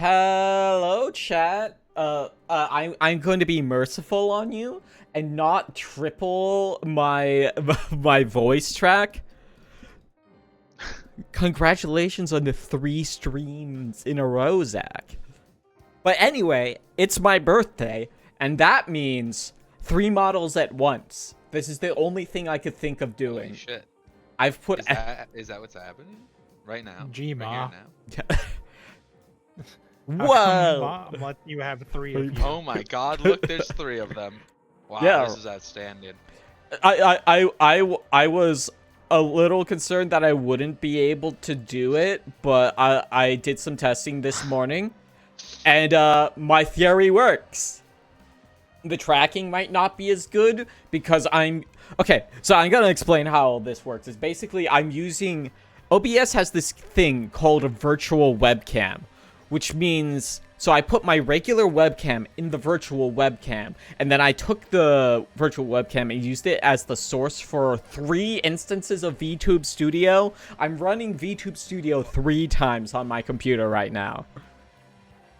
Hello, chat. I'm going to be merciful on you and not triple my my voice track. Congratulations on the 3 streams in a row, Zach. But anyway, it's my birthday, and that means 3 models at once. This is the only thing I could think of doing. Holy shit. I've put. Is that what's happening right now? Gma. Right now? Whoa! What, you have 3 of you. Oh my god! Look, there's 3 of them. Wow, Yeah. this is outstanding. I was a little concerned that I wouldn't be able to do it, but I did some testing this morning, and my theory works. The tracking might not be as good because okay, so I'm gonna explain how this works. Is basically I'm using OBS has this thing called a virtual webcam, which means so I put my regular webcam in the virtual webcam, and then I took the virtual webcam and used it as the source for 3 instances of VTube Studio. I'm running VTube Studio 3 times on my computer right now.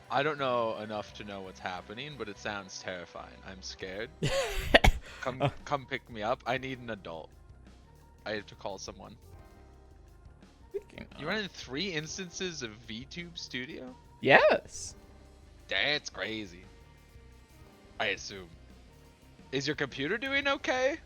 I don't know enough to know what's happening, but it sounds terrifying. I'm scared. Come pick me up. I need an adult. I have to call someone. You running 3 instances of VTube Studio? Yes. That's crazy. I assume. Is your computer doing okay?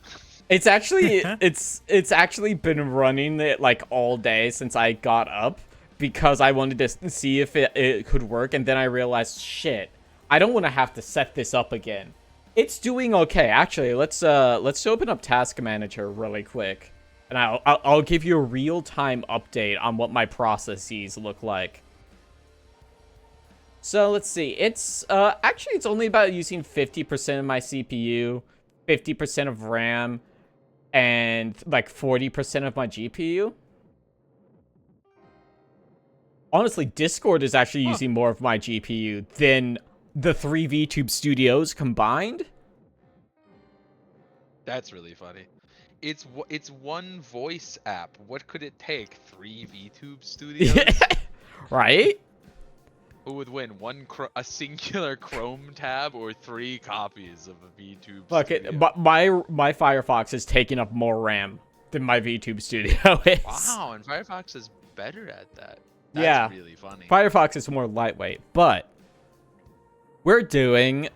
It's actually it's actually been running it like all day since I got up because I wanted to see if it could work, and then I realized, shit, I don't want to have to set this up again. It's doing okay. Actually, let's open up Task Manager really quick, and I'll give you a real-time update on what my processes look like. So let's see. It's actually it's only about using 50% of my CPU, 50% of RAM, and like 40% of my GPU. Honestly, Discord is actually using more of my GPU than the 3 VTube Studios combined. That's really funny. It's one voice app. What could it take? 3 VTube Studios? Right? Who would win? A singular Chrome tab or 3 copies of a VTube Look, Studio? my Firefox is taking up more RAM than my VTube Studio is. Wow, and Firefox is better at that. Yeah. That's really funny. Firefox is more lightweight, but we're doing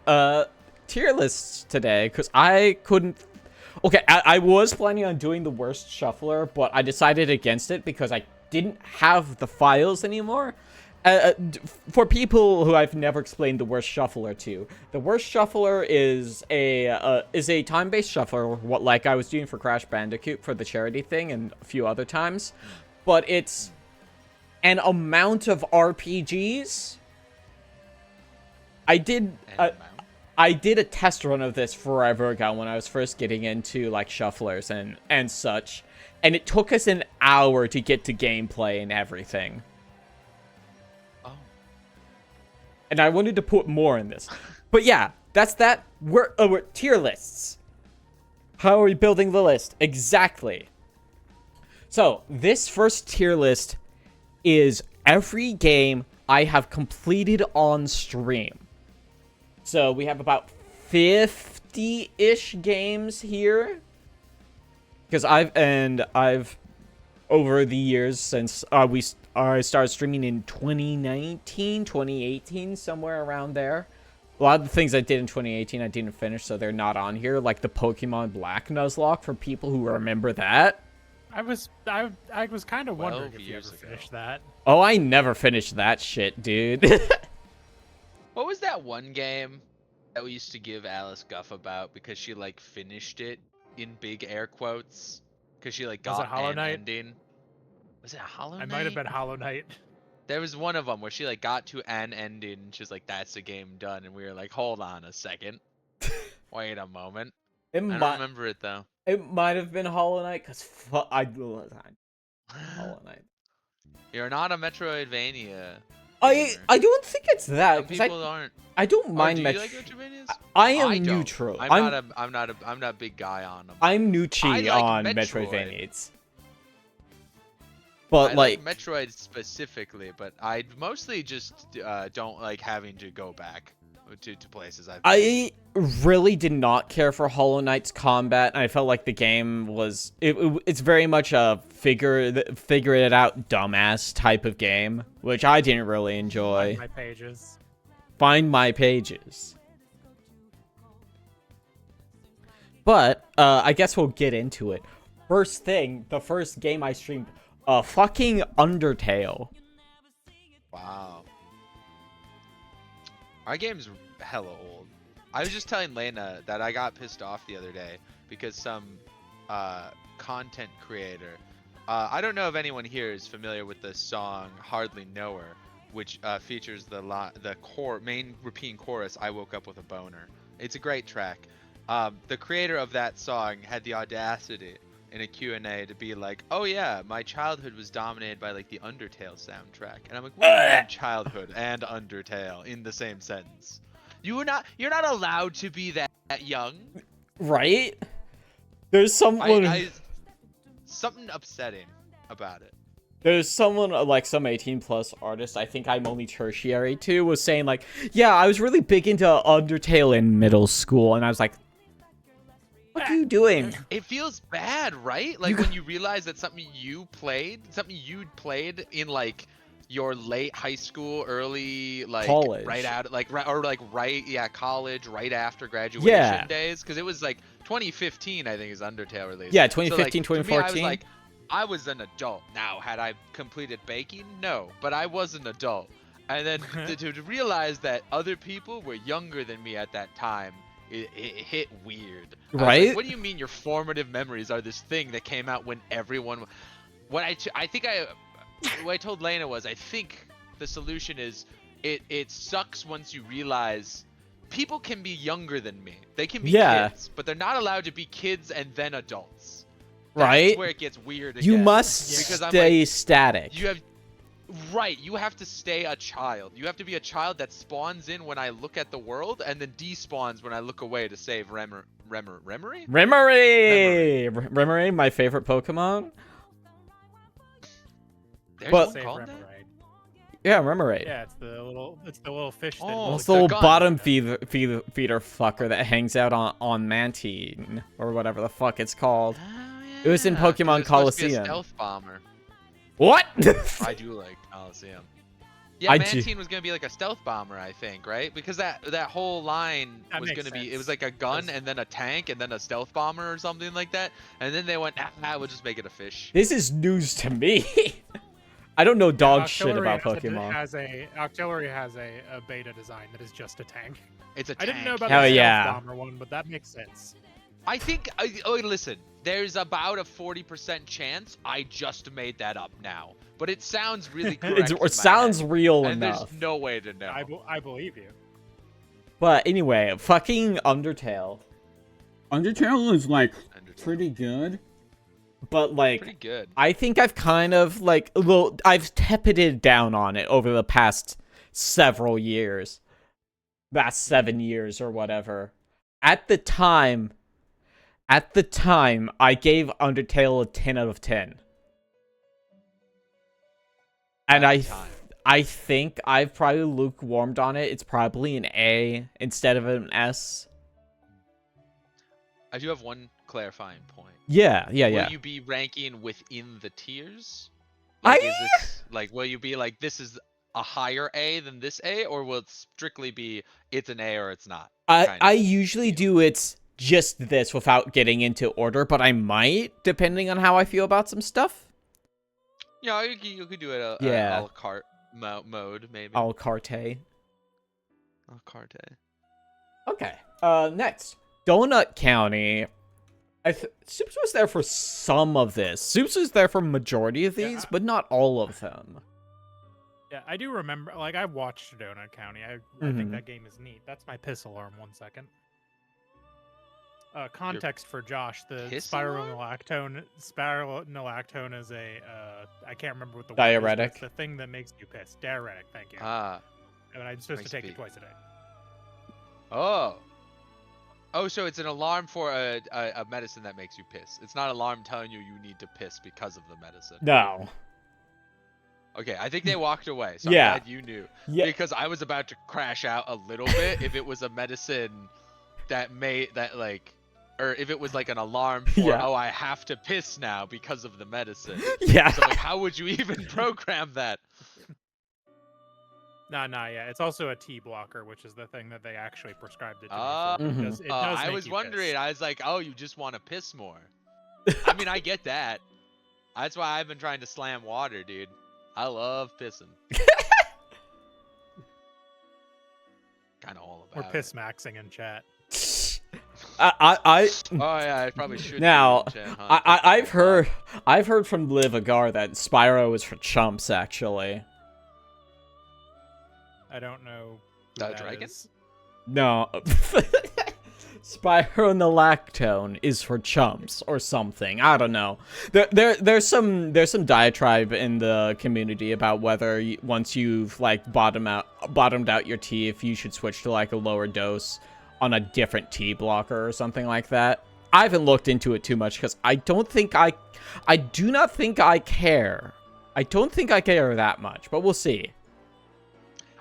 tier lists today because I couldn't. Okay, I was planning on doing the worst shuffler, but I decided against it because I didn't have the files anymore. For people who I've never explained the worst shuffler to, the worst shuffler is a time-based shuffler, like I was doing for Crash Bandicoot for the charity thing and a few other times, but it's an amount of RPGs. I did a test run of this forever ago when I was first getting into like shufflers and such, and it took us an hour to get to gameplay and everything. Oh. And I wanted to put more in this. But yeah, that's that. We're tier lists. How are we building the list? Exactly. So, this first tier list is every game I have completed on stream. So, we have about 50-ish games here. Because I've over the years since I started streaming in 2019, 2018, somewhere around there. A lot of the things I did in 2018 I didn't finish, so they're not on here, like the Pokemon Black Nuzlocke for people who remember that. I was kind of wondering if you ever finished that. Oh, I never finished that shit, dude. What was that one game that we used to give Alice guff about because she like finished it in big air quotes because she like got an ending? Was it Hollow Knight? I might have been Hollow Knight. There was one of them where she like got to an ending and she's like, "That's the game done," and we were like, "Hold on a second, wait a moment." I don't remember it though. It might have been Hollow Knight because Hollow Knight. You're not a Metroidvania. I don't think it's that. Some people aren't. I don't mind do you like Metroidvanias? I am neutral. I'm not a big guy on them. I'm Nucci I like on Metroid. Metroidvanias. But I like Metroid specifically, but I mostly just don't like having to go back to places I've been. I really did not care for Hollow Knight's combat, and I felt like the game was it's very much a figure it out dumbass type of game, which I didn't really enjoy. Find my pages. Find my pages. But I guess we'll get into it. First thing, the first game I streamed, fucking Undertale. Wow. Our game's hella old. I was just telling Lena that I got pissed off the other day because some content creator, I don't know if anyone here is familiar with the song Hardly Know Her, which features the main repeating chorus, I woke up with a boner. It's a great track. The creator of that song had the audacity in a Q&A to be like, oh yeah, my childhood was dominated by like the Undertale soundtrack. And I'm like, what do you mean childhood and Undertale in the same sentence? You're not allowed to be that young. Right? There's someone something upsetting about it. There's someone, like some 18+ artist, I think I'm only tertiary to, was saying like, yeah, I was really big into Undertale in middle school, and I was like, what are you doing? It feels bad, right? Like when you realize that something you'd played in like your late high school, early like college, right out, college, right after graduation days, because it was like 2015, I think, is Undertale released. Yeah, 2015, so, like, 2014. I was like, I was an adult. Now, had I completed baking? No, but I was an adult. And then to realize that other people were younger than me at that time, it hit weird. Right? Like, what do you mean your formative memories are this thing that came out when everyone... What I told Lena was, I think the solution is it sucks once you realize people can be younger than me. They can be kids, but they're not allowed to be kids and then adults. Right? That's where it gets weird again. You must stay static. You have to stay a child. You have to be a child that spawns in when I look at the world and then despawns when I look away to save Remory, my favorite Pokemon. There's one called that? Yeah, Remory. Yeah, it's the little fish. It's the little bottom feeder fucker that hangs out on Mantine or whatever the fuck it's called. It was in Pokemon Coliseum. Be a stealth bomber. What? I do like Coliseum. Yeah, Mantine was gonna be like a stealth bomber, I think, right? Because that whole line was gonna be, it was like a gun and then a tank and then a stealth bomber or something like that. And then they went, we'll just make it a fish. This is news to me. I don't know dog shit about Pokemon. Octillery has a beta design that is just a tank. It's a tank. I didn't know about the stealth bomber one, but that makes sense. I think, listen, there's about a 40% chance I just made that up now. But it sounds really correct. It sounds real and enough. There's no way to know. I believe you. But anyway, fucking Undertale. Undertale is like pretty good. But like, pretty good. I think I've kind of like, I've tepided down on it over the past several years. Last 7 years or whatever. At the time, I gave Undertale a 10 out of 10. And I think I've probably lukewarmed on it. It's probably an A instead of an S. I do have one clarifying point. Yeah. Will you be ranking within the tiers? Like, will you be like, this is a higher A than this A, or will it strictly be it's an A or it's not? I usually do it's just this without getting into order, but I might, depending on how I feel about some stuff. Yeah, you could do it a la carte mode, maybe. A la carte. Okay. Next. Donut County. Soups was there for some of this. Soups was there for majority of these, but not all of them. Yeah, I do remember. Like, I watched Donut County. I think that game is neat. That's my piss alarm. 1 second. Context for Josh: the spironolactone is a I can't remember what the diuretic. Word is, the thing that makes you piss. Diuretic. Thank you. And I'm supposed to take it twice a day. Oh, so it's an alarm for a medicine that makes you piss. It's not an alarm telling you need to piss because of the medicine. No. Okay, I think they walked away. So I'm glad you knew. Yeah. Because I was about to crash out a little bit if it was a medicine or if it was like an alarm for, oh, I have to piss now because of the medicine. Yeah. So like, how would you even program that? Nah, yeah. It's also a T blocker, which is the thing that they actually prescribed it to me for. It does I make was you wondering. piss. I was like, oh, you just want to piss more. I mean, I get that. That's why I've been trying to slam water, dude. I love pissing. Kind of all about We're piss maxing in chat. I Oh yeah, I probably should. now do it in chat, huh? I've heard from Liv Agar that Spyro is for chumps actually. I don't know who that dragon? is. No. Spyro and the Lactone is for chumps or something. I don't know. There's some diatribe in the community about whether once you've like bottomed out your tea, if you should switch to like a lower dose on a different tea blocker or something like that. I haven't looked into it too much because I do not think I care. I don't think I care that much, but we'll see.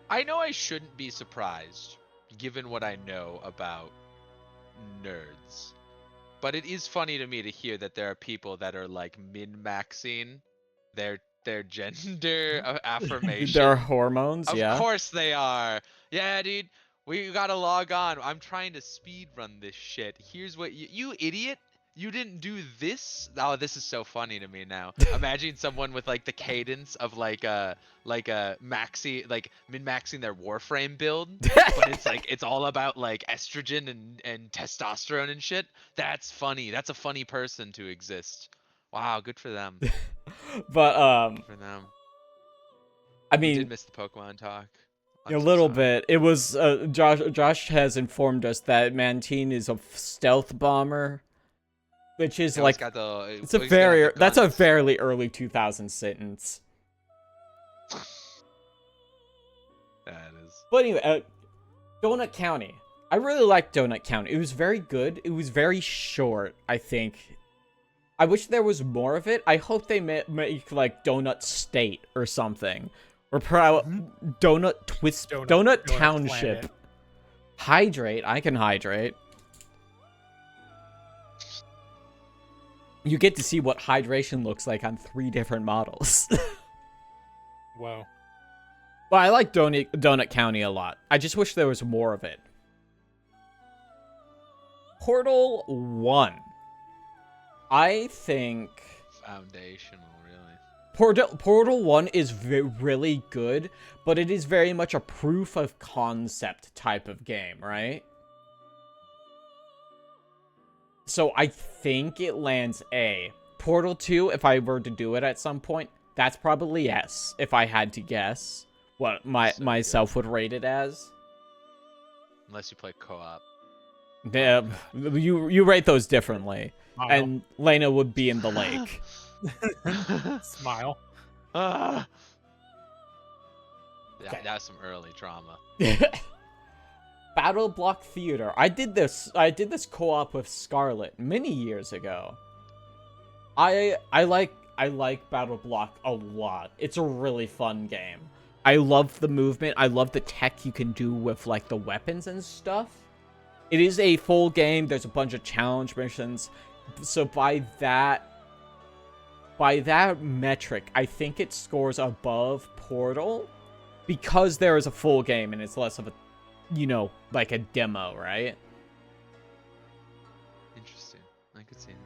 I know I shouldn't be surprised, given what I know about nerds. But it is funny to me to hear that there are people that are like min-maxing their gender affirmation. Their hormones, Of yeah. course they are. Yeah, dude. We gotta log on. I'm trying to speed run this shit. Here's what you idiot. You didn't do this? Oh, this is so funny to me now. Imagine someone with like the cadence of like a maxi, like min-maxing their Warframe build, but it's all about like estrogen and testosterone and shit. That's funny. That's a funny person to exist. Wow, good for them. But Good for them. I mean, we did miss the Pokemon talk. A little bit. It was Josh has informed us that Mantine is a stealth bomber. Which is like that's a fairly early 2000 sentence. That is. But anyway, Donut County. I really liked Donut County. It was very good. It was very short, I think. I wish there was more of it. I hope they make like Donut State or something. Or Donut Township. Planet. Hydrate. I can hydrate. You get to see what hydration looks like on 3 different models. Whoa. Well, I like Donut County a lot. I just wish there was more of it. Portal 1. I think... Foundational, really. Portal 1 is really good, but it is very much a proof of concept type of game, right? So I think it lands A. Portal 2, if I were to do it at some point, that's probably S, if I had to guess what myself would rate it as. Unless you play co-op. You rate those differently. And Lena would be in the lake. Smile. Yeah, that's some early trauma. Battle Block Theater. I did this co-op with Scarlet many years ago. I like Battle Block a lot. It's a really fun game. I love the movement. I love the tech you can do with like the weapons and stuff. It is a full game. There's a bunch of challenge missions. So by that metric, I think it scores above Portal because there is a full game and it's less of a, you know, like a demo, right? Interesting. I could see it.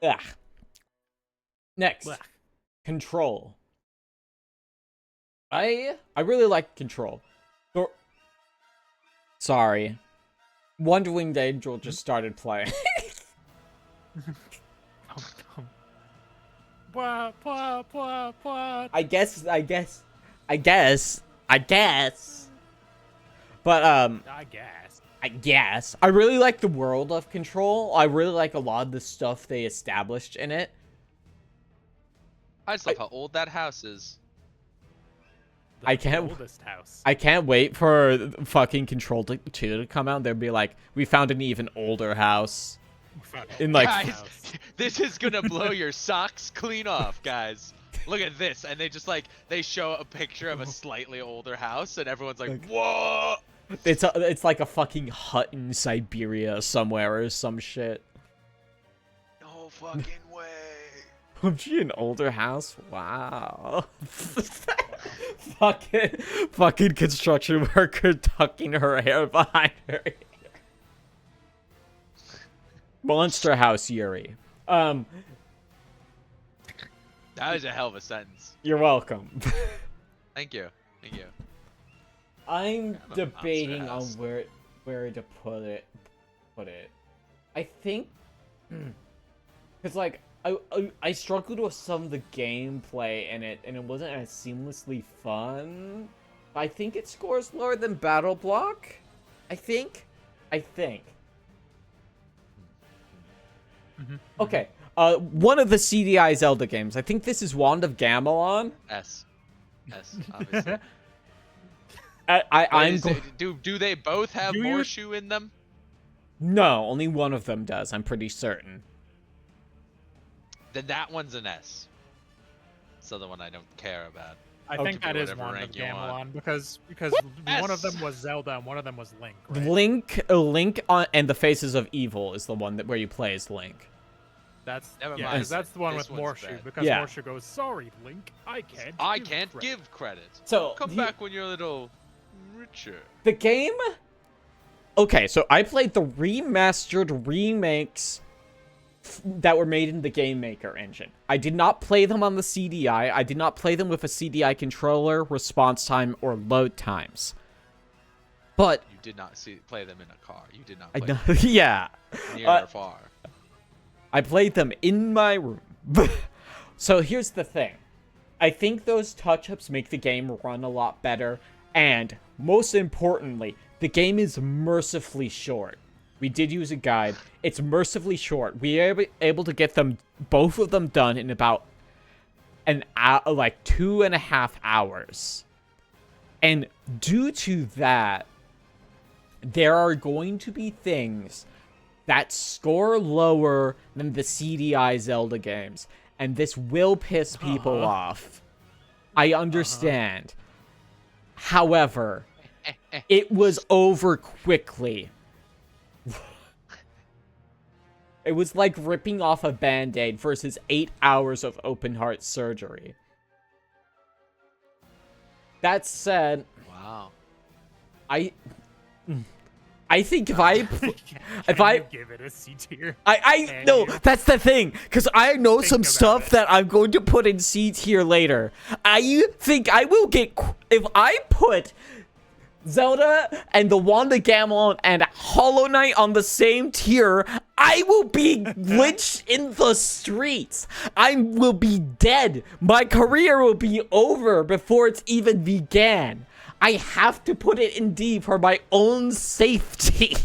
Ugh. Next, Blech. Control. I really like Control. Sorry. Wonder Winged Angel just started playing. What? I guess. But I guess. I really like the world of Control. I really like a lot of the stuff they established in it. I just love how old that house is. I can't. Oldest house. I can't wait for fucking Control 2 to come out. They'll be like, we found an even older house. In like, Guys, This is gonna blow your socks clean off, guys. Look at this, and they just like they show a picture of a slightly older house, and everyone's like, "Whoa!" It's like a fucking hut in Siberia somewhere or some shit. No fucking way. PUBG an older house? Wow. fucking construction worker tucking her hair behind her ear. Monster House Yuri. That was a hell of a sentence. You're welcome. Thank you. Thank you. I'm debating on where to put it. I think, cause like I struggled with some of the gameplay in it, and it wasn't as seamlessly fun. I think it scores lower than Battle Block. I think. Okay. One of the CDI Zelda games. I think this is Wand of Gamelon. S, obviously. Do they both have Morshu in them? No, only one of them does. I'm pretty certain. Then that one's an S. It's the other one I don't care about. I think that is Wand of Gamelon because one of them was Zelda and one of them was Link. Right? Link and the Faces of Evil is the one where you play as Link. That's that's the one with Morshu because Morshu goes, "Sorry, Link, I can't give credit. So come back when you're a little richer." The game. Okay, so I played the remastered remakes that were made in the Game Maker engine. I did not play them on the CDI. I did not play them with a CDI controller, response time, or load times. But you did not play them in a car. You did not play them yeah. Near or far. I played them in my room. So here's the thing. I think those touch-ups make the game run a lot better. And most importantly, the game is mercifully short. We did use a guide. It's mercifully short. We are able to get both of them done in about an hour, like 2.5 hours. And due to that, there are going to be things that score lower than the CDI Zelda games. And this will piss people off. I understand. However, it was over quickly. It was like ripping off a Band-Aid versus 8 hours of open heart surgery. That said, wow. I think if I give it a C tier. No, that's the thing, because I know some stuff that I'm going to put in C tier later. I think I will get, if I put Zelda and the Wand of Gamelon and Hollow Knight on the same tier, I will be lynched in the streets. I will be dead. My career will be over before it's even began. I have to put it in D for my own safety.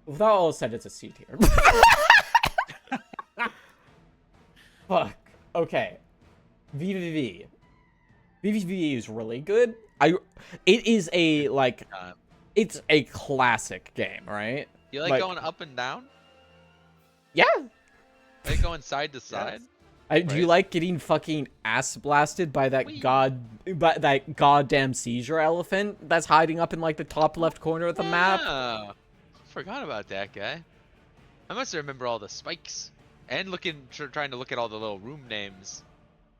With that all said, it's a C tier. Fuck. Okay. VVV. VVV is really good. It is a, like, it's a classic game, right? You like going up and down? Yeah. Like going side to side? Yes. Do you like getting fucking ass blasted by that goddamn seizure elephant that's hiding up in like the top left corner of the map? Forgot about that guy. I must remember all the spikes and trying to look at all the little room names.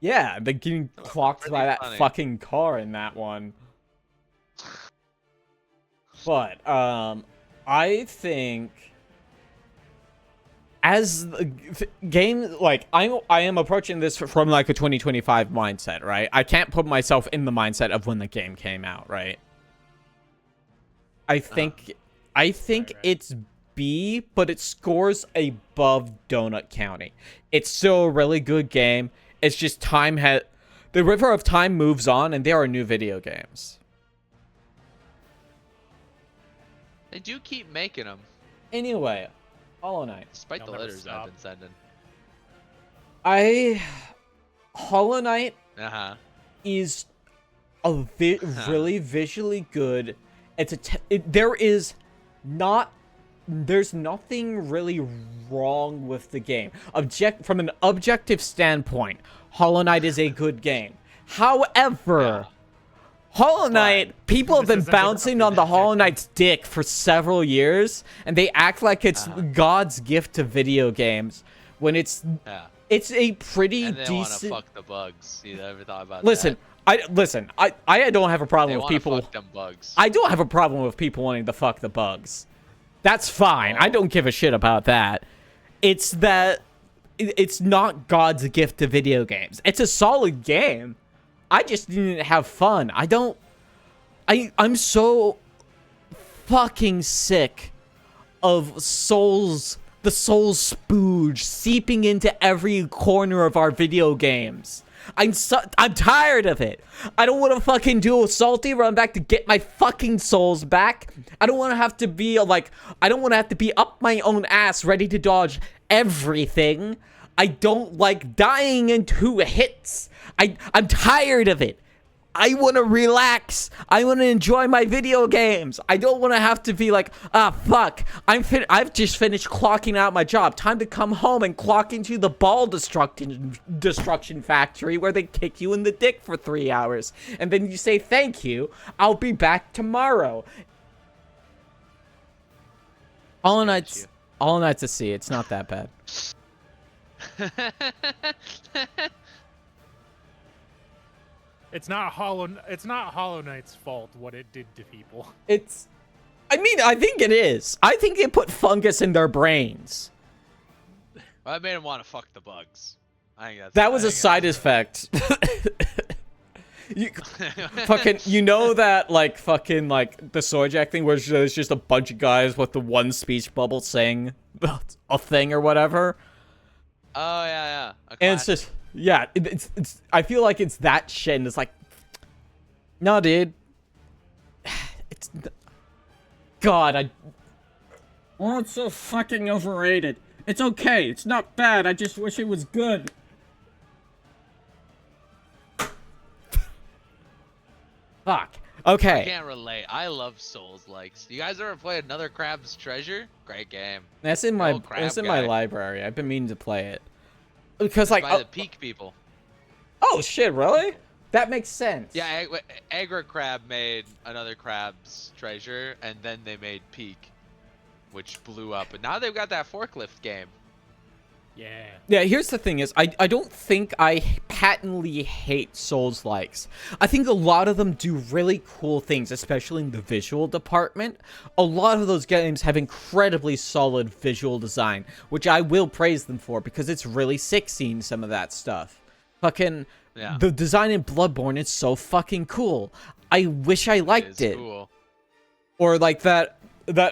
Yeah, I've been getting clocked by that fucking car in that one. But I think as the game, like, I am approaching this from like a 2025 mindset, right? I can't put myself in the mindset of when the game came out, right? I think it's B, but it scores above Donut County. It's still a really good game. It's just the river of time moves on, and there are new video games. They do keep making them. Anyway, Hollow Knight. Despite the letters I've been sending. Hollow Knight is a really visually good. There is not there's nothing really wrong with the game. From an objective standpoint, Hollow Knight is a good game. However, Hollow Knight, people have been bouncing on the Hollow Knight's dick for several years, and they act like it's God's gift to video games when it's a pretty and they decent. Want to fuck the bugs. You ever thought about that? I don't have a problem with people. Fuck them bugs. I don't have a problem with people wanting to fuck the bugs. That's fine. I don't give a shit about that. It's that it's not God's gift to video games. It's a solid game. I just didn't have fun. I'm so fucking sick of the Souls spooge seeping into every corner of our video games. I'm tired of it. I don't want to fucking do a salty run back to get my fucking souls back. I don't want to have to be up my own ass ready to dodge everything. I don't like dying in 2 hits. I'm tired of it. I want to relax. I want to enjoy my video games. I don't want to have to be like, fuck. I've just finished clocking out my job. Time to come home and clock into the ball destruction factory where they kick you in the dick for 3 hours. And then you say, thank you. I'll be back tomorrow. Hollow Knight's a C. It's not that bad. It's not Hollow Knight's fault what it did to people. I think it is. I think it put fungus in their brains. Well, I made him want to fuck the bugs. That was a side effect. You know that the sword jack thing where there's just a bunch of guys with the one speech bubble saying a thing or whatever. Oh yeah. And it's just it's I feel like it's that shit, and it's like, no, dude. It's God. Oh, it's so fucking overrated. It's okay. It's not bad. I just wish it was good. Fuck. Okay. I can't relate. I love Souls likes. You guys ever played Another Crab's Treasure? Great game. That's in my my library. I've been meaning to play it. Because by the Peak people. Oh shit, really? That makes sense. Yeah, Agra Crab made Another Crab's Treasure, and then they made Peak, which blew up. But now they've got that forklift game. Yeah, here's the thing is, I don't think I patently hate Souls-likes. I think a lot of them do really cool things, especially in the visual department. A lot of those games have incredibly solid visual design, which I will praise them for, because it's really sick seeing some of that stuff. Fucking, the design in Bloodborne is so fucking cool. I wish I liked it. Cool. Or like that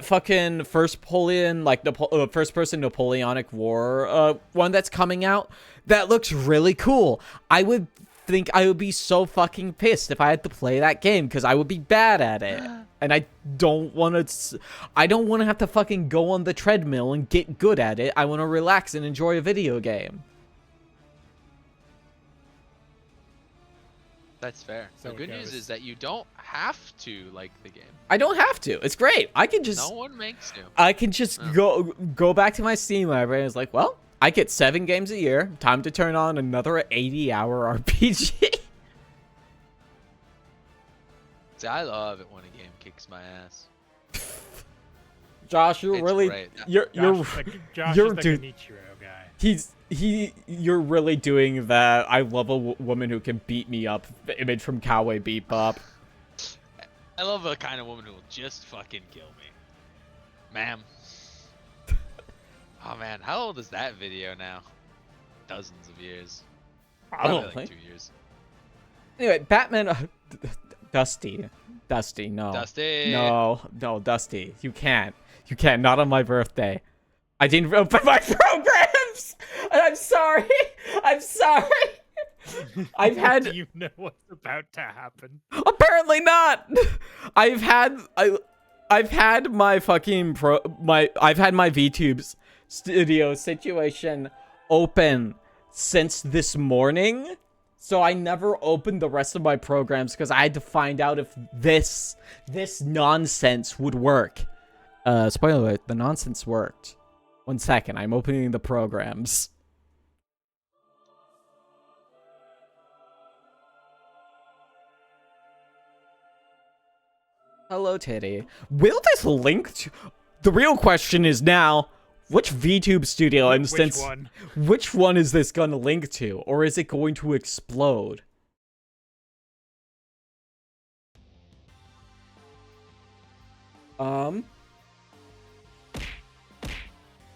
fucking first person Napoleonic War one that's coming out, that looks really cool. I would think I would be so fucking pissed if I had to play that game, because I would be bad at it, and I don't want to have to fucking go on the treadmill and get good at it. I want to relax and enjoy a video game. That's fair. The good news is that you don't have to like the game. I don't have to. It's great. I can just... No one makes you. I can just go back to my Steam library and it's like, well, I get 7 games a year. Time to turn on another 80-hour RPG. See, I love it when a game kicks my ass. Josh, you're really... Great. You're Josh is the Kenichiro guy. You're really doing that I love a woman who can beat me up image from Cowboy Bebop. I love a kind of woman who will just fucking kill me. Ma'am. Oh man, how old is that video now? Dozens of years. Probably. Like 2 years. Anyway, Batman... Dusty, no. Dusty! No, Dusty. You can't. Not on my birthday. I didn't open my programs! I'm sorry! I've had... Do you know what's about to happen? Apparently not! I've had my fucking I've had my VTubes studio situation open since this morning. So I never opened the rest of my programs because I had to find out if this nonsense would work. Spoiler alert, the nonsense worked. 1 second, I'm opening the programs. Hello, Titty. Will this link to... The real question is now, which VTube studio instance... Which one is this gonna link to? Or is it going to explode?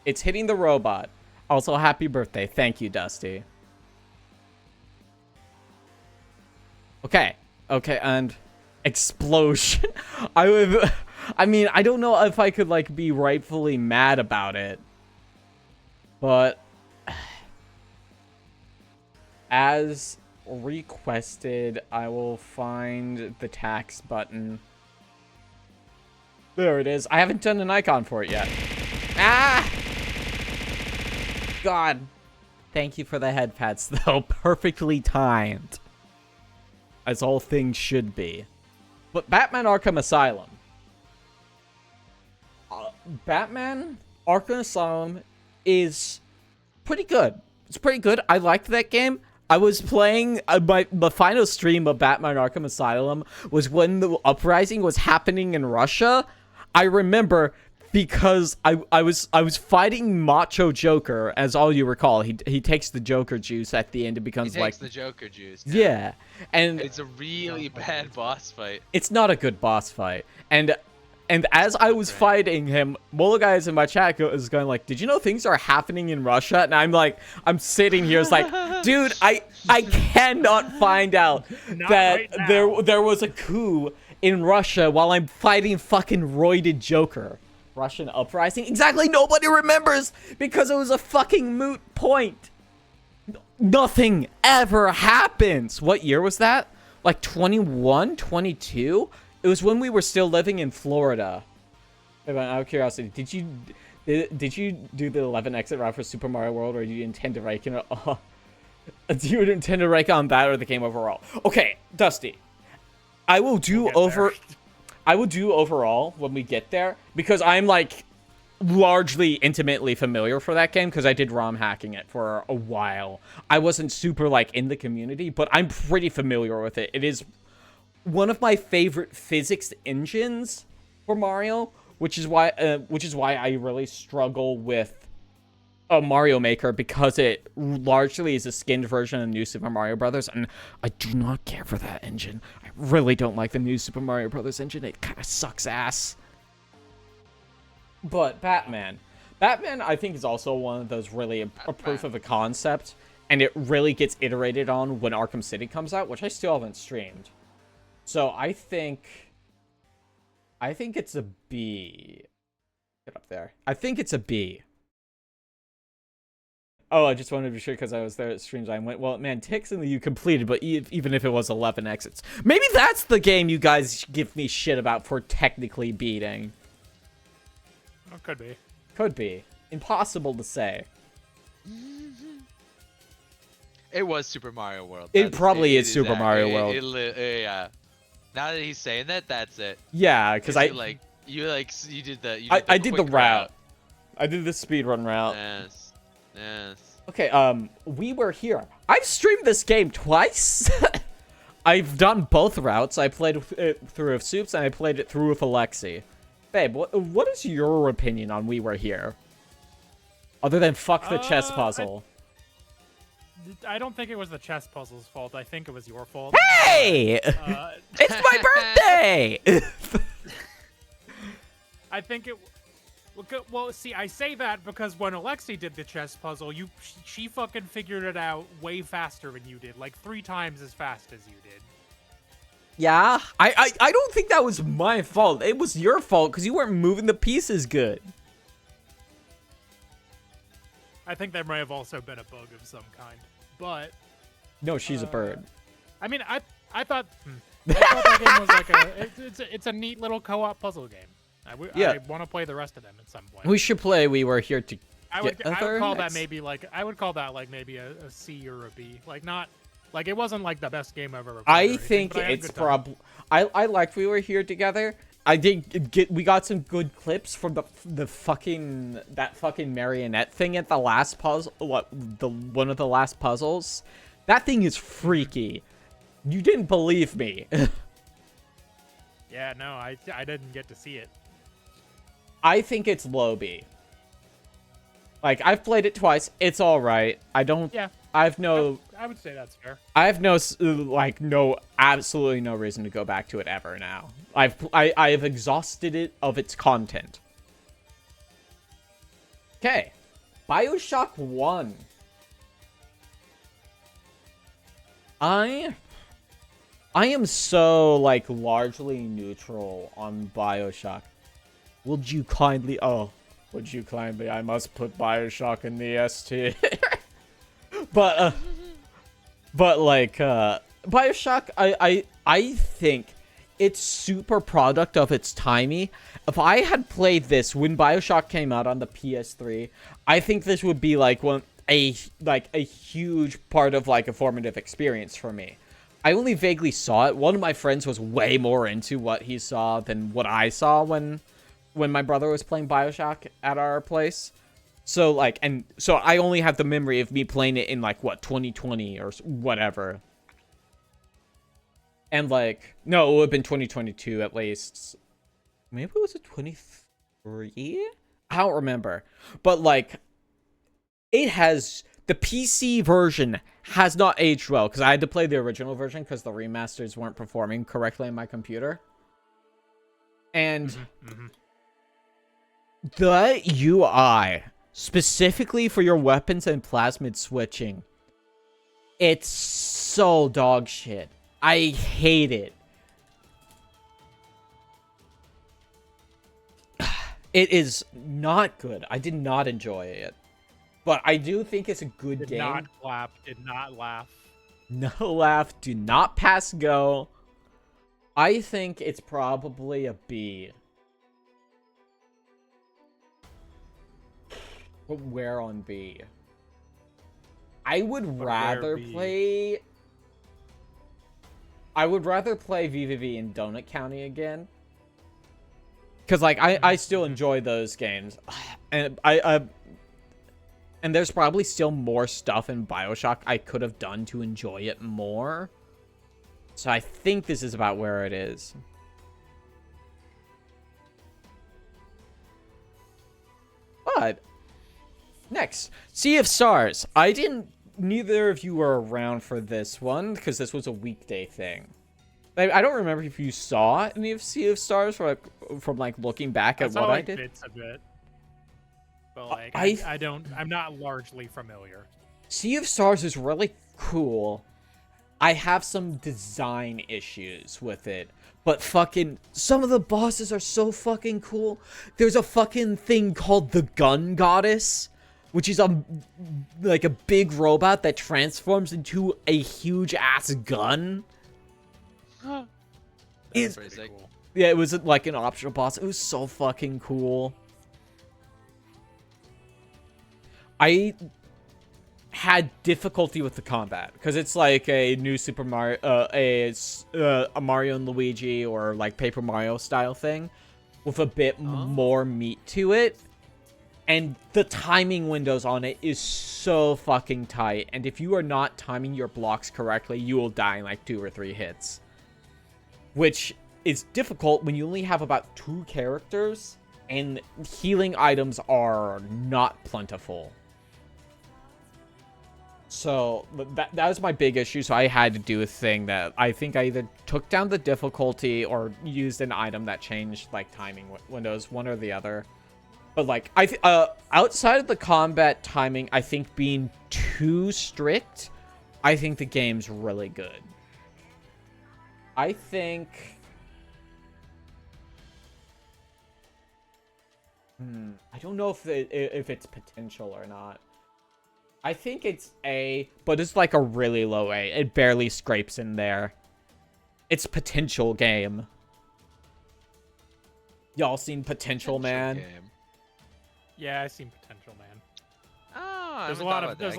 It's hitting the robot. Also, happy birthday. Thank you, Dusty. Okay. Okay, and... Explosion. I mean, I don't know if I could, like, be rightfully mad about it. But... As requested, I will find the tax button. There it is. I haven't done an icon for it yet. Ah! God. Thank you for the head pats, though. Perfectly timed. As all things should be. But Batman Arkham Asylum. Batman Arkham Asylum is pretty good. It's pretty good. I liked that game. I was playing, the final stream of Batman Arkham Asylum was when the uprising was happening in Russia. I remember because I was fighting Macho Joker, as all you recall. He takes the Joker juice at the end. It becomes like the Joker juice. Yeah, and it's a really bad boss fight. It's not a good boss fight, and as I was fighting him, Mologuys in my chat is going like, "Did you know things are happening in Russia?" And I'm like, I'm sitting here, it's like, dude, I cannot find out that right there was a coup in Russia while I'm fighting fucking roided Joker. Russian uprising? Exactly, nobody remembers because it was a fucking moot point. Nothing ever happens. What year was that? Like 21, 22? It was when we were still living in Florida. Out of curiosity, did you do the 11 exit route for Super Mario World, or do you intend to rank it? Do you intend to rank on that or the game overall? Okay, Dusty. I will do overall when we get there, because I'm like largely intimately familiar for that game because I did ROM hacking it for a while. I wasn't super like in the community, but I'm pretty familiar with it. It is one of my favorite physics engines for Mario, which is why I really struggle with Mario Maker, because it largely is a skinned version of New Super Mario Brothers, and I do not care for that engine. I really don't like the New Super Mario Brothers engine. It kind of sucks ass. But Batman, I think, is also one of those really a proof of a concept, and it really gets iterated on when Arkham City comes out, which I still haven't streamed. So I think it's a B. Get up there. I think it's a B. Oh, I just wanted to be sure because I was there at streams. I went, well, man, Tix and you completed, but even if it was 11 exits. Maybe that's the game you guys give me shit about for technically beating. Oh, could be. Could be. Impossible to say. It was Super Mario World. It probably is Super Mario World. Yeah. Now that he's saying that, that's it. Yeah, because you did the. I did the route. I did the speedrun route. Yes. Yes. Okay, we were here. I've streamed this game twice. I've done both routes. I played it through with Soups, and I played it through with Alexi. Babe, what is your opinion on We Were Here? Other than fuck the chess puzzle. I don't think it was the chess puzzle's fault. I think it was your fault. Hey! It's my birthday! I think it... Well, see, I say that because when Alexi did the chess puzzle, she fucking figured it out way faster than you did. Like 3 times as fast as you did. Yeah? I don't think that was my fault. It was your fault because you weren't moving the pieces good. I think there may have also been a bug of some kind. But... No, she's a bird. I mean, I thought... I thought that game was like it's a neat little co-op puzzle game. I want to play the rest of them at some point. We should play We Were Here to. I would call that maybe like maybe a C or a B. Like not it wasn't like the best game I've ever played. I think it's probably. I liked We Were Here Together. we got some good clips from the fucking marionette thing at the last puzzle. One of the last puzzles. That thing is freaky. You didn't believe me. Yeah, no, I didn't get to see it. I think it's low-B. Like, I've played it twice. It's all right. I don't. Yeah. I would say that's fair. I have absolutely no reason to go back to it ever now. I have exhausted it of its content. Okay, BioShock 1. I am so like largely neutral on BioShock. Would you kindly? I must put BioShock in the S tier. But like, BioShock, I think it's super product of its timing. If I had played this when BioShock came out on the PS3, I think this would be like a huge part of like a formative experience for me. I only vaguely saw it. One of my friends was way more into what he saw than what I saw when my brother was playing BioShock at our place. So, like, and so I only have the memory of me playing it in, like, what, 2020 or whatever. And, like, no, it would have been 2022 at least. Maybe it was a 23? I don't remember. But, like, the PC version has not aged well, because I had to play the original version because the remasters weren't performing correctly on my computer. And the UI, specifically for your weapons and plasmid switching, it's so dog shit. I hate it. It is not good. I did not enjoy it. But I do think it's a good game. Did not clap. Did not laugh. No laugh. Do not pass go. I think it's probably a B. But where on B? I would rather play... I would rather play VVV in Donut County again. Because, like, I still enjoy those games. And and there's probably still more stuff in BioShock I could have done to enjoy it more. So I think this is about where it is. But, next, Sea of Stars. Neither of you were around for this one, because this was a weekday thing. I don't remember if you saw any of Sea of Stars from looking back at what I did. Bits of it. But like, I'm not largely familiar. Sea of Stars is really cool. I have some design issues with it, but fucking some of the bosses are so fucking cool. There's a fucking thing called the Gun Goddess, which is a big robot that transforms into a huge ass gun. That's pretty sick. Cool. Yeah, it was like an optional boss. It was so fucking cool. I had difficulty with the combat because it's like a new Super Mario, a Mario and Luigi or like Paper Mario style thing with a bit more meat to it. And the timing windows on it is so fucking tight. And if you are not timing your blocks correctly, you will die in like 2 or 3 hits. Which is difficult when you only have about 2 characters and healing items are not plentiful. So that was my big issue. So I had to do a thing that I think I either took down the difficulty or used an item that changed like timing windows, one or the other. But like outside of the combat timing, I think being too strict, I think the game's really good. I think I don't know if it's potential or not. I think it's A, but it's like a really low A. It barely scrapes in there. It's potential game. Y'all seen Potential Man? Game. Yeah, I've seen Potential Man. Oh, There's a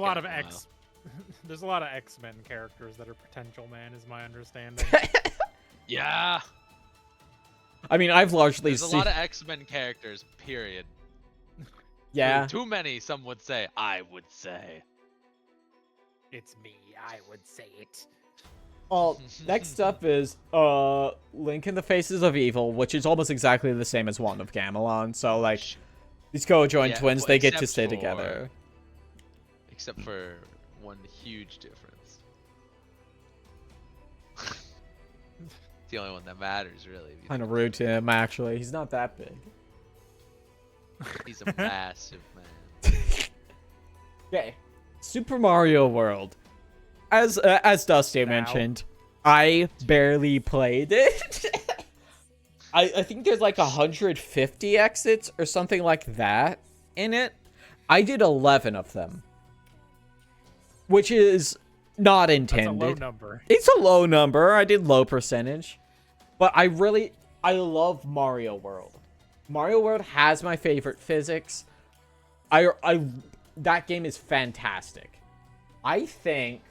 lot of X-Men characters that are Potential Man, is my understanding. Yeah. I mean, I've largely There's a lot of X-Men characters, period. Yeah. Too many, some would say. I would say. It's me. I would say it. Well, next up is Link in the Faces of Evil, which is almost exactly the same as Wand of Gamelon. So like these co-joined twins, they get to stay together. Except for one huge difference. It's the only one that matters, really. Kind of rude to him, actually. He's not that big. He's a massive man. Okay, Super Mario World. As Dusty mentioned, I barely played it. I think there's like 150 exits or something like that in it. I did 11 of them, which is not intended. That's a low number. It's a low number. I did low percentage, but I love Mario World. Mario World has my favorite physics. That game is fantastic. I think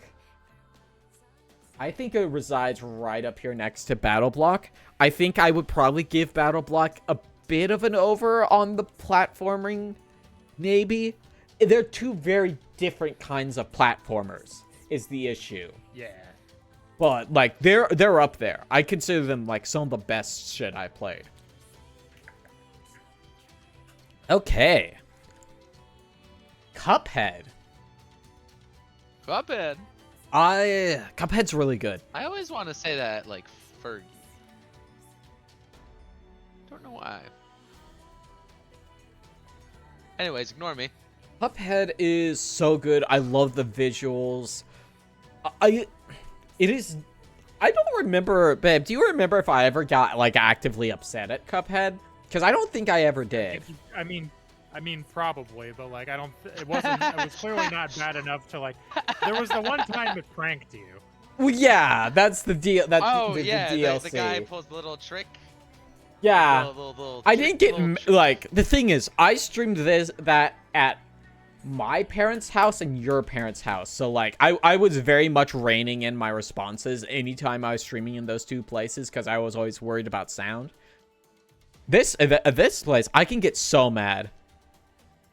it resides right up here next to Battle Block. I think I would probably give Battle Block a bit of an over on the platforming, maybe. They're two very different kinds of platformers, is the issue. Yeah. But, like, they're up there. I consider them, like, some of the best shit I played. Okay. Cuphead. Cuphead. Cuphead's really good. I always want to say that, like, Fergie. Don't know why. Anyways, ignore me. Cuphead is so good. I love the visuals. I don't remember, babe, do you remember if I ever got, like, actively upset at Cuphead? Because I don't think I ever did. I mean, probably, but like, it was clearly not bad enough to like. There was the one time it pranked you. Well, yeah, that's the deal. That's the DLC. The guy pulls the little trick. Yeah, Little I didn't get like the thing is, I streamed that at my parents' house and your parents' house, so like I was very much reining in my responses anytime I was streaming in those two places because I was always worried about sound. This place, I can get so mad.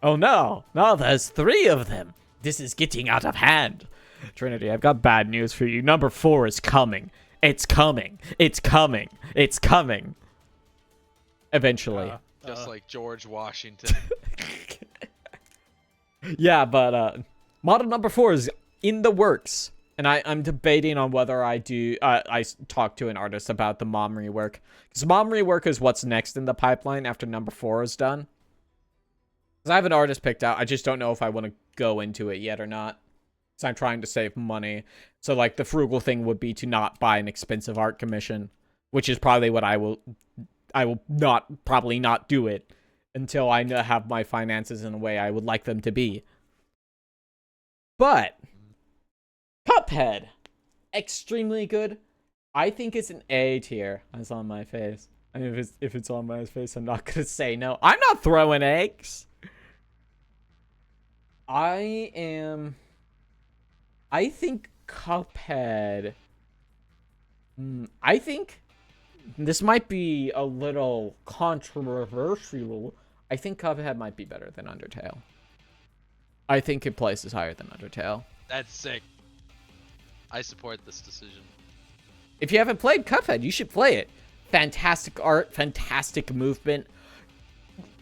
Oh no, there's 3 of them. This is getting out of hand. Trinity, I've got bad news for you. Number 4 is coming. It's coming. It's coming. It's coming. Eventually. Just like George Washington. Yeah, but model number 4 is in the works. And I'm debating on whether I talk to an artist about the mom rework. Because mom rework is what's next in the pipeline after number 4 is done. Because I have an artist picked out. I just don't know if I want to go into it yet or not. So I'm trying to save money. So like the frugal thing would be to not buy an expensive art commission. Which is probably what I will probably not do it. Until I have my finances in a way I would like them to be. But Cuphead, extremely good. I think it's an A tier. It's on my face. I mean, if it's on my face, I'm not gonna say no. I'm not throwing eggs. I think Cuphead. I think this might be a little controversial. I think Cuphead might be better than Undertale. I think it places higher than Undertale. That's sick. I support this decision. If you haven't played Cuphead, you should play it. Fantastic art, fantastic movement,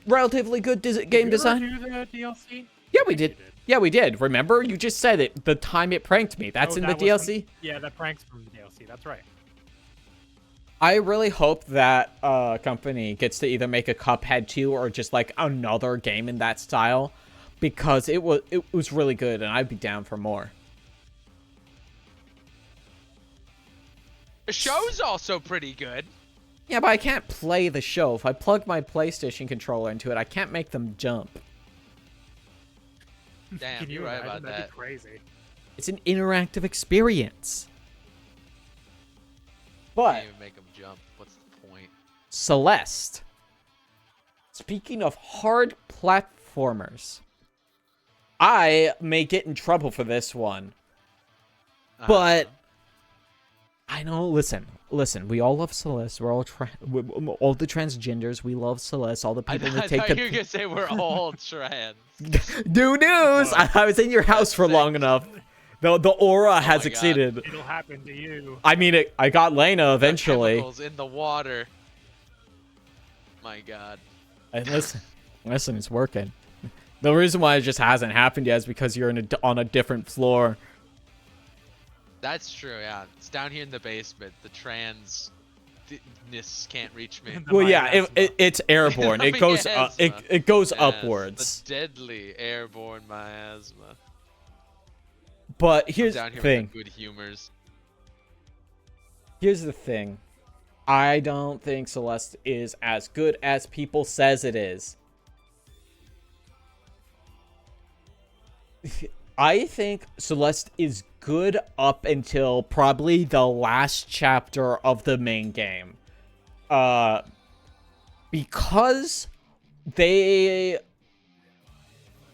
relatively good game design. Did you ever do the DLC? Yeah, we did. Yeah, we did. Remember? You just said it. The time it pranked me. That's in the DLC? Yeah, that prank's from the DLC. That's right. I really hope that company gets to either make a Cuphead 2 or just like another game in that style. Because it was really good and I'd be down for more. The show's also pretty good. Yeah, but I can't play the show. If I plug my PlayStation controller into it, I can't make them jump. Damn, you're right about that. That'd be crazy. It's an interactive experience. But Can't even make them jump. What's the point? Celeste. Speaking of hard platformers, I may get in trouble for this one. But I know. Listen. We all love Celeste. We're all all the transgenders. We love Celeste. All the people that take thought you were gonna say we're all trans. New news. I was in your house for long enough. The aura has my exceeded. It'll happen to you. I mean, I got Lena eventually. Chemicals in the water. My God. And listen, it's working. The reason why it just hasn't happened yet is because you're on a different floor. That's true, yeah. It's down here in the basement. The transness can't reach me. Well, yeah, it's airborne. It goes Miasma. it goes Yes, upwards. The deadly airborne miasma. But here's down the here thing. with the good humors. Here's the thing. I don't think Celeste is as good as people says it is. I think Celeste is good up until probably the last chapter of the main game. Because they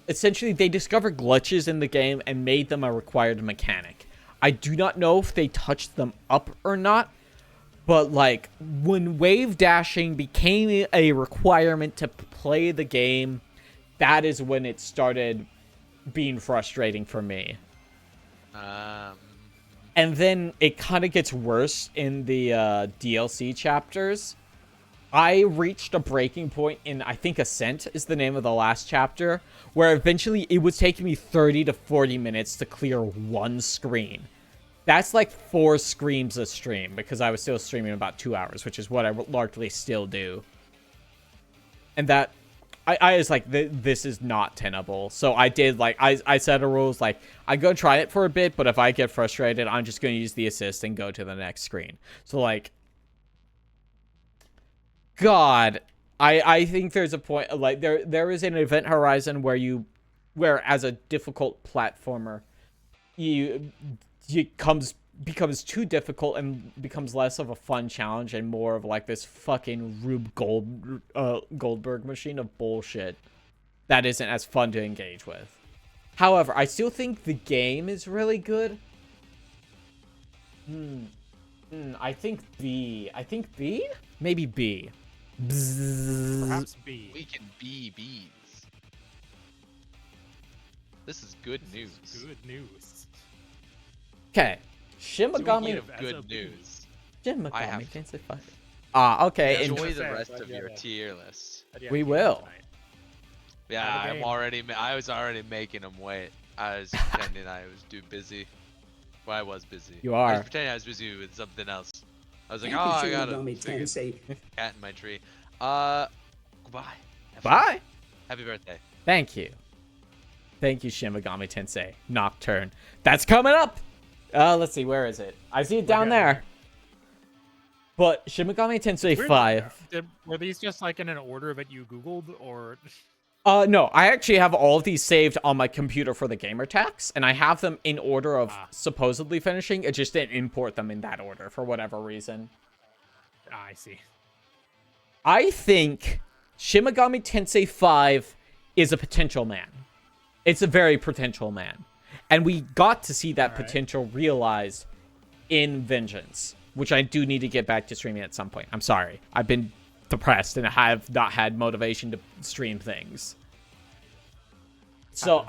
discovered glitches in the game and made them a required mechanic. I do not know if they touched them up or not, but like when wave dashing became a requirement to play the game, that is when it started being frustrating for me. And then it kind of gets worse in the DLC chapters. I reached a breaking point in, I think Ascent is the name of the last chapter, where eventually it was taking me 30 to 40 minutes to clear one screen. That's like 4 screams a stream, because I was still streaming about 2 hours, which is what I largely still do. And that, I was like, this is not tenable. So I did, like, I set a rules, like, I'm going to try it for a bit, but if I get frustrated, I'm just going to use the assist and go to the next screen. So, like, God, I think there's a point, like, there is an event horizon where as a difficult platformer, becomes too difficult and becomes less of a fun challenge and more of like this fucking Rube Goldberg machine of bullshit that isn't as fun to engage with. However, I still think the game is really good. I think B. Maybe B. Perhaps B. We can be bees. This is good news. Good news. Okay. Speaking Shimigami. of good news. Shimigami have- Tensei 5. Okay. Enjoy the say, rest but of yeah, your yeah. tier list. We will. Yeah, Have a game. I was already making them wait. I was pretending I was too busy. Well, I was busy. You I are. was pretending I was busy with something else. I was like, Thank oh, you, I got a Shinigami Tensei. cat in my tree. Goodbye. Have fun. Bye. Happy birthday. Thank you. Thank you, Shimigami Tensei. Nocturne. That's coming up. Let's see. Where is it? I see it down there. But Shimigami Tensei 5. Were these just like in an order that you Googled, or? No, I actually have all of these saved on my computer for the gamer tags, and I have them in order of supposedly finishing. It just didn't import them in that order for whatever reason. I see. I think Shimigami Tensei 5 is a potential man. It's a very potential man. And we got to see that potential realized in Vengeance, which I do need to get back to streaming at some point. I'm sorry. I've been depressed and I have not had motivation to stream things. So,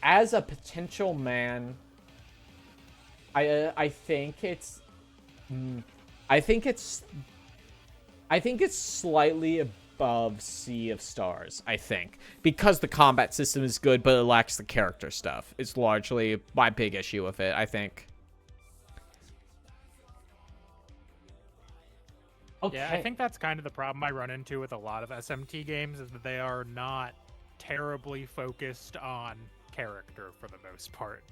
as a potential man, I think it's slightly above Sea of Stars, I think. Because the combat system is good, but it lacks the character stuff. It's largely my big issue with it, I think. Okay. Yeah, I think that's kind of the problem I run into with a lot of SMT games, is that they are not terribly focused on character for the most part.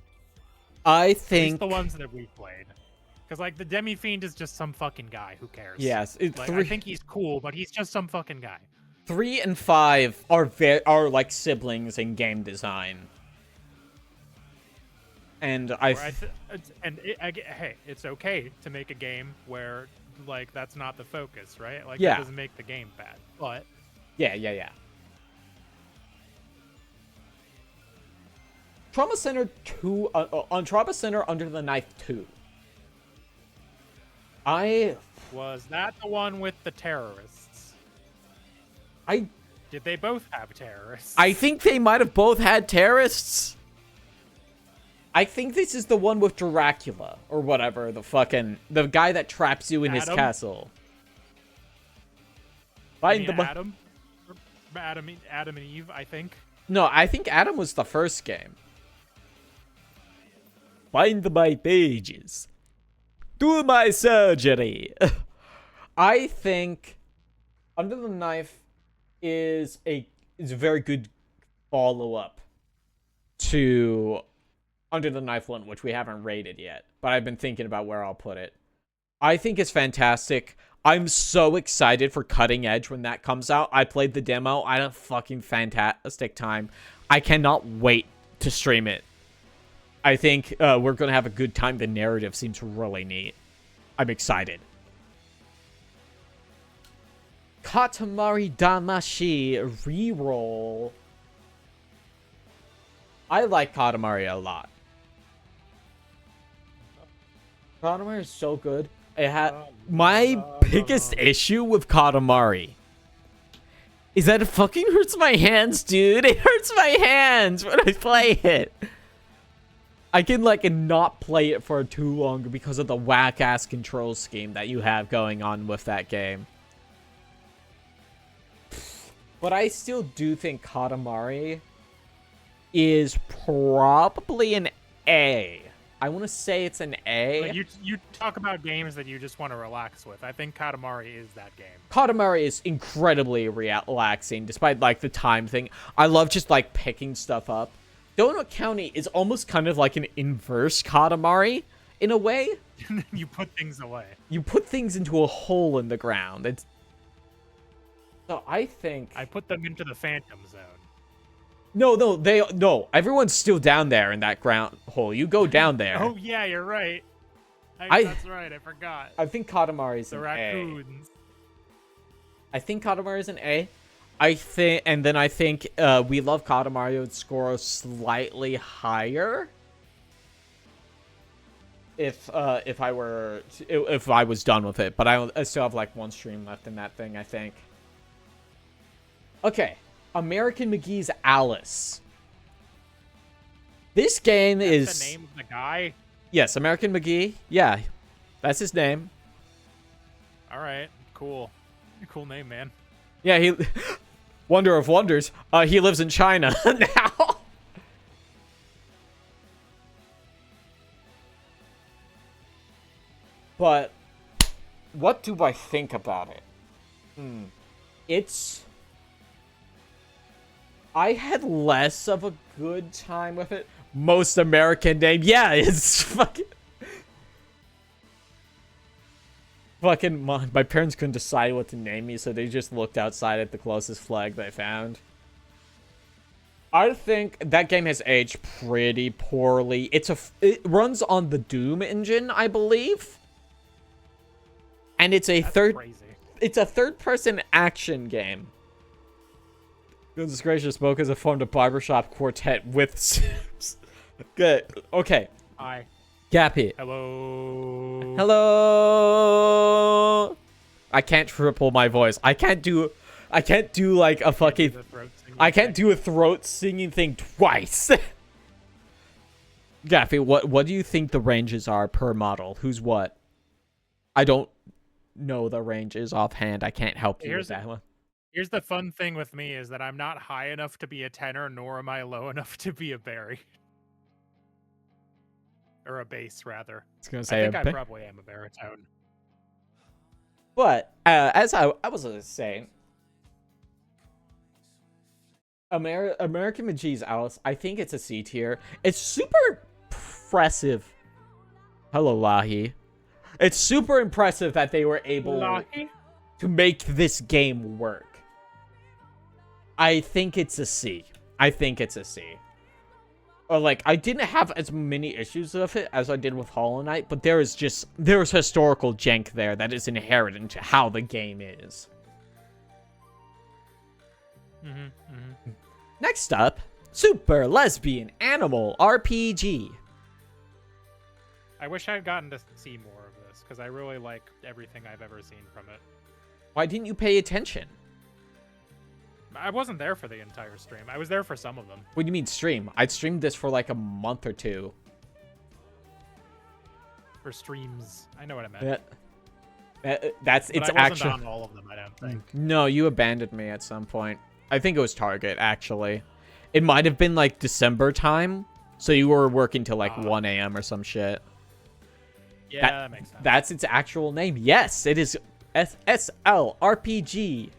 I At least think the ones that we've played. Because, like, the Demi-Fiend is just some fucking guy. Who cares? yes, Like, I think he's cool, but he's just some fucking guy. 3 and 5 are like siblings in game design. And hey, it's okay to make a game where, like, that's not the focus, right? Like, Yeah. that doesn't make the game bad. But Yeah. Trauma Center 2 on Trauma Center Under the Knife 2. Was that the one with the terrorists? I Did they both have terrorists? I think they might have both had terrorists. I think this is the one with Dracula or whatever, the guy that traps you in his castle. Adam and Eve, I think. No, I think Adam was the first game. Find my pages. Do my surgery. I think Under the Knife is a very good follow-up to Under the Knife 1, which we haven't rated yet, but I've been thinking about where I'll put it. I think it's fantastic. I'm so excited for Cutting Edge when that comes out. I played the demo. I had a fucking fantastic time. I cannot wait to stream it. I think we're going to have a good time. The narrative seems really neat. I'm excited. Katamari Damacy reroll. I like Katamari a lot. Katamari is so good. It had my biggest issue with Katamari is that it fucking hurts my hands, dude. It hurts my hands when I play it. I can like not play it for too long because of the whack-ass control scheme that you have going on with that game. But I still do think Katamari is probably an A. I want to say it's an A. You talk about games that you just want to relax with. I think Katamari is that game. Katamari is incredibly relaxing, despite like the time thing. I love just like picking stuff up. Donut County is almost kind of like an inverse Katamari in a way. You put things away. You put things into a hole in the ground. So I think I put them into the Phantom Zone. No, everyone's still down there in that ground hole. You go down there. Oh yeah, you're right. That's right, I forgot. I think Katamari is the an raccoons. A. I think Katamari is an A. I think We Love Katamari would score slightly higher if I was done with it, but I still have like one stream left in that thing, I think. Okay, American McGee's Alice. This game is the name of the guy. Yes, American McGee. Yeah, that's his name. All right, cool. Cool name, man. Yeah, he. Wonder of wonders. He lives in China now. But what do I think about it? I had less of a good time with it. Most American name. Yeah, it's fucking my parents couldn't decide what to name me, so they just looked outside at the closest flag they found. I think that game has aged pretty poorly. It runs on the Doom engine, I believe. And it's a third-person action game. Goodness gracious, Boco has formed a barbershop quartet with Sims. Good. Okay. Hi. Gappy. Hello. Hello. I can't triple my voice. I can't do like a fucking. I can't do a throat singing thing twice. Gappy, what do you think the ranges are per model? Who's what? I don't know the ranges offhand. I can't help you with that one. Here's the fun thing with me is that I'm not high enough to be a tenor, nor am I low enough to be a bari. Or a bass, rather. I was gonna say I think I probably am a baritone. But, as I was saying, American McGee's Alice, I think it's a C tier. It's super impressive. Hello, Lahi. It's super impressive that they were able to make this game work. I think it's a C. Or like, I didn't have as many issues with it as I did with Hollow Knight, but there's historical jank there that is inherent into how the game is. Next up, Super Lesbian Animal RPG. I wish I had gotten to see more of this. this, because I really like everything I've ever seen from it. Why didn't you pay attention? I wasn't there for the entire stream. I was there for some of them. What do you mean stream? I streamed this for like a month or two. For streams. I know what I meant. That's but it's I wasn't actually on all of them, I don't think. No, you abandoned me at some point. I think it was Target, actually. It might have been like December time, so you were working till like 1 a.m. or some shit. Yeah, that makes sense. That's its actual name. Yes, it is SL RPG.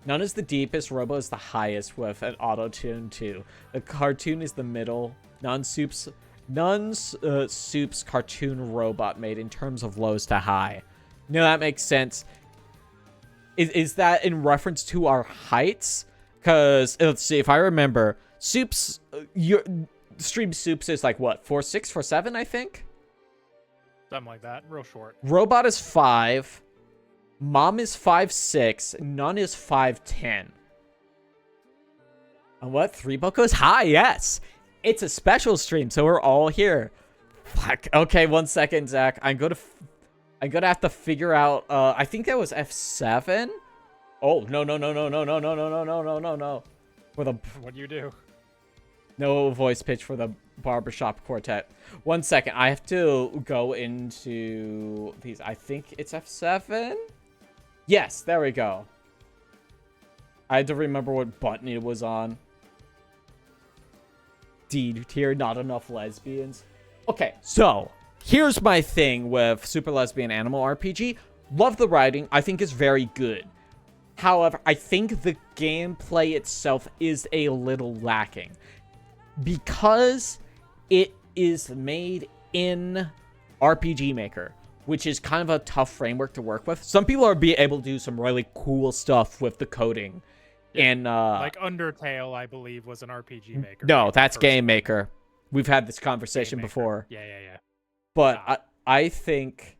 None is the deepest, Robo is the highest with an auto-tune too. The cartoon is the middle. None-Soup's cartoon robot made in terms of lows to high. No, that makes sense. Is that in reference to our heights? Because, let's see, if I remember, Soup's, your stream Soup's is like, what, 4'6", 4'7", I think? Something like that, real short. Robot is 5. Mom is 5'6". None is 5'10". And what? 3 Bocos? Hi, yes! It's a special stream, so we're all here. Fuck. Okay, 1 second, Zach. I'm gonna have to figure out, I think that was F7? Oh, no. For the... What do you do? No voice pitch for the barbershop quartet. 1 second. I have to go into these. I think it's F7? Yes, there we go. I had to remember what button it was on. D tier, not enough lesbians. Okay, so here's my thing with Super Lesbian Animal RPG. Love the writing. I think it's very good. However, I think the gameplay itself is a little lacking. Because it is made in RPG Maker, which is kind of a tough framework to work with. Some people are able to do some really cool stuff with the coding. Yeah, and like Undertale, I believe, was an RPG Maker. No, that's Game Maker. We've had this conversation before. Yeah. But I think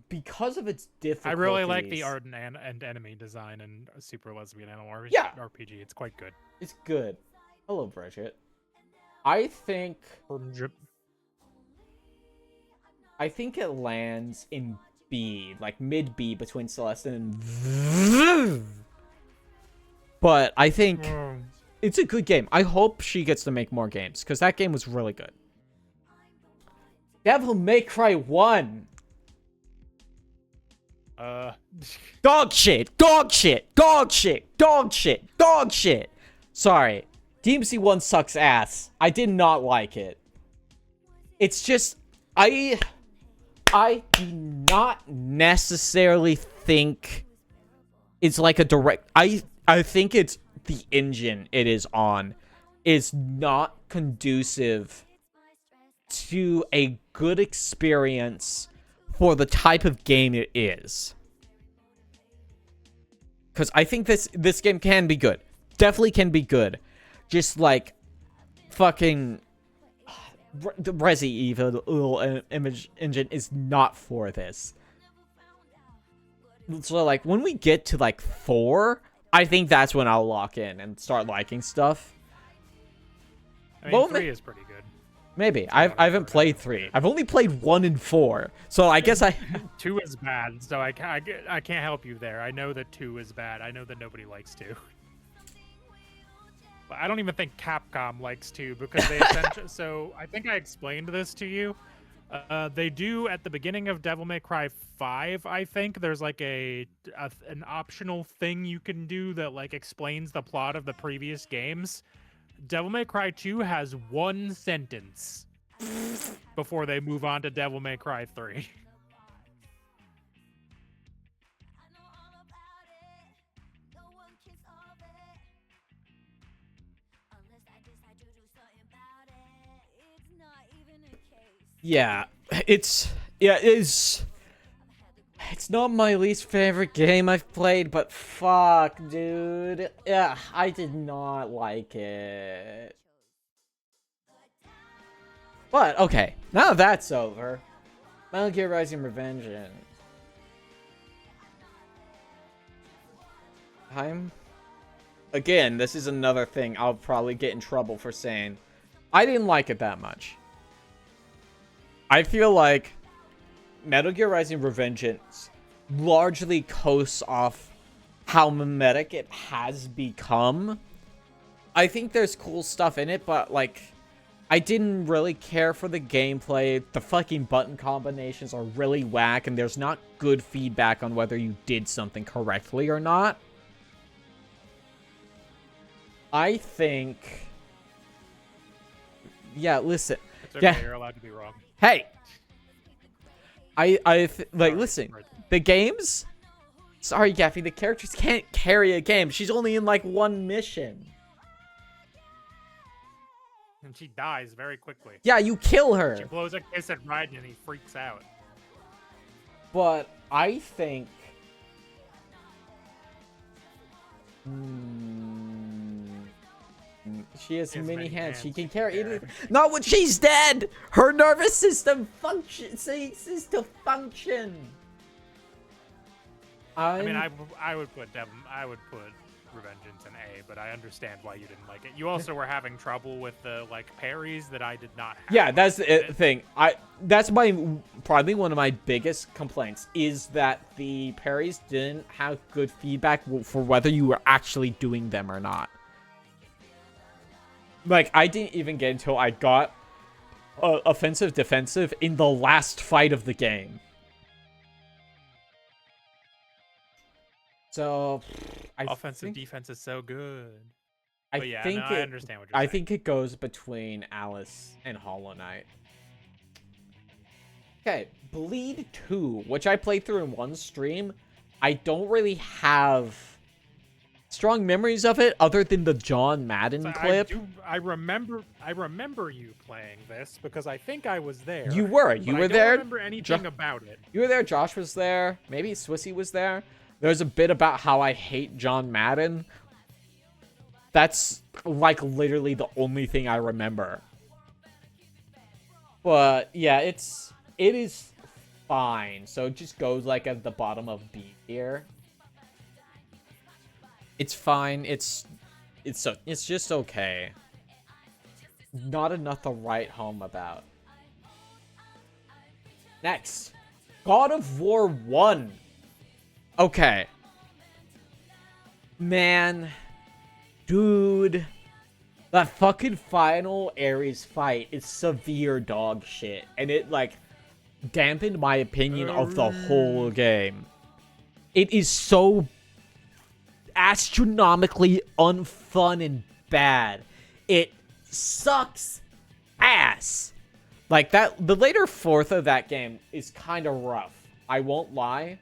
because of its difficulties... I really like the art and enemy design in Super Lesbian Animal RPG. Yeah. It's quite good. It's good. Hello, Bridget. I think it lands in B, like mid B between Celeste and but I think it's a good game. I hope she gets to make more games, because that game was really good. Devil May Cry 1. Dog shit. Sorry. DMC 1 sucks ass. I did not like it. It's just, I do not necessarily think it's like a direct... I think it's the engine it is on is not conducive to a good experience for the type of game it is. Because I think this game can be good. Definitely can be good. Just like fucking the Resi Evil image engine is not for this. So like when we get to like 4, I think that's when I'll lock in and start liking stuff. I mean, 3 is pretty good. Maybe. I haven't played 3. I've only played 1 and 4. So I guess 2 is bad, so I can't help you there. I know that 2 is bad. I know that nobody likes 2. But I don't even think Capcom likes 2 because they essentially... So I think I explained this to you. They do, at the beginning of Devil May Cry 5, I think, there's like an optional thing you can do that like explains the plot of the previous games. Devil May Cry 2 has 1 sentence before they move on to Devil May Cry 3. Yeah, it's not my least favorite game I've played, but fuck, dude. Yeah, I did not like it. But, okay, now that's over. Metal Gear Rising Revengeance. Again, this is another thing I'll probably get in trouble for saying. I didn't like it that much. I feel like Metal Gear Rising Revengeance largely coasts off how mimetic it has become. I think there's cool stuff in it, but, like, I didn't really care for the gameplay. The fucking button combinations are really whack, and there's not good feedback on whether you did something correctly or not. I think... Yeah, listen. It's okay, Yeah. you're allowed to be wrong. Hey! Listen. The games... Sorry, Gaffy, the characters can't carry a game. She's only in, like, one mission. And she dies very quickly. Yeah, you kill her. She blows a kiss at Raiden and he freaks out. But I think... She has many hands. She can carry it. Not when she's dead! Her nervous system ceases to function. I mean, I would put Revengeance in A, but I understand why you didn't like it. You also were having trouble with the parries that I did not have. Yeah, that's the thing. That's probably one of my biggest complaints is that the parries didn't have good feedback for whether you were actually doing them or not. Like, I didn't even get until I got offensive defensive in the last fight of the game. So, offensive defense is so good. I understand what you're saying. I think it goes between Alice and Hollow Knight. Okay, Bleed 2, which I played through in one stream. I don't really have strong memories of it other than the John Madden clip. I remember you playing this because I think I was there. You were there. I don't remember anything about it. You were there. Josh was there. Maybe Swissy was there. There's a bit about how I hate John Madden. That's, like, literally the only thing I remember. But, yeah, it is fine. So it just goes, like, at the bottom of B here. It's fine. It's just okay. Not enough to write home about. Next. God of War 1. Okay. Man. Dude. That fucking final Ares fight is severe dog shit. And it, like, dampened my opinion of the whole game. It is so astronomically unfun and bad. It sucks ass. Like, the later fourth of that game is kind of rough. I won't lie.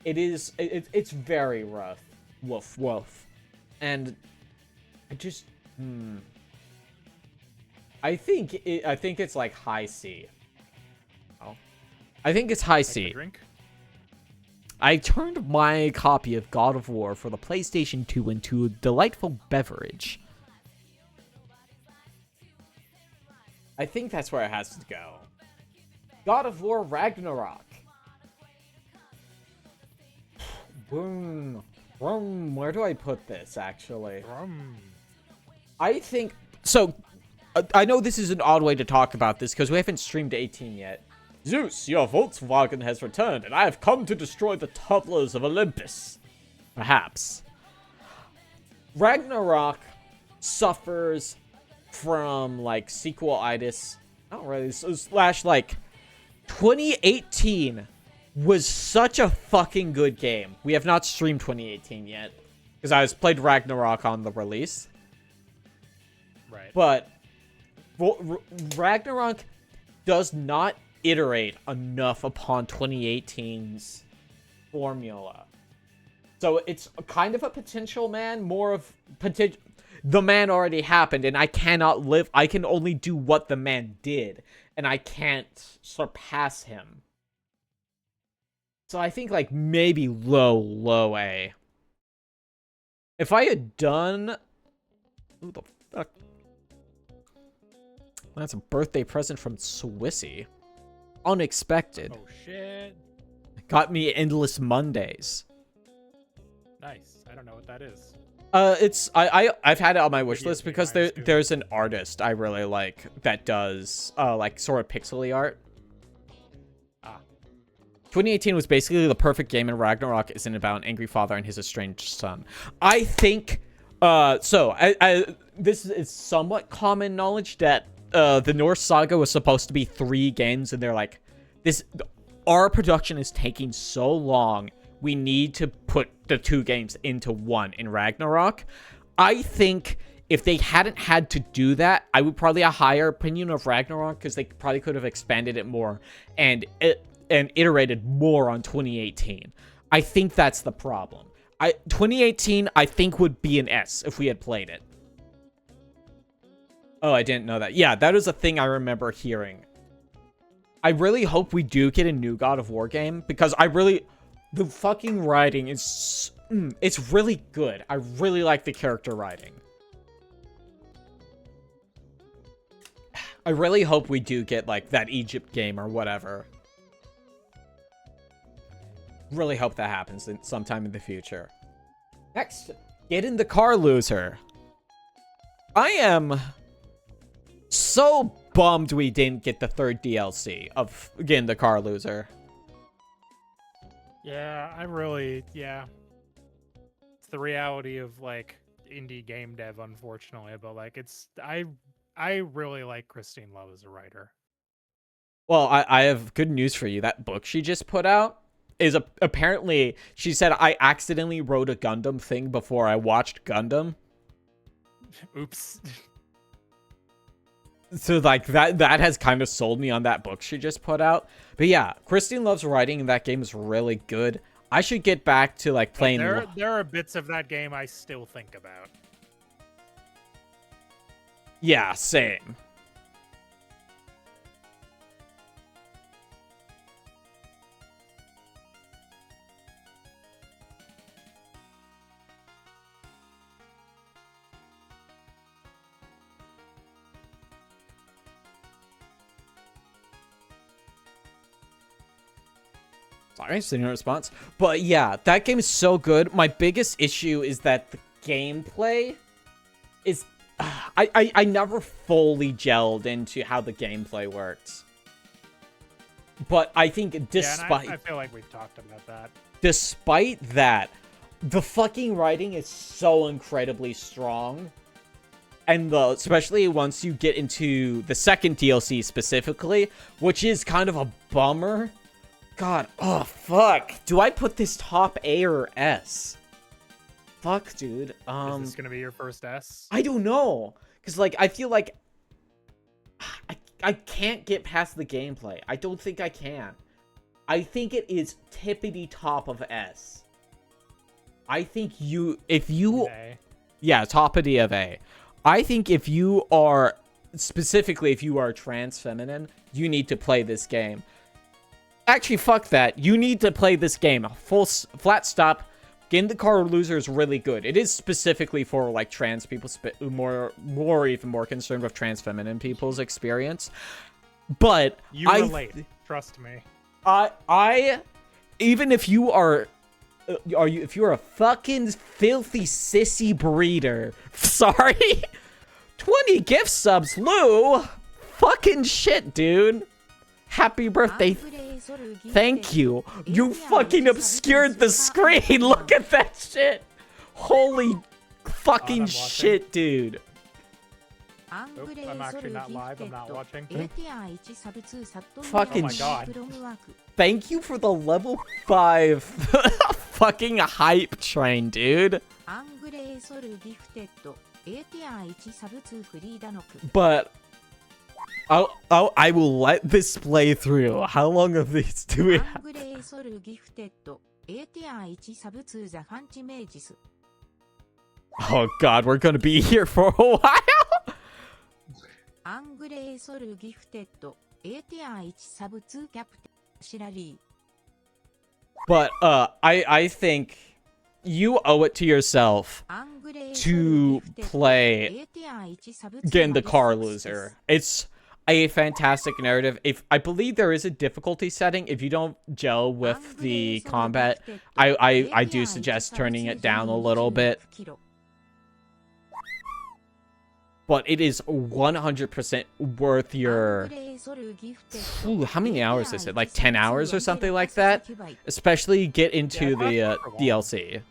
It's very rough. Woof, woof. And I just, I think it's like high C. Oh. I think it's high C. Drink? I turned my copy of God of War for the PlayStation 2 into a delightful beverage. I think that's where it has to go. God of War Ragnarok. Boom. Boom. Where do I put this, actually? I think... So, I know this is an odd way to talk about this, because we haven't streamed 18 yet. Zeus, your Volkswagen has returned, and I have come to destroy the toddlers of Olympus. Perhaps. Ragnarok suffers from, like, sequelitis. Not really. Slash, like, 2018 was such a fucking good game. We have not streamed 2018 yet, because I played Ragnarok on the release. Right. But Ragnarok does not iterate enough upon 2018's formula. So it's kind of a potential man, more of potential. The man already happened, and I cannot live. I can only do what the man did, and I can't surpass him. So I think, like, maybe low A. If I had done... Who the fuck? That's a birthday present from Swissy. Unexpected. Oh, shit. Got me Endless Mondays. Nice. I don't know what that is. I've had it on my wish list because there's an artist I really like that does like sort of pixely art. 2018 was basically the perfect game, and Ragnarok isn't about an angry father and his estranged son. I think, this is somewhat common knowledge that the Norse Saga was supposed to be 3 games, and they're like, our production is taking so long, we need to put the 2 games into 1 in Ragnarok. I think if they hadn't had to do that, I would probably have a higher opinion of Ragnarok, because they probably could have expanded it more and iterated more on 2018. I think that's the problem. 2018, I think, would be an S if we had played it. Oh, I didn't know that. Yeah, that is a thing I remember hearing. I really hope we do get a new God of War game, because the fucking writing is, it's really good. I really like the character writing. I really hope we do get, like, that Egypt game or whatever. Really hope that happens sometime in the future. Next, get in the car, loser. I am so bummed we didn't get the 3rd DLC of Get in the Car, Loser. Yeah, it's the reality of, like, indie game dev, unfortunately, but, like, I really like Christine Love as a writer. Well, I have good news for you. That book she just put out is apparently, she said, I accidentally wrote a Gundam thing before I watched Gundam. Oops. So, like, that has kind of sold me on that book she just put out. But yeah, Christine Love's writing in that game is really good. I should get back to, like, playing... There are bits of that game I still think about. Yeah, same. Sorry, sitting in response. But yeah, that game is so good. My biggest issue is that the gameplay is... I never fully gelled into how the gameplay works. But I think despite... Yeah, I feel like we've talked about that. Despite that, the fucking writing is so incredibly strong. And especially once you get into the 2nd DLC specifically, which is kind of a bummer. God, oh, fuck. Do I put this top A or S? Fuck, dude. Is this gonna be your first S? I don't know. Because, like, I feel like... I can't get past the gameplay. I don't think I can. I think it is tippity top of S. I think if you... A. Yeah, toppity of A. I think if you are... Specifically, if you are trans feminine, you need to play this game. Actually, fuck that. You need to play this game. Flat stop. Get in the Car, Loser is really good. It is specifically for, like, trans people, even more concerned with trans feminine people's experience. But you relate. Trust me. Even if you are if you're a fucking filthy sissy breeder, sorry, 20 gift subs, Lou. Fucking shit, dude. Happy birthday. Thank you. You fucking obscured the screen. Look at that shit. Holy fucking shit, dude. Oops, I'm actually not live. I'm not watching. Fucking oh my god. Thank you for the level 5 fucking hype train, dude. But I will let this play through. How long of these do we have? Oh god, we're gonna be here for a while. But I think you owe it to yourself to play Get in the Car, Loser. It's a fantastic narrative. I believe there is a difficulty setting. If you don't gel with the combat, I do suggest turning it down a little bit. but it is 100% worth your... Ooh, how many hours is it? Like 10 hours or something like that? Especially get into the DLC.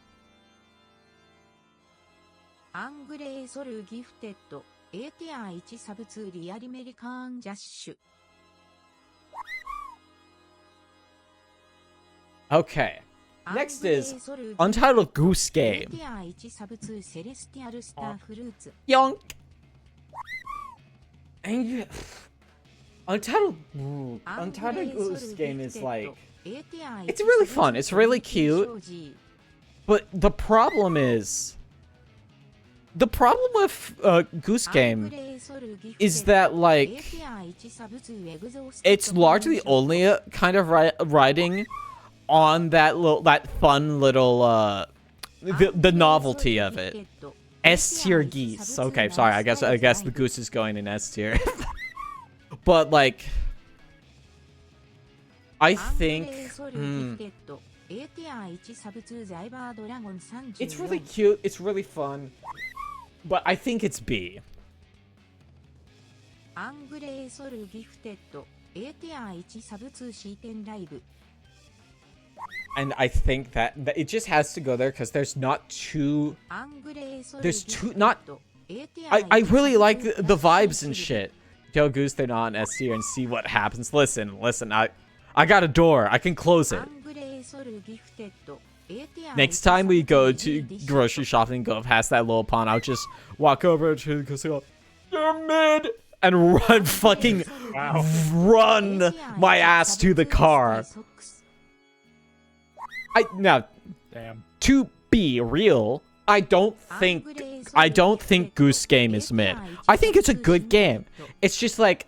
Okay. Next is Untitled Goose Game. Yonk. And Untitled Goose Game is like, it's really fun. It's really cute. But the problem with Goose Game is that, like, it's largely only kind of riding on that fun little the novelty of it. S tier geese. Okay, sorry. I guess the goose is going in S tier. But like, I think it's really cute. It's really fun. But I think it's B. And I think that it just has to go there because there's not too... I really like the vibes and shit. Yo, Goose, they're not on S tier and see what happens. Listen, I got a door. I can close it. Next time we go to grocery shopping and go past that little pond, I'll just walk over to Goose and go, "You're mid!" and run my ass to the car. Damn. To be real, I don't think Goose Game is mid. I think it's a good game. It's just like,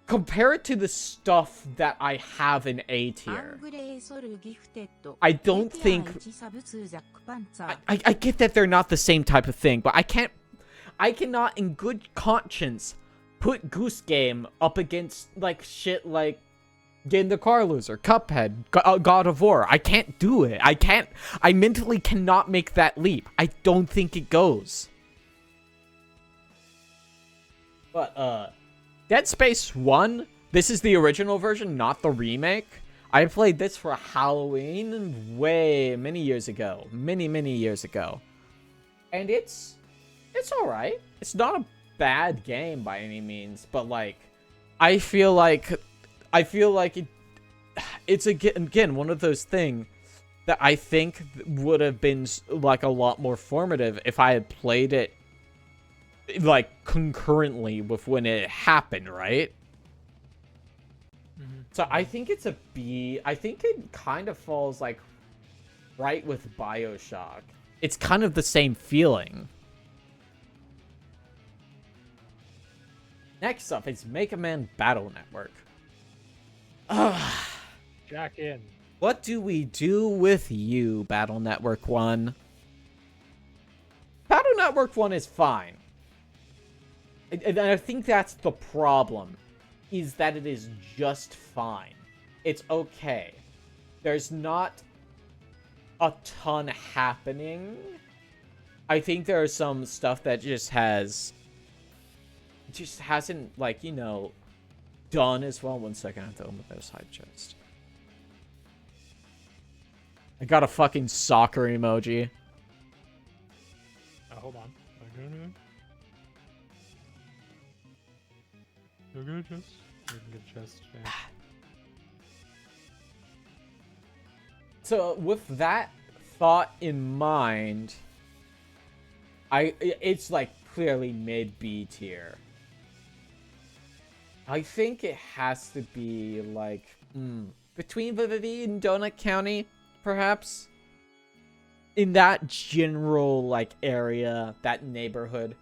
compare it to the stuff that I have in A tier. I don't think... I get that they're not the same type of thing, but I cannot in good conscience put Goose Game up against like shit like Game the Car Loser, Cuphead, God of War. I can't do it. I mentally cannot make that leap. I don't think it goes. But, Dead Space 1, this is the original version, not the remake. I played this for Halloween many years ago. Many years ago. And it's alright. It's not a bad game by any means, but like, I feel like it's again one of those things that I think would have been like a lot more formative if I had played it like concurrently with when it happened, right? So I think it's a B. I think it kind of falls like right with BioShock. It's kind of the same feeling. Next up is Mega Man Battle Network. Jack in. What do we do with you, Battle Network 1? Battle Network 1 is fine. And I think that's the problem, is that it is just fine. It's okay. There's not a ton happening. I think there is some stuff that just hasn't, like, you know, done as well. 1 second, I have to open their side chest. I got a fucking soccer emoji. Oh, hold on. Good chest. Good chest. Yeah. So with that thought in mind, it's like clearly mid B tier. I think it has to be like between Vivian and Donut County, perhaps. In that general like area, that neighborhood.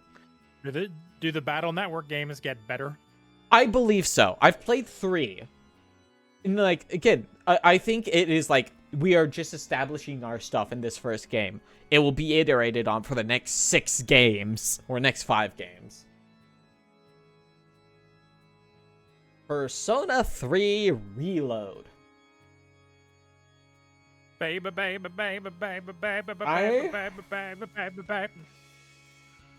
Do the Battle Network games get better? I believe so. I've played 3. And like, again, I think it is like, we are just establishing our stuff in this first game. It will be iterated on for the next 6 games, or next 5 games. Persona 3 Reload. Baby, baby, baby, baby, baby, baby, baby, baby, baby, baby.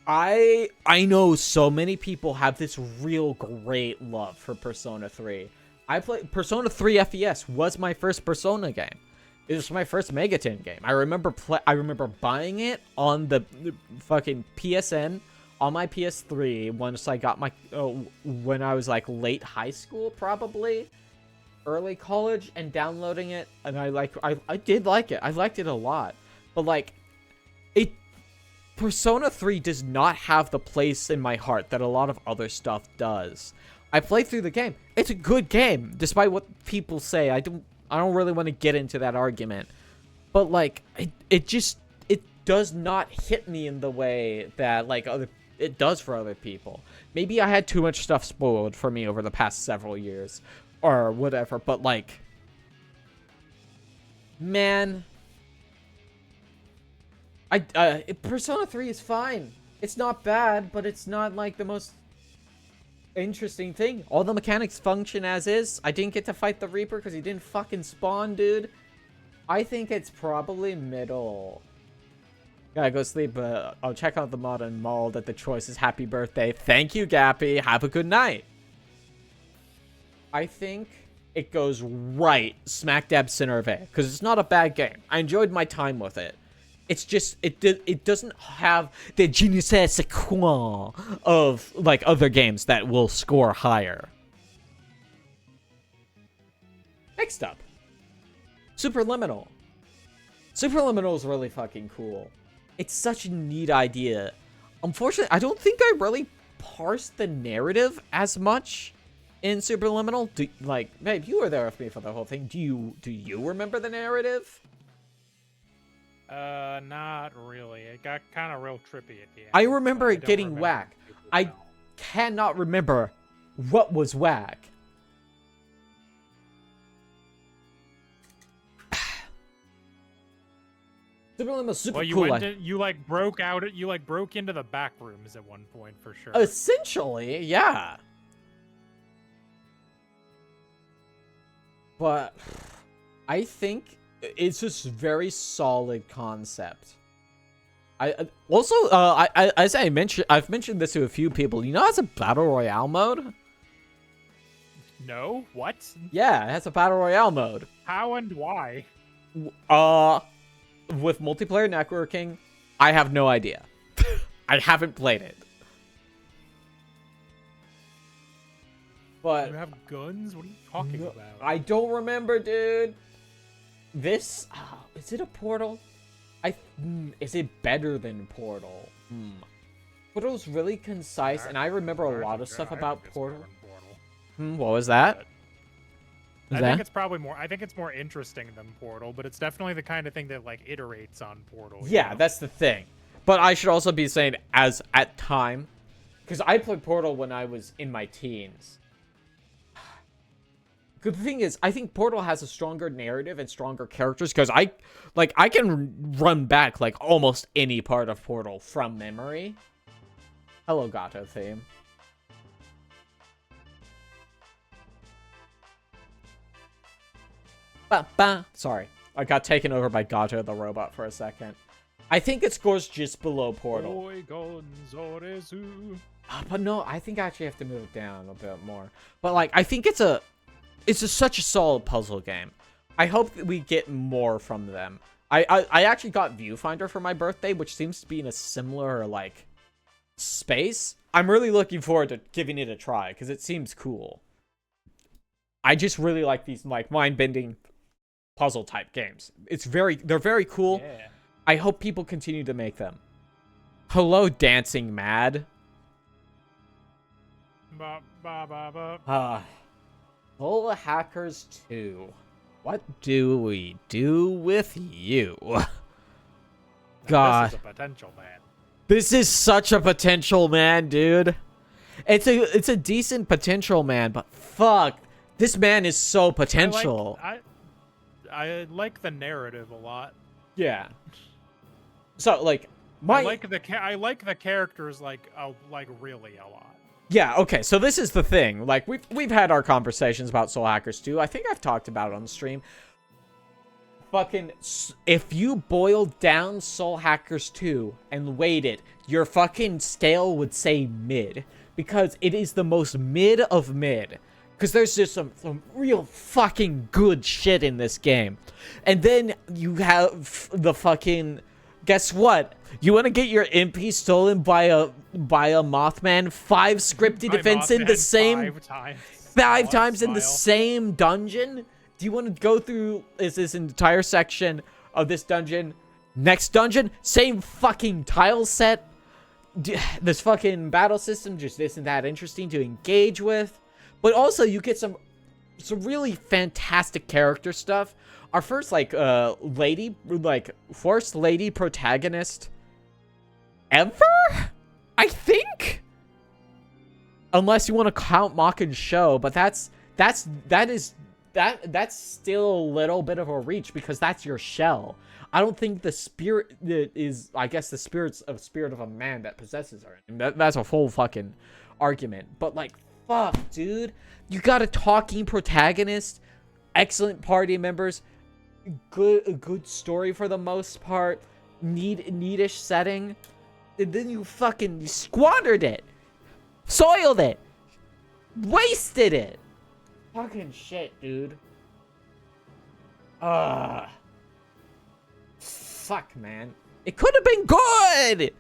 I know so many people have this real great love for Persona 3. I played Persona 3 FES was my first Persona game. It was my first Megaton game. I remember buying it on the fucking PSN on my PS3 once I got my when I was like late high school, probably early college, and downloading it, and I did like it. I liked it a lot. But like Persona 3 does not have the place in my heart that a lot of other stuff does. I played through the game. It's a good game, despite what people say. I don't really want to get into that argument. But like it does not hit me in the way that like it does for other people. Maybe I had too much stuff spoiled for me over the past several years or whatever, but like, man, Persona 3 is fine. It's not bad, but it's not like the most interesting thing. All the mechanics function as is. I didn't get to fight the Reaper because he didn't fucking spawn, dude. I think it's probably middle. Gotta go sleep, but I'll check out the mod and maul that the choice is happy birthday. Thank you, Gappy. Have a good night. I think it goes right smack dab center of A, because it's not a bad game. I enjoyed my time with it. It's just, it doesn't have the je ne sais quoi of, like, other games that will score higher. Next up. Superliminal. Superliminal is really fucking cool. It's such a neat idea. Unfortunately, I don't think I really parsed the narrative as much in Superliminal. Like, babe, you were there with me for the whole thing. Do you remember the narrative? Not really. It got kind of real trippy at the end. I remember it getting whack. I cannot remember what was whack. Superliminal was super cool. You broke into the back rooms at one point for sure. Essentially, yeah. But I think it's just very solid concept. I've mentioned this to a few people. You know, it has a battle royale mode. No, what? Yeah, it has a battle royale mode. How and why? With multiplayer networking, I have no idea. I haven't played it. But you have guns? What are you talking about? I don't remember, dude. This is it a Portal? Is it better than Portal? Portal's really concise, and I remember a lot of stuff about Portal. What was that? I think it's probably more. I think it's more interesting than Portal, but it's definitely the kind of thing that like iterates on Portal. Yeah, that's the thing. But I should also be saying at time, because I played Portal when I was in my teens. The thing is, I think Portal has a stronger narrative and stronger characters because I can run back like almost any part of Portal from memory. Hello, Gato theme. Sorry, I got taken over by Gato the robot for a second. I think it scores just below Portal. But no, I think I actually have to move it down a bit more. But like, I think it's such a solid puzzle game. I hope that we get more from them. I actually got Viewfinder for my birthday, which seems to be in a similar like space. I'm really looking forward to giving it a try because it seems cool. I just really like these like mind-bending puzzle type games. They're very cool. Yeah. I hope people continue to make them. Hello, Dancing Mad. Soul Hackers 2. What do we do with you? God. This is a potential man. This is such a potential man, dude. It's a decent potential man, but fuck. This man is so potential. I like the narrative a lot. Yeah. So like I like the characters like really a lot. Yeah, okay, so this is the thing. Like, we've had our conversations about Soul Hackers 2. I think I've talked about it on the stream. fucking, if you boiled down Soul Hackers 2 and weighed it, your fucking scale would say mid. Because it is the most mid of mid. Because there's just some real fucking good shit in this game. And then you have the fucking... Guess what? You want to get your MP stolen by a Mothman 5 scripted events in the same... 5 times in the same dungeon? Do you want to go through this entire section of this dungeon? Next dungeon? Same fucking tile set? This fucking battle system just isn't that interesting to engage with. But also, you get some really fantastic character stuff. Our first, first lady protagonist ever? I think? Unless you want to count Mock and Show, but that's still a little bit of a reach because that's your shell. I don't think the spirit is, I guess the spirit of a man that possesses her. That's a full fucking argument. But like, fuck, dude. You got a talking protagonist, excellent party members, a good story for the most part, neatish setting, and then you fucking squandered it. Soiled it. Wasted it. Fucking shit, dude. Fuck, man. It could have been good.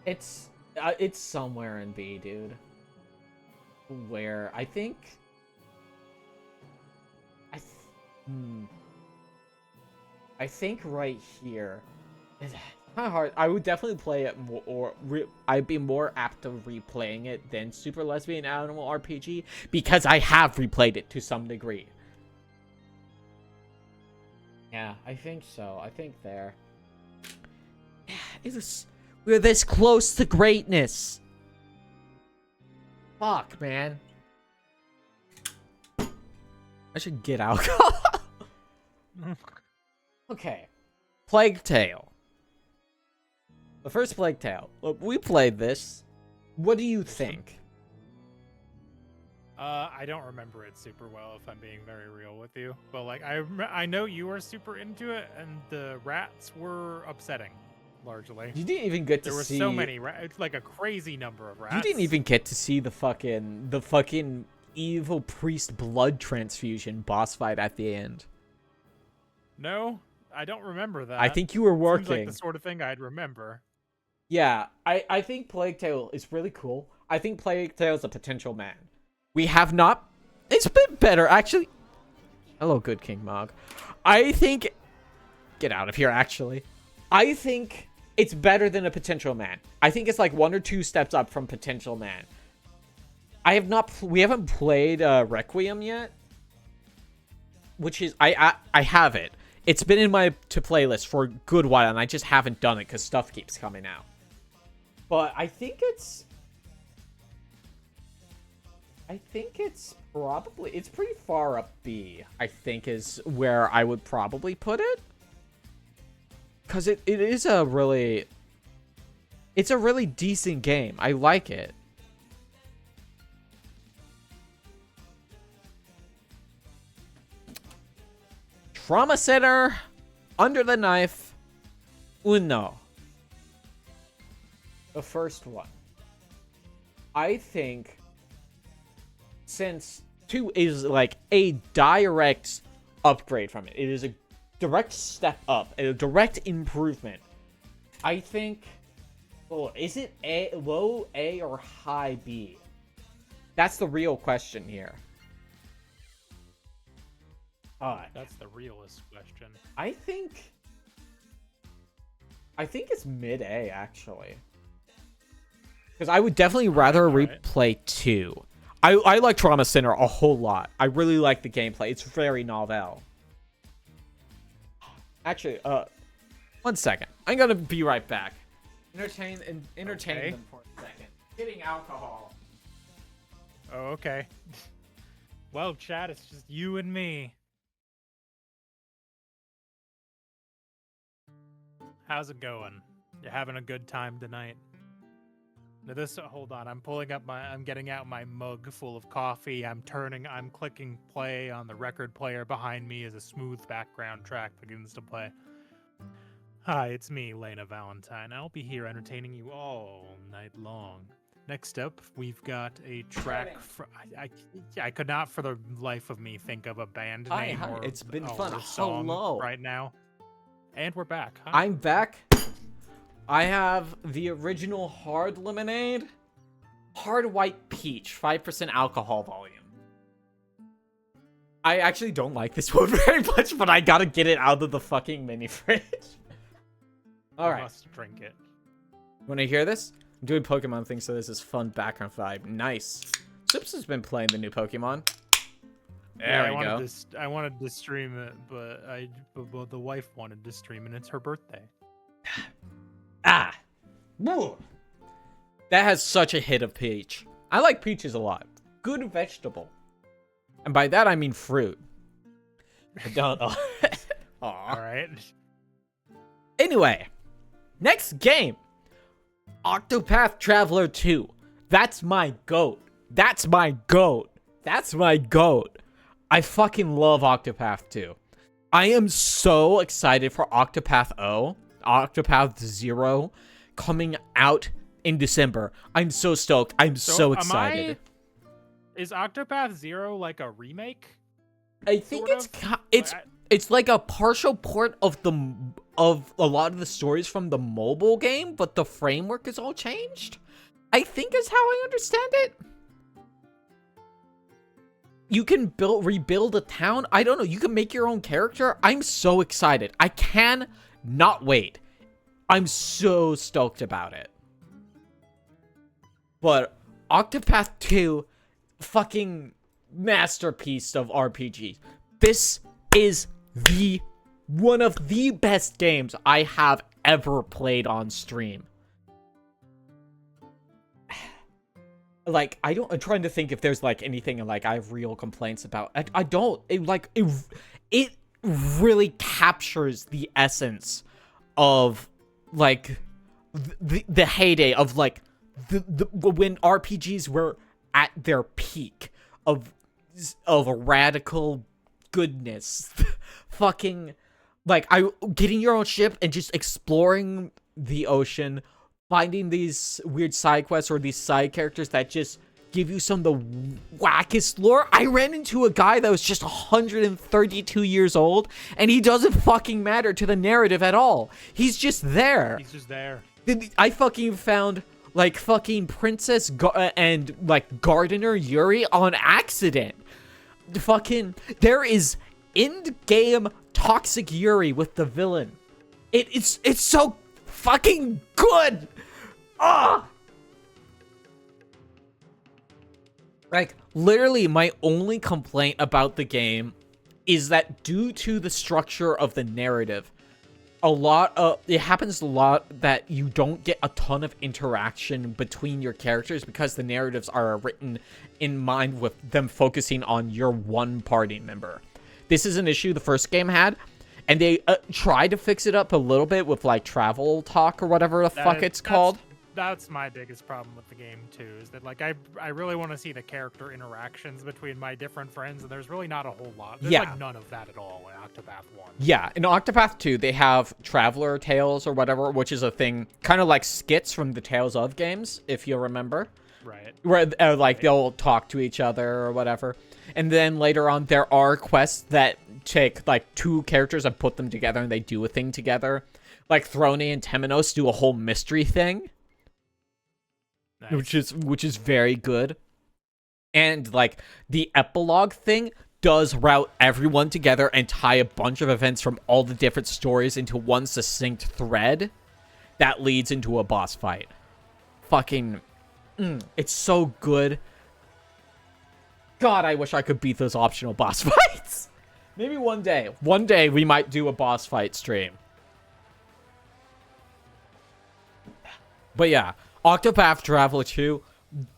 It's somewhere in B, dude. Where I think I think right here. It's kind of hard. I would definitely play it more, or I'd be more apt to replaying it than Super Lesbian Animal RPG because I have replayed it to some degree. Yeah, I think so. I think there. We're this close to greatness. Fuck, man. I should get alcohol. Okay. Plague Tale. The first Plague Tale. Look, we played this. What do you think? I don't remember it super well, if I'm being very real with you. But like, I know you were super into it, and the rats were upsetting, largely. You didn't even get to see. There were so many rats. It's like a crazy number of rats. You didn't even get to see the fucking evil priest blood transfusion boss fight at the end. No, I don't remember that. I think you were working. Seems like the sort of thing I'd remember. Yeah, I think Plague Tale is really cool. I think Plague Tale is a potential man. We have not... It's been better, actually. Hello, good King Mog. I think... Get out of here, actually. I think it's better than a potential man. I think it's like 1 or 2 steps up from potential man. I have not... We haven't played Requiem yet. Which is... I have it. It's been in my to-play list for a good while, and I just haven't done it because stuff keeps coming out. But I think it's probably... It's pretty far up B, I think, is where I would probably put it. Because it is a really... It's a really decent game. I like it. Trauma Center, Under the Knife, Uno. The first one. I think since 2 is like a direct upgrade from it. It is a direct step up, a direct improvement. I think... Oh, is it low A or high B? That's the real question here. That's the realest question. I think it's mid A, actually. Because I would definitely rather replay 2. I like Trauma Center a whole lot. I really like the gameplay. It's very novel. Actually, 1 second. I'm gonna be right back. Entertain Okay. them for a second. Getting alcohol. Oh, okay. Well, chat, it's just you and me. How's it going? You having a good time tonight? Hold on, I'm getting out my mug full of coffee. I'm clicking play on the record player behind me as a smooth background track begins to play. Hi, it's me, Lena Valentine. I'll be here entertaining you all night long. Next up, we've got a track. I could not for the life of me think of a band name. Hi, or it's been or fun. song Hello. right now. And we're back. Hi. I'm back. I have the original hard lemonade, hard white peach, 5% alcohol volume. I actually don't like this one very much, but I gotta get it out of the fucking mini fridge. All right. Must drink it. Want to hear this? I'm doing Pokemon things, so this is fun background vibe. Nice. Sips has been playing the new Pokemon. There we go. I wanted to stream it, but the wife wanted to stream, and it's her birthday. Woo. That has such a hit of peach. I like peaches a lot. Good vegetable. And by that, I mean fruit. I don't know. All right. Anyway, next game. Octopath Traveler 2. That's my goat. That's my goat. That's my goat. I fucking love Octopath 2. I am so excited for Octopath 0 coming out in December. I'm so stoked. I'm so excited. Is Octopath 0 like a remake? I think it's like a partial port of a lot of the stories from the mobile game, but the framework is all changed. I think is how I understand it. You can rebuild a town. I don't know. You can make your own character. I'm so excited. I can not wait. I'm so stoked about it. But Octopath 2, fucking masterpiece of RPG. This is one of the best games I have ever played on stream. Like, I'm trying to think if there's, like, anything, like, I have real complaints about. I don't. It really captures the essence of, like, the heyday of, like, when RPGs were at their peak of radical goodness. Fucking, like, getting your own ship and just exploring the ocean, finding these weird side quests or these side characters that just give you some of the wackest lore. I ran into a guy that was just 132 years old, and he doesn't fucking matter to the narrative at all. He's just there. He's just there. I fucking found, like, fucking Princess and, like, Gardener Yuri on accident. Fucking, there is in-game toxic Yuri with the villain. It's so fucking good. Like, literally, my only complaint about the game is that due to the structure of the narrative, it happens a lot that you don't get a ton of interaction between your characters because the narratives are written in mind with them focusing on your one party member. This is an issue the first game had, and they tried to fix it up a little bit with, like, travel talk or whatever the fuck it's called. That's my biggest problem with the game too, is that, like, I really want to see the character interactions between my different friends, and there's really not a whole lot. There's like none of that at all in Octopath 1. Yeah, in Octopath 2, they have Traveler Tales or whatever, which is a thing kind of like skits from the Tales of games, if you remember. Right. Where, like, they'll talk to each other or whatever. And then later on, there are quests that take, like, two characters and put them together, and they do a thing together. Like, Throne and Temenos do a whole mystery thing. Nice. Which is very good. And, like, the epilogue thing does route everyone together and tie a bunch of events from all the different stories into one succinct thread that leads into a boss fight. Fucking, it's so good. God, I wish I could beat those optional boss fights. Maybe one day. One day we might do a boss fight stream. But yeah, Octopath Traveler 2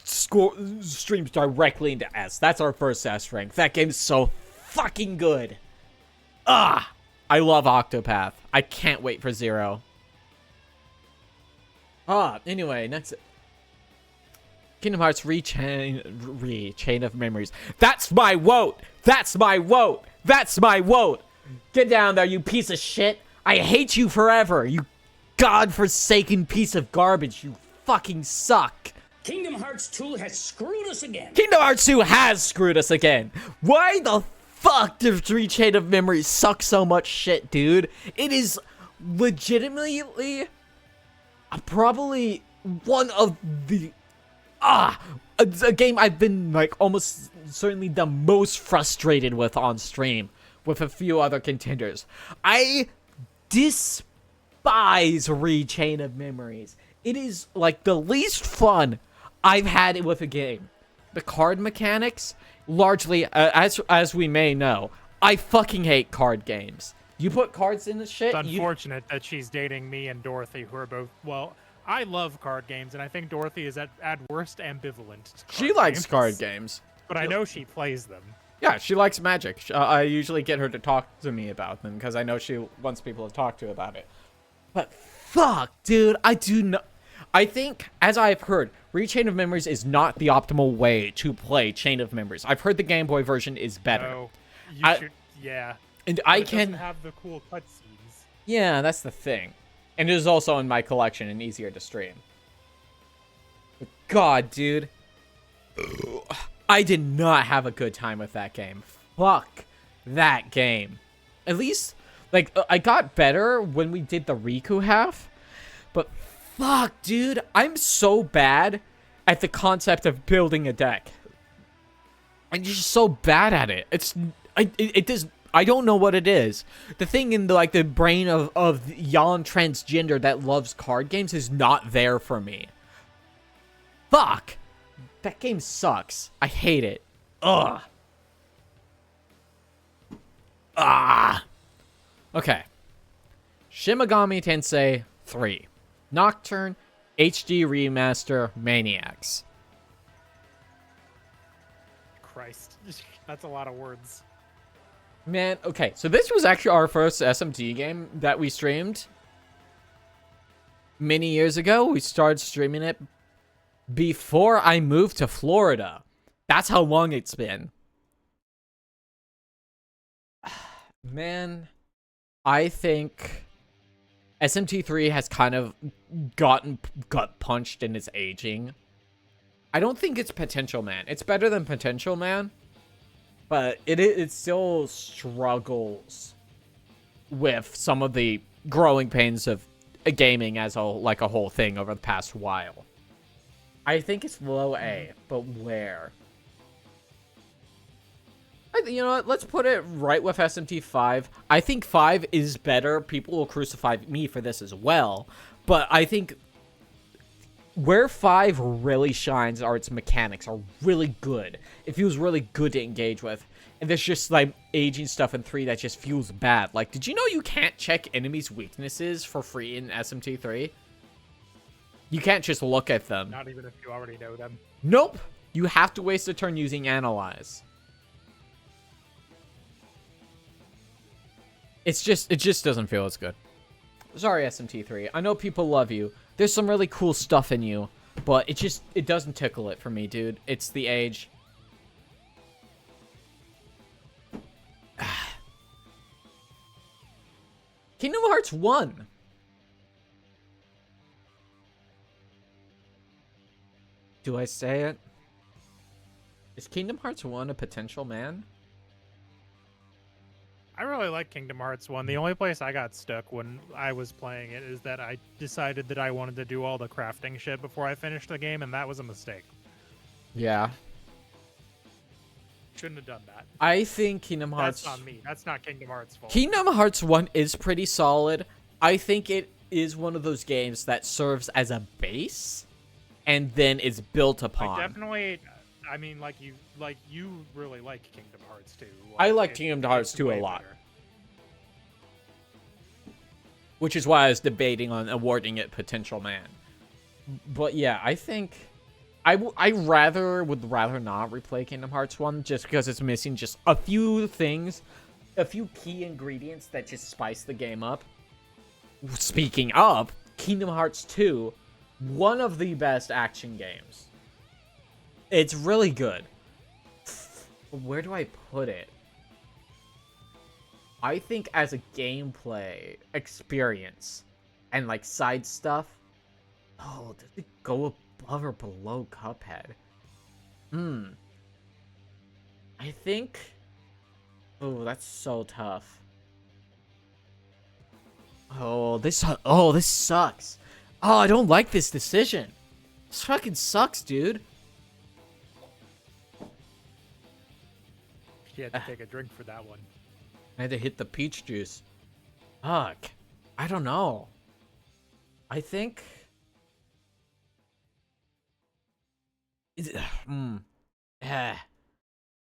streams directly into S. That's our first S rank. That game's so fucking good. I love Octopath. I can't wait for 0. Anyway, next. Kingdom Hearts Chain of Memories. That's my vote. That's my vote. That's my vote. Get down there, you piece of shit. I hate you forever. You godforsaken piece of garbage. You fucking suck. Kingdom Hearts 2 has screwed us again. Kingdom Hearts 2 has screwed us again. Why the fuck does Chain of Memories suck so much shit, dude? It is legitimately probably one of the a game I've been like almost certainly the most frustrated with on stream with a few other contenders. I despise Chain of Memories. It is like the least fun I've had with a game. The card mechanics, largely, as we may know, I fucking hate card games. You put cards in the shit. It's unfortunate that she's dating me and Dorothy, who are both, well, I love card games, and I think Dorothy is at worst ambivalent to She likes card games. But I know she plays them. Yeah, she likes Magic. I usually get her to talk to me about them, because I know she wants people to talk to about it. But fuck, dude, I do not... I think, as I've heard, Chain of Memories is not the optimal way to play Chain of Memories. I've heard the Game Boy version is better. No, you should, yeah. And but I it can doesn't have the cool cutscenes. Yeah, that's the thing. And it is also in my collection and easier to stream. But God, dude. I did not have a good time with that game. Fuck that game. At least, like, I got better when we did the Riku half. But fuck, dude. I'm so bad at the concept of building a deck. I'm just so bad at it. It does... I don't know what it is. The thing in the brain of young transgender that loves card games is not there for me. Fuck. That game sucks. I hate it. Ugh. Okay. Shin Megami Tensei 3. Nocturne HD Remaster Maniacs. Christ. That's a lot of words. Man, okay, so this was actually our first SMT game that we streamed many years ago. We started streaming it before I moved to Florida. That's how long it's been. Man, I think SMT3 has kind of got punched in its aging. I don't think it's Potential Man. It's better than Potential Man. But it still struggles with some of the growing pains of gaming as a whole thing over the past while. I think it's low A, but where? You know what? Let's put it right with SMT 5. I think 5 is better. People will crucify me for this as well. But I think where 5 really shines are its mechanics are really good. It feels really good to engage with. And there's just, like, aging stuff in 3 that just feels bad. Like, did you know you can't check enemies' weaknesses for free in SMT 3? You can't just look at them. Not even if you already know them. Nope. You have to waste a turn using Analyze. It just doesn't feel as good. Sorry, SMT3. I know people love you. There's some really cool stuff in you, but it doesn't tickle it for me, dude. It's the age. Kingdom Hearts 1. Do I say it? Is Kingdom Hearts 1 a Potential Man? I really like Kingdom Hearts 1. The only place I got stuck when I was playing it is that I decided that I wanted to do all the crafting shit before I finished the game, and that was a mistake. Yeah. Shouldn't have done that. I think Kingdom Hearts... That's not me. That's not Kingdom Hearts' fault. Kingdom Hearts 1 is pretty solid. I think it is one of those games that serves as a base and then is built upon. I mean, you really like Kingdom Hearts 2. I like Kingdom Hearts 2 a lot. Which is why I was debating on awarding it Potential Man. But yeah, I think... I would rather not replay Kingdom Hearts 1 just because it's missing just a few things, a few key ingredients that just spice the game up. Speaking of, Kingdom Hearts 2, one of the best action games. It's really good. Where do I put it? I think as a gameplay experience and like side stuff. Oh, does it go above or below Cuphead? I think. Oh, that's so tough. Oh, this sucks. Oh, I don't like this decision. This fucking sucks, dude. You had to take a drink for that one. I had to hit the peach juice. Fuck. I don't know. I think.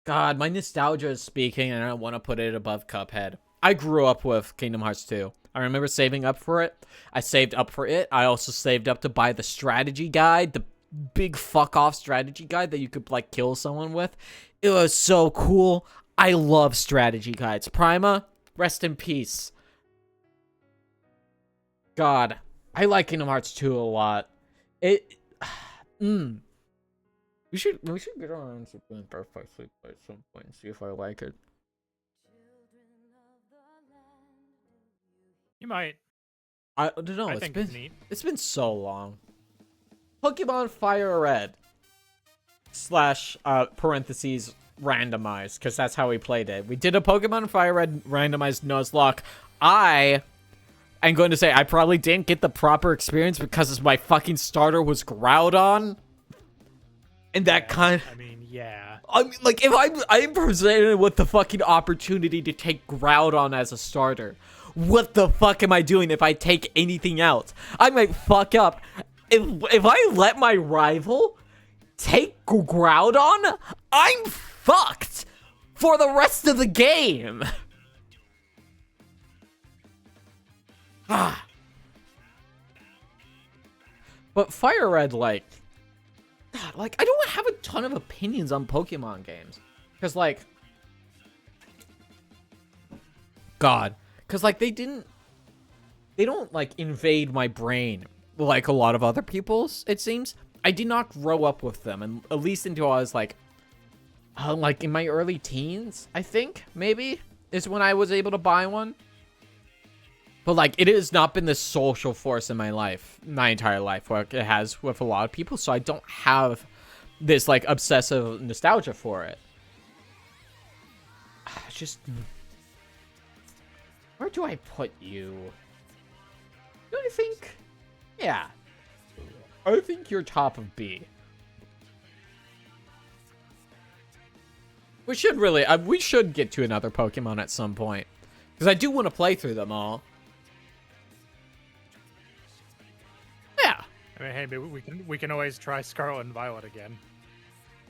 God, my nostalgia is speaking, and I don't want to put it above Cuphead. I grew up with Kingdom Hearts 2. I remember saving up for it. I saved up for it. I also saved up to buy the strategy guide, the big fuck-off strategy guide that you could, like, kill someone with. It was so cool. I love strategy guides. Prima, rest in peace. God, I like Kingdom Hearts 2 a lot. We should get around to playing Birth by Sleep at some point and see if I like it. You might. I don't know. I think it's neat. It's been so long. Pokemon Fire Red / parentheses randomized, because that's how we played it. We did a Pokemon Fire Red randomized Nuzlocke. I'm going to say I probably didn't get the proper experience because my fucking starter was Groudon. And that kind of... I mean, yeah. I mean, like, if I'm presented with the fucking opportunity to take Groudon as a starter, what the fuck am I doing if I take anything else? I might fuck up. If I let my rival take Groudon, I'm fucked for the rest of the game. But Fire Red, like... God, like, I don't have a ton of opinions on Pokemon games. Because, like... God. Because, like, they don't, like, invade my brain like a lot of other people's, it seems. I did not grow up with them, and at least until I was, like in my early teens, I think, maybe, is when I was able to buy one. But, like, it has not been the social force in my life, my entire life, like it has with a lot of people, so I don't have this, like, obsessive nostalgia for it. Just... Where do I put you? Do I think... Yeah. I think you're top of B. We should really... we should get to another Pokemon at some point. Because I do want to play through them all. Yeah. I mean, hey, maybe we can always try Scarlet and Violet again.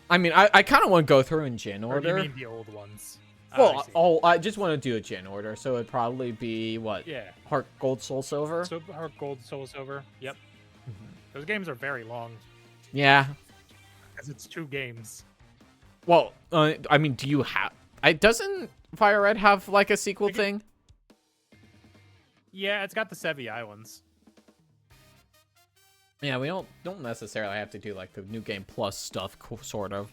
I mean, I kind of want to go through in gen order. Or you mean the old ones? Well, I just want to do a gen order, so it'd probably be, what? Yeah. Heart Gold, Soul Silver? Heart Gold, Soul Silver, yep. Those games are very long. Yeah. Because it's 2 games. Well, I mean, do you have... doesn't Fire Red have, like, a sequel thing? Yeah, it's got the Sevi Islands. Yeah, we don't necessarily have to do, like, the New Game Plus stuff, sort of.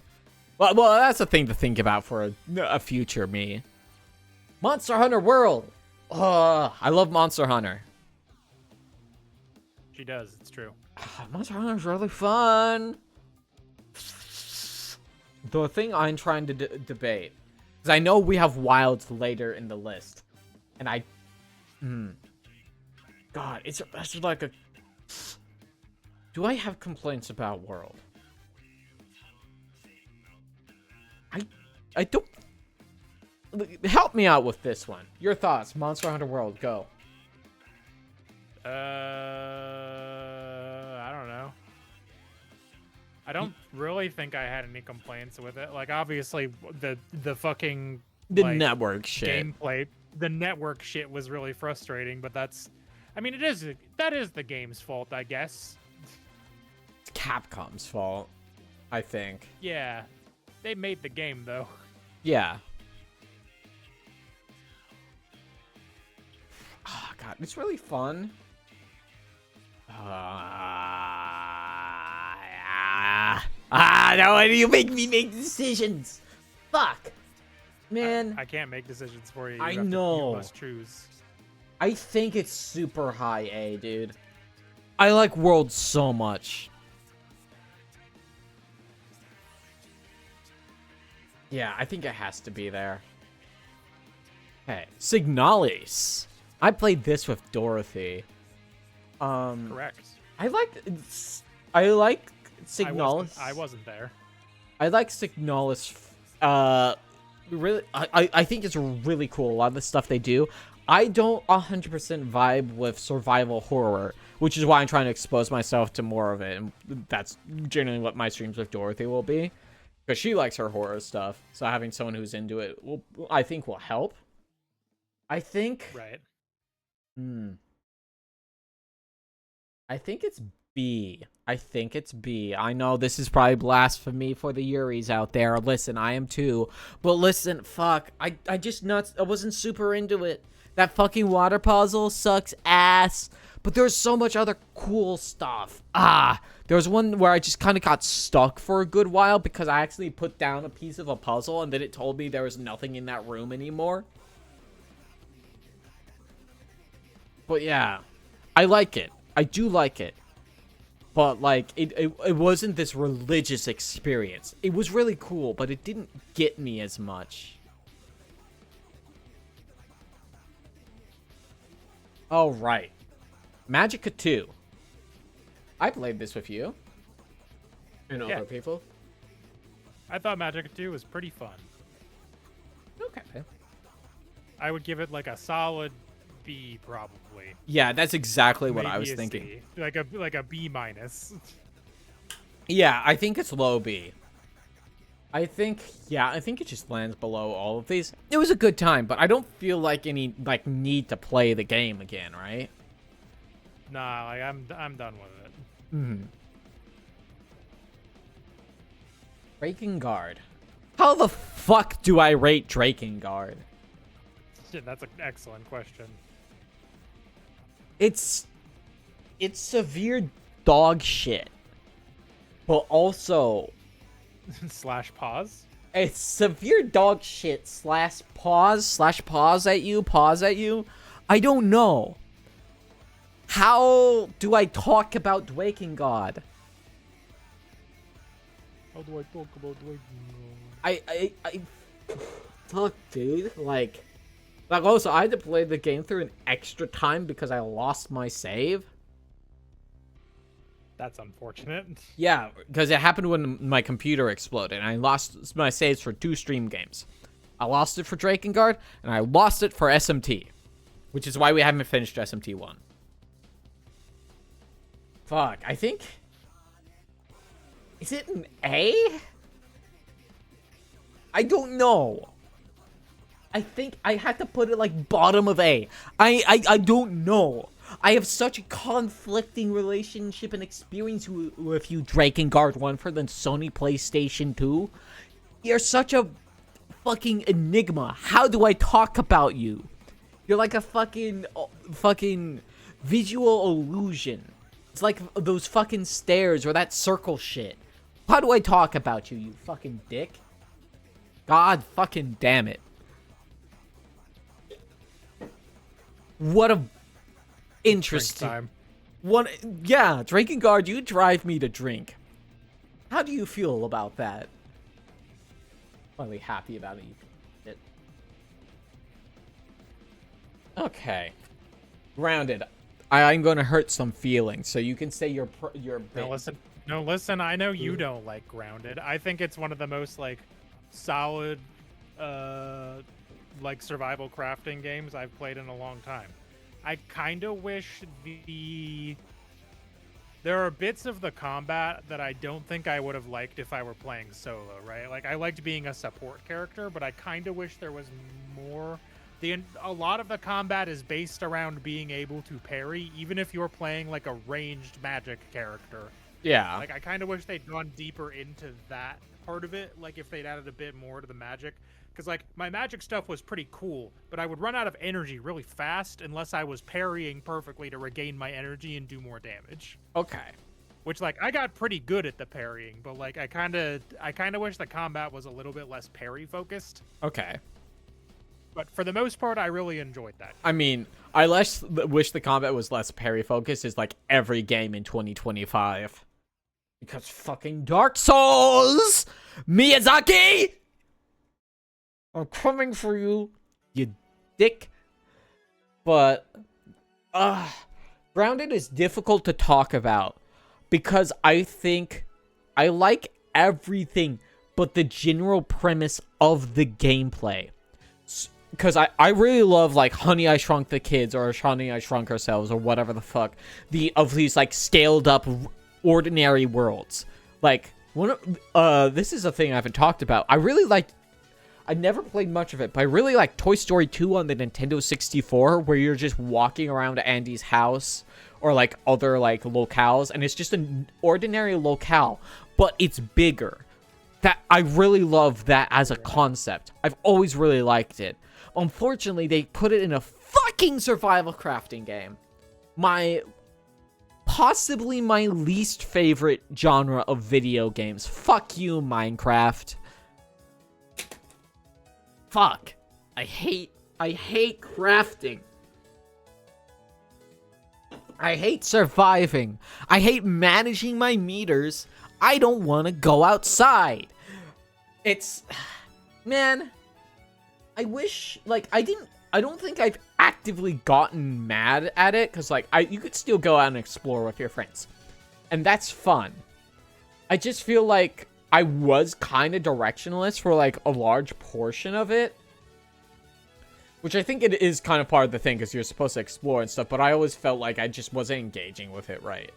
Well, that's a thing to think about for a future me. Monster Hunter World! I love Monster Hunter. She does, it's true. Monster Hunter is really fun. The thing I'm trying to debate is I know we have Wilds later in the list, and God, it's like a... Do I have complaints about World? I don't... Help me out with this one. Your thoughts. Monster Hunter World, go. I don't know. I don't really think I had any complaints with it. Like, obviously, the fucking... like, network shit. Gameplay. The network shit was really frustrating, but that's... I mean, that is the game's fault, I guess. It's Capcom's fault, I think. Yeah. They made the game, though. Yeah. Oh, God, it's really fun. no, you make me make decisions. Fuck. Man. I can't make decisions for you. I know. You must choose. I think it's super high A, dude. I like World so much. Yeah, I think it has to be there. Okay, Signalis. I played this with Dorothy. Correct. I like Signalis. I wasn't there. I like Signalis. Really, I think it's really cool. A lot of the stuff they do. I don't 100% vibe with survival horror, which is why I'm trying to expose myself to more of it. And that's generally what my streams with Dorothy will be, because she likes her horror stuff. So having someone who's into it, I think will help. I think. Right. I think it's B. I think it's B. I know this is probably blasphemy for the Yuris out there. Listen, I am too. But listen, fuck. I wasn't super into it. That fucking water puzzle sucks ass. But there's so much other cool stuff. There was one where I just kind of got stuck for a good while because I actually put down a piece of a puzzle and then it told me there was nothing in that room anymore. But yeah, I like it. I do like it. But, like, it wasn't this religious experience. It was really cool, but it didn't get me as much. Oh, right. Magica 2. I played this with you. And other people. I thought Magic 2 was pretty fun. Okay. I would give it like a solid B, probably. Yeah, that's exactly what I was Maybe a thinking. C. Like a B minus. Yeah, I think it's low B. I think it just lands below all of these. It was a good time, but I don't feel like any need to play the game again, right? Nah, like I'm done with it. Mm-hmm. Drakengard. How the fuck do I rate Drakengard? Shit, that's an excellent question. It's severe dog shit. But also Slash pause. it's severe dog shit / pause at you. I don't know. How do I talk about Drakengard? How do I talk about Drakengard? I fuck, dude. Like also I had to play the game through an extra time because I lost my save. That's unfortunate. Yeah, because it happened when my computer exploded, and I lost my saves for 2 stream games. I lost it for Drakengard, and I lost it for SMT, which is why we haven't finished SMT 1. Fuck, I think... Is it an A? I don't know. I think I had to put it like bottom of A. I don't know. I have such a conflicting relationship and experience with you, Drakengard 1 for the Sony PlayStation 2. You're such a fucking enigma. How do I talk about you? You're like a fucking visual illusion. It's like those fucking stairs or that circle shit. How do I talk about you, you fucking dick? God fucking damn it. What a interesting time. Yeah, Drakengard, you drive me to drink. How do you feel about that? Finally happy about it. Okay. Grounded. I'm going to hurt some feelings, so you can say your No, listen. I know you don't like Grounded. I think it's one of the most like solid, like survival crafting games I've played in a long time. I kind of wish there are bits of the combat that I don't think I would have liked if I were playing solo, right? Like, I liked being a support character, but I kind of wish there was more. A lot of the combat is based around being able to parry, even if you're playing, like, a ranged magic character. Yeah. Like, I kind of wish they'd gone deeper into that part of it, like, if they'd added a bit more to the magic. Because, like, my magic stuff was pretty cool, but I would run out of energy really fast unless I was parrying perfectly to regain my energy and do more damage. Okay. which like I got pretty good at the parrying, but like I kind of wish the combat was a little bit less parry focused. Okay. But for the most part, I really enjoyed that. I mean, I wish the combat was less parry focused is like every game in 2025. Because fucking Dark Souls! Miyazaki! I'm coming for you, you dick. But, Grounded is difficult to talk about. Because I think I like everything but the general premise of the gameplay. Because I really love, like, Honey, I Shrunk the Kids, or Honey, I Shrunk Ourselves, or whatever the fuck. Of these, like, scaled-up, ordinary worlds. Like, this is a thing I haven't talked about. I never played much of it, but I really like Toy Story 2 on the Nintendo 64, where you're just walking around Andy's house, or, like, other, like, locales, and it's just an ordinary locale, but it's bigger. That I really love that as a concept. I've always really liked it. Unfortunately, they put it in a fucking survival crafting game. Possibly my least favorite genre of video games. Fuck you, Minecraft. Fuck. I hate crafting. I hate surviving. I hate managing my meters. I don't want to go outside. Man, I wish, like, I don't think I've actively gotten mad at it, because, like, you could still go out and explore with your friends. And that's fun. I just feel like I was kind of directionless for, like, a large portion of it. Which I think it is kind of part of the thing, because you're supposed to explore and stuff, but I always felt like I just wasn't engaging with it right.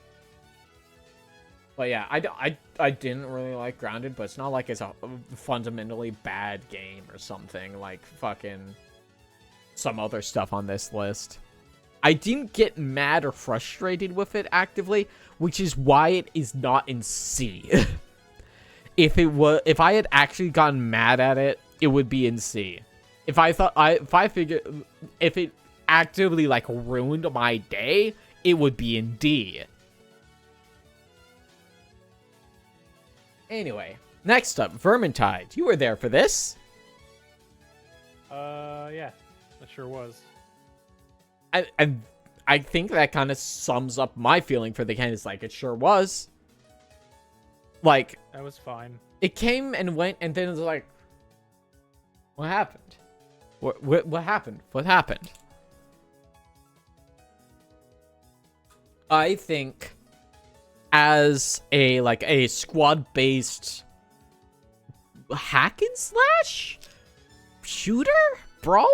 But yeah, I didn't really like Grounded, but it's not like it's a fundamentally bad game or something, like fucking some other stuff on this list. I didn't get mad or frustrated with it actively, which is why it is not in C. If I had actually gotten mad at it, it would be in C. If it actively like ruined my day, it would be in D. Anyway, next up, Vermintide. You were there for this. Yeah, that sure was. I think that kind of sums up my feeling for the game. It's like, it sure was. Like, that was fine. It came and went, and then it was like, what happened? What happened? What happened? I think as a squad-based hack and slash shooter brawler,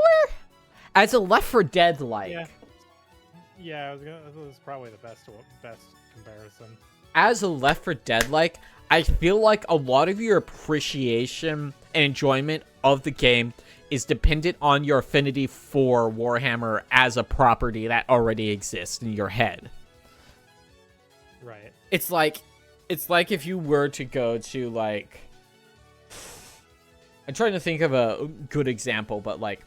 as a Left 4 Dead like. Yeah, it was probably the best comparison. As a Left 4 Dead like, I feel like a lot of your appreciation and enjoyment of the game is dependent on your affinity for Warhammer as a property that already exists in your head. Right. It's like if you were to go to, like, I'm trying to think of a good example, but like,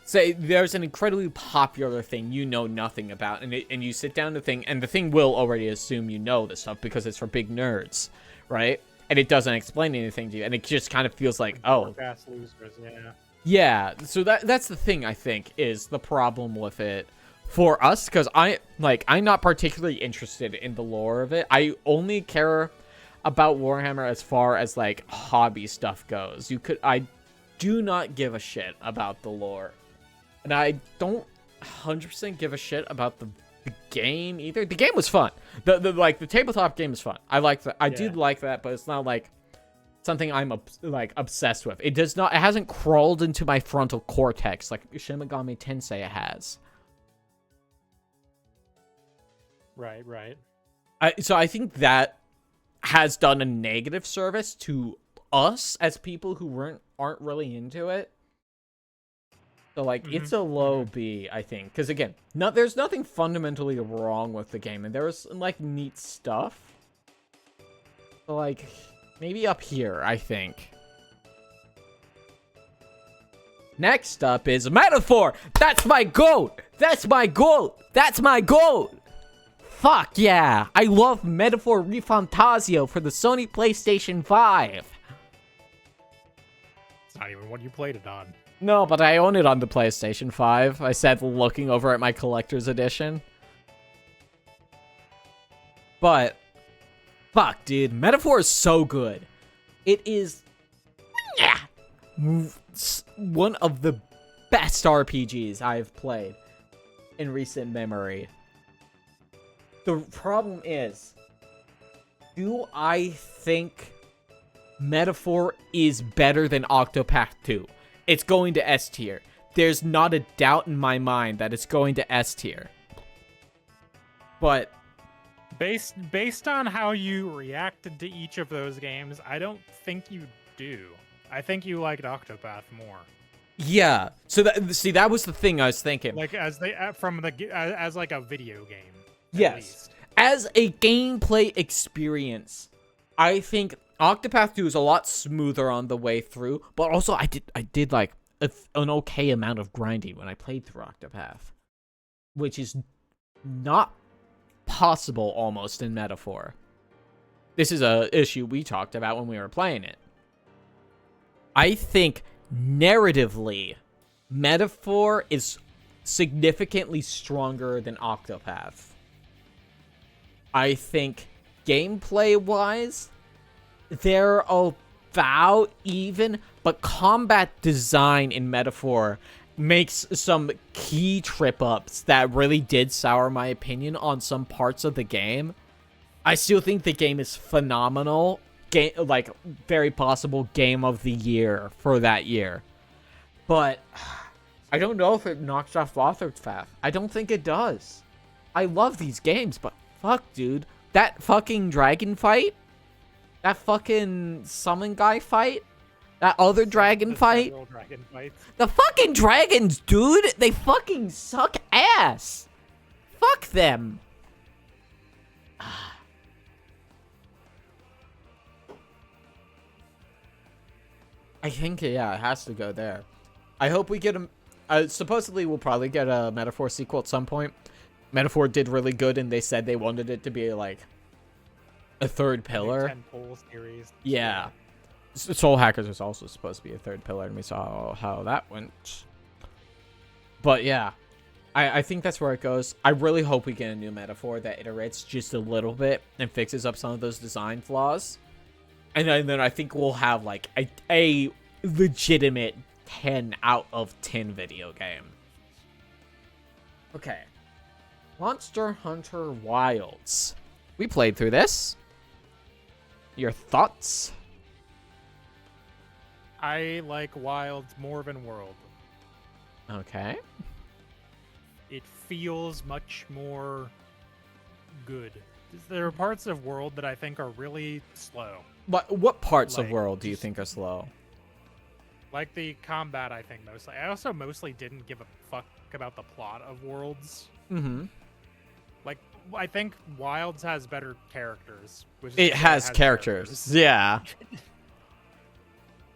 say there's an incredibly popular thing you know nothing about, and you sit down to think, and the thing will already assume you know this stuff because it's for big nerds, right? And it doesn't explain anything to you, and it just kind of feels like, oh, fast losers, yeah. Yeah, so that's the thing, I think, is the problem with it for us, because I'm not particularly interested in the lore of it. I only care about Warhammer as far as, like, hobby stuff goes. I do not give a shit about the lore. And I don't 100% give a shit about the game either. The game was fun. The tabletop game is fun. I like that. I did like that, but it's not, like, something I'm obsessed with. It hasn't crawled into my frontal cortex like Shin Megami Tensei has. Right. So I think that has done a negative service to us as people who aren't really into it. So like, it's a low B, I think, because again, there's nothing fundamentally wrong with the game, and there was like neat stuff. So like, maybe up here, I think. Next up is Metaphor. That's my goat. That's my goat. That's my goat. Fuck yeah! I love Metaphor ReFantazio for the Sony PlayStation 5. It's not even what you played it on. No, but I own it on the PlayStation 5. I said looking over at my collector's edition. But, fuck, dude. Metaphor is so good. It is one of the best RPGs I've played in recent memory. The problem is, do I think Metaphor is better than Octopath 2? It's going to S tier. There's not a doubt in my mind that it's going to S tier. But based on how you reacted to each of those games, I don't think you do. I think you liked Octopath more. Yeah. So that was the thing I was thinking. Like as like a video game. Yes. As a gameplay experience, I think Octopath 2 is a lot smoother on the way through, but also I did like an okay amount of grinding when I played through Octopath, which is not possible almost in Metaphor. This is a issue we talked about when we were playing it. I think narratively, Metaphor is significantly stronger than Octopath. I think gameplay-wise, they're about even, but combat design in Metaphor makes some key trip-ups that really did sour my opinion on some parts of the game. I still think the game is phenomenal. Like, very possible game of the year for that year. But I don't know if it knocks off Octopath. I don't think it does. I love these games, but fuck, dude. That fucking dragon fight? That fucking summon guy fight? That other dragon fight? The fucking dragons, dude! They fucking suck ass! Fuck them! I think, yeah, it has to go there. I hope we get a... supposedly, we'll probably get a Metaphor sequel at some point. Metaphor did really good, and they said they wanted it to be, like, a third pillar. Series. Yeah. Soul Hackers was also supposed to be a third pillar, and we saw how that went. But, yeah. I think that's where it goes. I really hope we get a new Metaphor that iterates just a little bit and fixes up some of those design flaws. And then I think we'll have, like, a legitimate 10 out of 10 video game. Okay. Monster Hunter Wilds. We played through this. Your thoughts? I like Wilds more than World. Okay. It feels much more good. There are parts of World that I think are really slow. What parts of World do you think are slow? Like the combat, I think, mostly. I also mostly didn't give a fuck about the plot of Worlds. Mm-hmm. Like, I think Wilds has better characters. It has characters. Yeah.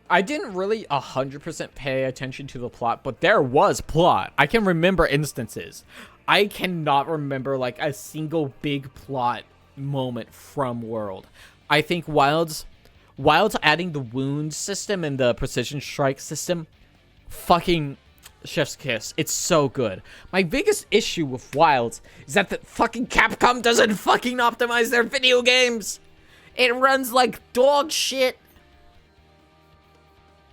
I didn't really 100% pay attention to the plot, but there was plot. I can remember instances. I cannot remember, like, a single big plot moment from World. I think Wilds adding the wound system and the precision strike system, fucking chef's kiss. It's so good. My biggest issue with Wilds is that the fucking Capcom doesn't fucking optimize their video games. It runs like dog shit.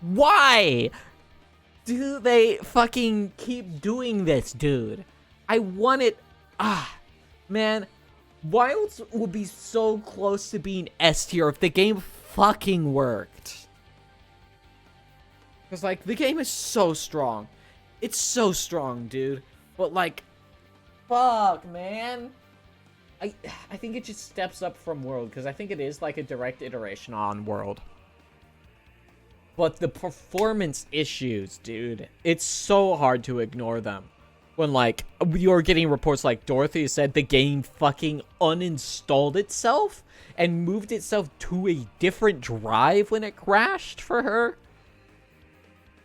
Why do they fucking keep doing this, dude? I want it. Man. Wilds would be so close to being S tier if the game fucking worked. Because, like, the game is so strong. It's so strong, dude. But, like, fuck, man. I think it just steps up from World, because I think it is, like, a direct iteration on World. But the performance issues, dude, it's so hard to ignore them. When, like, you're getting reports like Dorothy said the game fucking uninstalled itself and moved itself to a different drive when it crashed for her.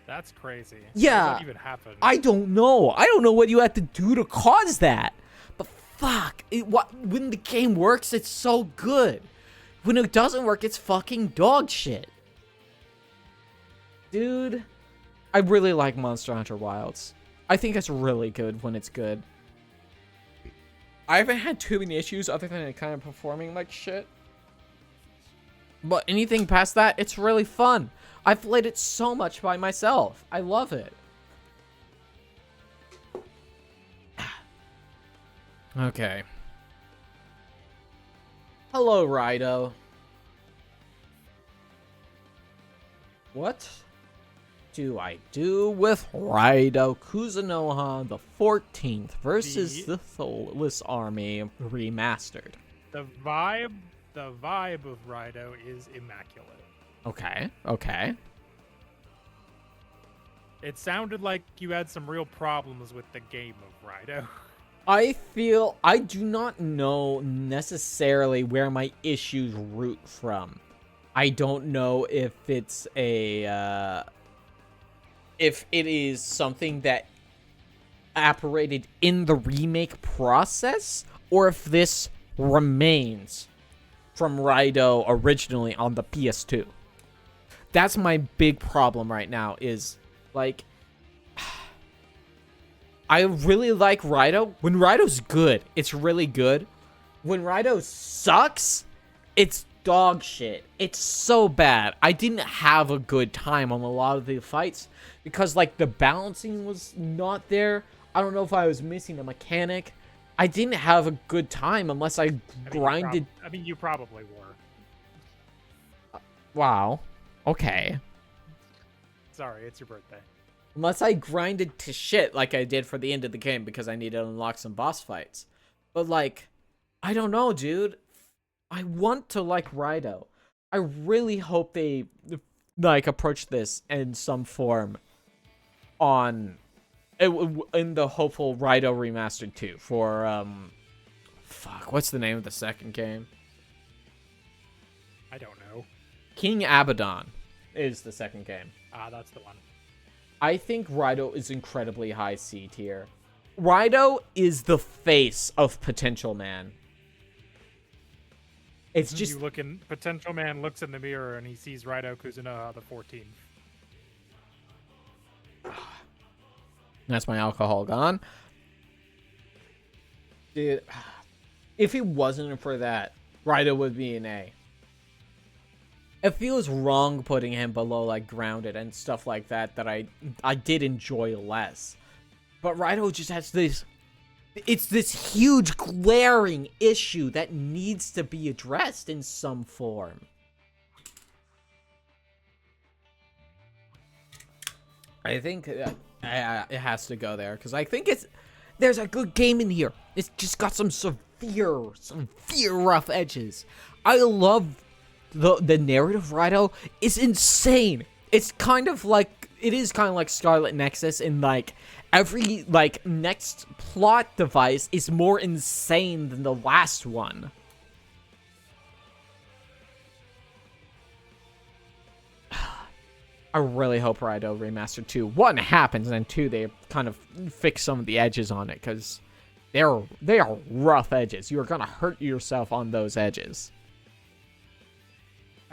That's crazy. Yeah. How does that even happen? I don't know. I don't know what you have to do to cause that. But fuck. When the game works, it's so good. When it doesn't work, it's fucking dog shit. Dude, I really like Monster Hunter Wilds. I think it's really good when it's good. I haven't had too many issues other than it kind of performing like shit. But anything past that, it's really fun. I've played it so much by myself. I love it. Okay. Hello, Rido. What do I do with Rido Kuzunoha the 14th versus the Soulless Army Remastered? The vibe of Rido is immaculate. Okay. It sounded like you had some real problems with the game of Rido. I do not know necessarily where my issues root from. I don't know if it's if it is something that operated in the remake process, or if this remains from Rido originally on the PS2. That's my big problem right now is, like, I really like Rido. When Rido's good, it's really good. When Rido sucks, it's dog shit. It's so bad. I didn't have a good time on a lot of the fights because, like, the balancing was not there. I don't know if I was missing a mechanic. I didn't have a good time unless I grinded. You probably were. Wow. Okay. Sorry, it's your birthday. Unless I grinded to shit like I did for the end of the game because I needed to unlock some boss fights. But, like, I don't know, dude. I want to like Rido. I really hope they, like, approach this in some form in the hopeful Rido Remastered 2 for, fuck, what's the name of the second game? I don't know. King Abaddon is the second game. Ah, that's the one. I think Rido is incredibly high C tier. Rido is the face of Potential Man. It's just... Potential Man looks in the mirror and he sees Rido Kuzunoha the 14th. That's my alcohol gone. Dude, if it wasn't for that, Rido would be an A. It feels wrong putting him below, like, Grounded and stuff like that I did enjoy less. But Rido just has this... It's this huge glaring issue that needs to be addressed in some form. I think it has to go there, because I think there's a good game in here. It's just got some severe rough edges. I love the narrative Rido is insane. It is kind of like Scarlet Nexus in, like, every, like, next plot device is more insane than the last one. I really hope Rido Remastered 2, 1, happens, and 2, they kind of fix some of the edges on it, because they are rough edges. You're gonna hurt yourself on those edges.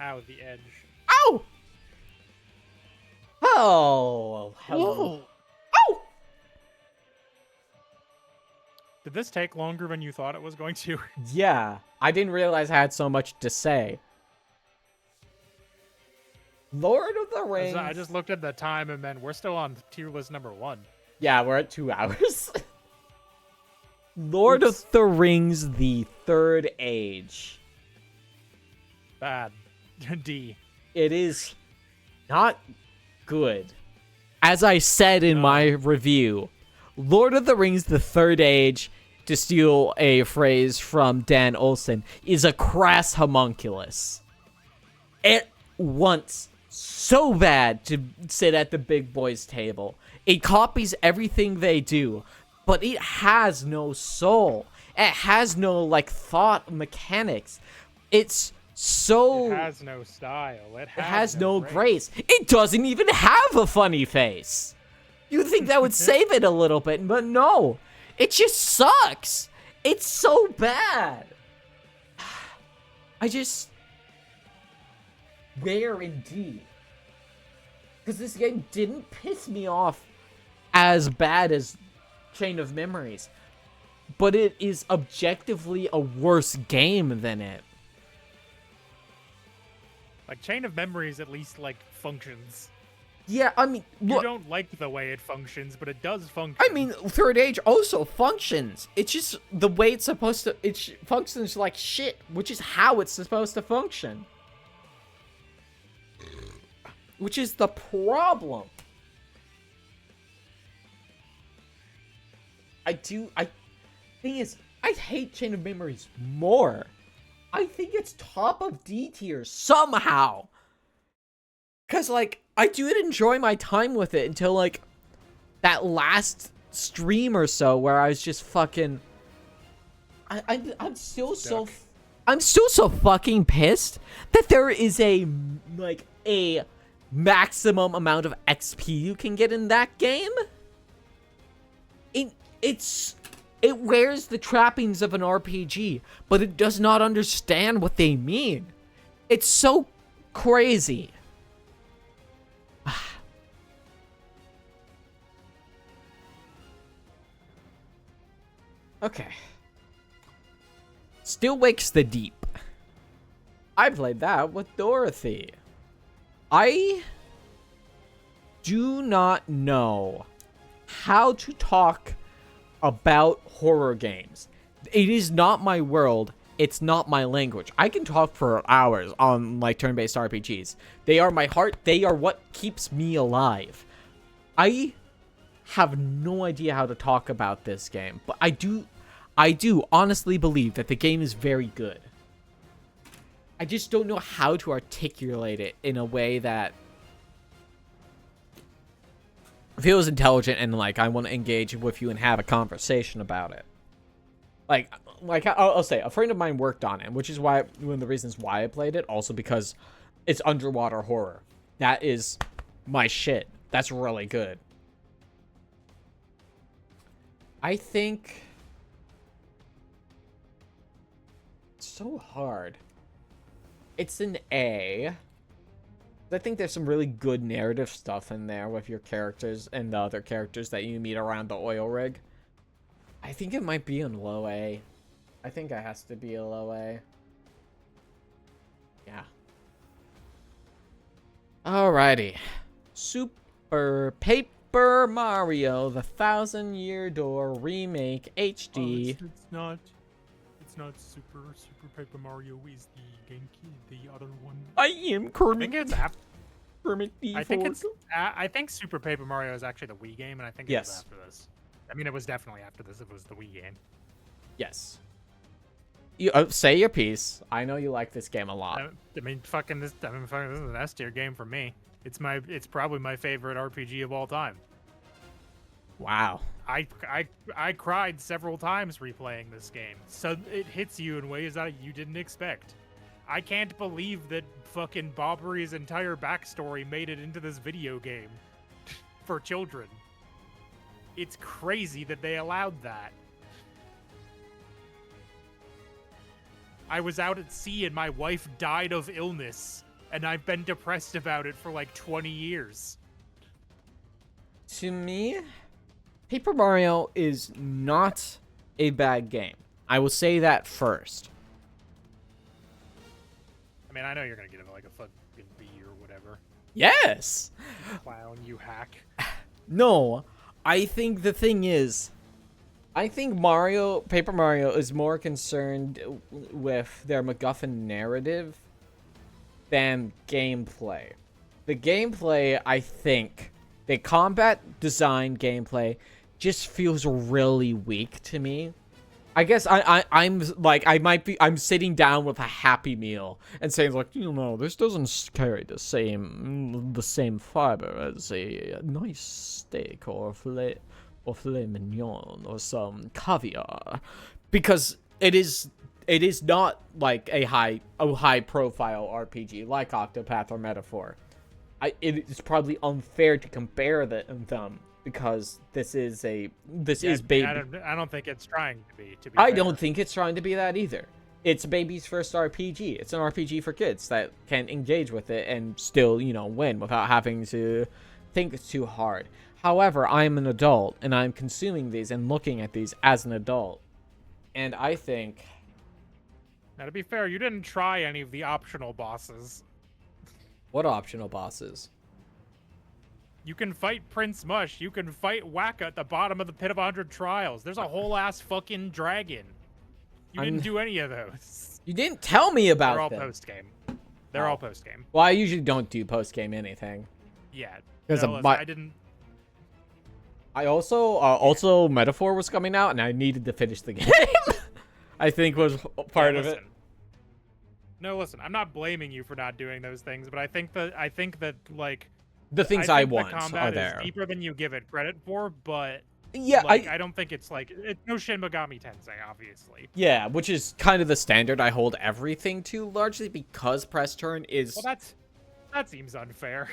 Ow, the edge. Ow! Oh, hello. Whoa. Oh! Did this take longer than you thought it was going to? Yeah, I didn't realize I had so much to say. Lord of the Rings. I just looked at the time and then we're still on tier list number 1. Yeah, we're at 2 hours. Lord of the Rings, the Third Age. Bad. D. It is not good. As I said in my review, Lord of the Rings, the Third Age, to steal a phrase from Dan Olson, is a crass homunculus. It wants so bad to sit at the big boys table. It copies everything they do, but it has no soul. It has no, like, thought mechanics. It has no style. It has no grace. It doesn't even have a funny face. You'd think that would save it a little bit, but no. It just sucks. It's so bad. Rare indeed. Because this game didn't piss me off as bad as Chain of Memories. But it is objectively a worse game than it. Like, Chain of Memories at least, like, functions. Yeah, I mean... You don't like the way it functions, but it does function. I mean, Third Age also functions. It's just the way it's supposed to... It functions like shit, which is how it's supposed to function. Which is the problem. Thing is, I hate Chain of Memories more. I think it's top of D tier somehow. Because, like, I do enjoy my time with it until, like, that last stream or so where I was just fucking... I'm still so fucking pissed that there is a maximum amount of XP you can get in that game. It wears the trappings of an RPG, but it does not understand what they mean. It's so crazy. Okay. Still Wakes the Deep. I played that with Dorothy. I do not know how to talk about horror games. It is not my world. It's not my language. I can talk for hours on, like, turn-based RPGs. They are my heart. They are what keeps me alive. I have no idea how to talk about this game, but I do honestly believe that the game is very good. I just don't know how to articulate it in a way that feels intelligent and, like, I want to engage with you and have a conversation about it. Like I'll say, a friend of mine worked on it, which is why one of the reasons why I played it, also because it's underwater horror. That is my shit. That's really good. I think it's so hard. It's an A. I think there's some really good narrative stuff in there with your characters and the other characters that you meet around the oil rig. I think it might be in low A. I think it has to be a low A. Yeah. Alrighty. Super Paper Mario, the 1,000-Year Door Remake HD. It's not Super Paper Mario is the GameCube, the other one. I am Kermit. I think it's after. Kermit I think Super Paper Mario is actually the Wii game, and I think it was after this. I mean, it was definitely after this. It was the Wii game. Yes. You say your piece. I know you like this game a lot. I mean, fucking this. This is an S tier game for me. It's probably my favorite RPG of all time. Wow. I cried several times replaying this game. So it hits you in ways that you didn't expect. I can't believe that fucking Bobbery's entire backstory made it into this video game for children. It's crazy that they allowed that. I was out at sea and my wife died of illness, and I've been depressed about it for like 20 years. To me, Paper Mario is not a bad game. I will say that first. I mean, I know you're gonna give it like a fucking B or whatever. Yes! Clown, you hack. No, I think the thing is, I think Paper Mario is more concerned with their MacGuffin narrative than gameplay. The gameplay, I think, the combat design gameplay just feels really weak to me. I guess I'm sitting down with a Happy Meal and saying, like, you know, this doesn't carry the same fiber as a nice steak or filet mignon or some caviar, because it is not like a high profile RPG like Octopath or Metaphor. It is probably unfair to compare them because this is baby. I don't think it's trying to be. I don't think it's trying to be that either. It's baby's first RPG. It's an RPG for kids that can engage with it and still, win without having to think too hard. However, I'm an adult, and I'm consuming these and looking at these as an adult. And I think... Now, to be fair, you didn't try any of the optional bosses. What optional bosses? You can fight Prince Mush. You can fight Wacka at the bottom of the Pit of 100 Trials. There's a whole ass fucking dragon. You didn't do any of those. You didn't tell me about They're all them. post-game. They're all post-game. Well, I usually don't do post-game anything. Yeah. Because I didn't... I also Metaphor was coming out, and I needed to finish the game. I think was part of it. No, listen. I'm not blaming you for not doing those things, but I think that like the things I want the combat are there. Is deeper than you give it credit for, but yeah, I don't think it's like it's no Shin Megami Tensei, obviously. Yeah, which is kind of the standard I hold everything to, largely because press turn is. Well, that seems unfair.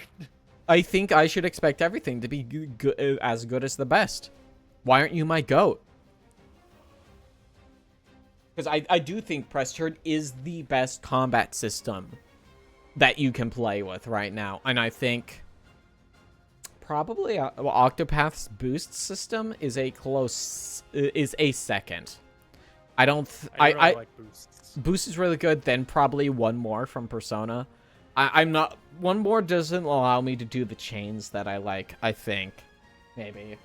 I think I should expect everything to be as good as the best. Why aren't you my GOAT? Because I do think press turn is the best combat system that you can play with right now. And I think probably Octopath's boost system is a second. I like boosts. Boost is really good. Then probably one more from Persona. I'm not... One more doesn't allow me to do the chains that I like, I think. Maybe.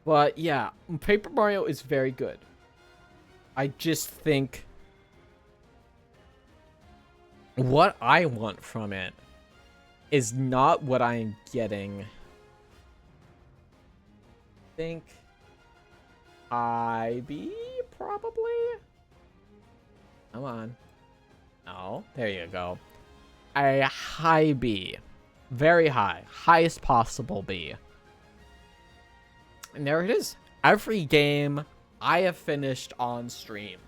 But, yeah. Paper Mario is very good. I just think... What I want from it is not what I'm getting. I think... IB, probably? Come on. Oh, there you go. A high B. Very high. Highest possible B. And there it is. Every game I have finished on stream.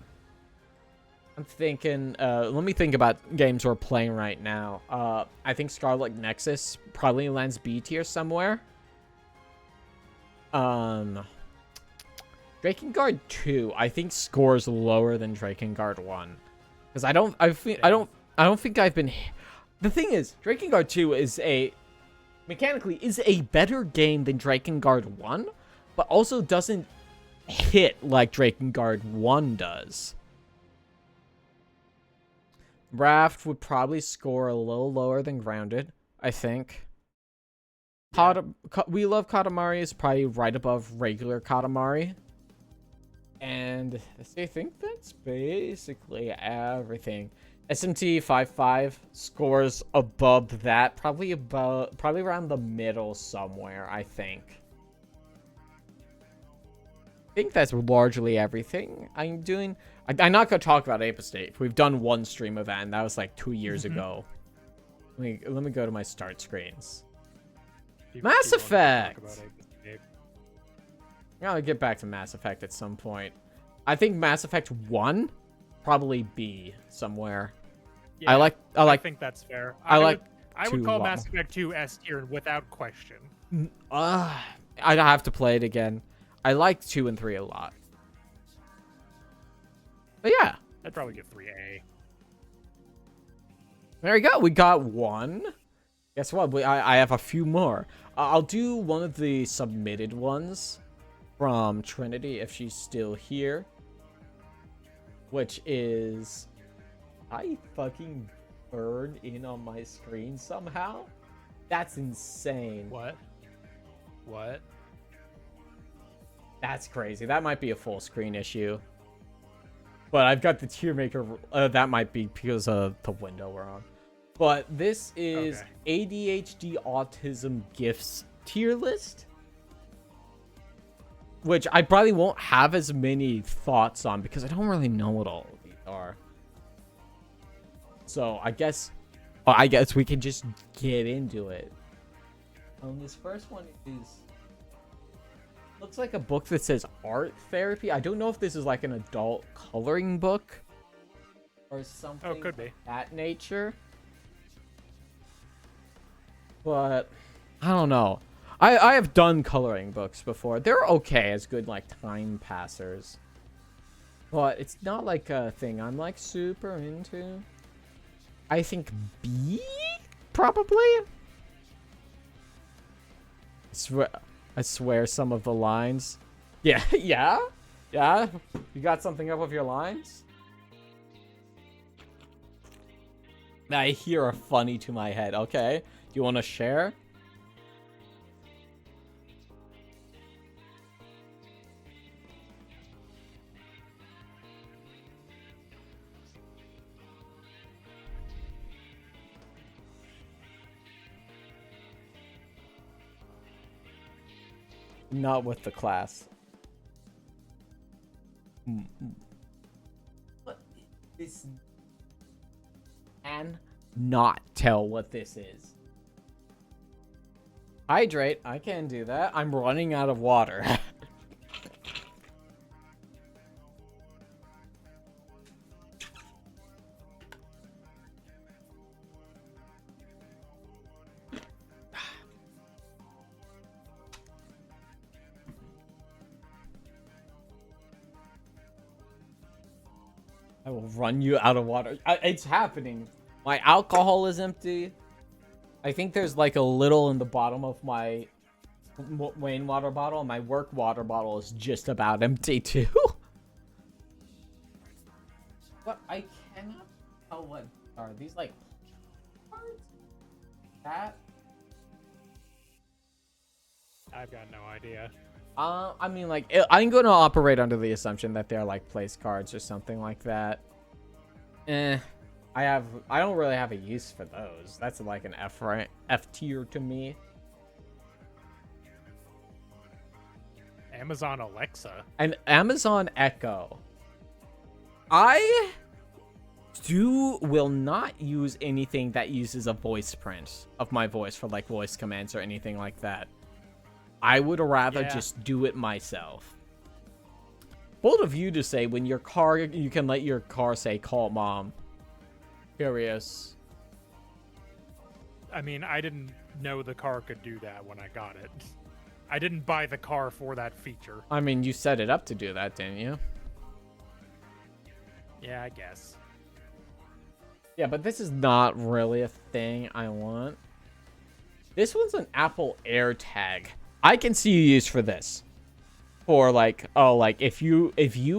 I'm thinking, let me think about games we're playing right now. I think Scarlet Nexus probably lands B tier somewhere. Drakengard 2, I think scores lower than Drakengard 1. Because I don't think I've been... The thing is, Drakengard 2 is mechanically is a better game than Drakengard 1, but also doesn't hit like Drakengard 1 does. Raft would probably score a little lower than Grounded, I think. Yeah. We Love Katamari is probably right above regular Katamari. And I think that's basically everything. SMT 5.5 scores above that, probably around the middle somewhere, I think. I think that's largely everything I'm doing. I'm not going to talk about Ape Escape. We've done one stream of that, and that was like 2 years ago. Let me go to my start screens. Mass Effect! I'll get back to Mass Effect at some point. I think Mass Effect 1, probably B somewhere. Yeah, I think that's fair. I would call Mass Effect 2 S tier without question. I'd have to play it again. I like 2 and 3 a lot. But yeah. I'd probably give 3A. There you go. We got one. Guess what? I have a few more. I'll do one of the submitted ones from Trinity if she's still here. Which is... I fucking burned in on my screen somehow? That's insane. What? That's crazy. That might be a full screen issue. But I've got the tier maker. That might be because of the window we're on. But this is ADHD Autism Gifts tier list. Which I probably won't have as many thoughts on because I don't really know what all of these are. So I guess we can just get into it. This first one looks like a book that says art therapy. I don't know if this is like an adult coloring book or something could be. Of that nature. But I don't know. I have done coloring books before. They're okay as good, like, time passers. But it's not like a thing I'm, like, super into. I think B? Probably? I swear some of the lines. Yeah, yeah? Yeah? You got something up with your lines? I hear a funny to my head. Okay. Do you want to share? Not with the class. What is this? Can not tell what this is. Hydrate. I can do that. I'm running out of water. I will run you out of water. It's happening. My alcohol is empty. I think there's like a little in the bottom of my Wayne water bottle. My work water bottle is just about empty too. But I cannot tell what are these, like cards? That? I've got no idea. I mean, like, I'm going to operate under the assumption that they're, like, place cards or something like that. I don't really have a use for those. That's, like, an F tier to me. Amazon Alexa. And Amazon Echo. I will not use anything that uses a voice print of my voice for, like, voice commands or anything like that. I would rather just do it myself. Bold of you to say when your car, you can let your car say, call mom. Curious. I mean, I didn't know the car could do that when I got it. I didn't buy the car for that feature. I mean, you set it up to do that, didn't you? Yeah, I guess. Yeah, but this is not really a thing I want. This one's an Apple AirTag. I can see you use for this. For like, oh, like if you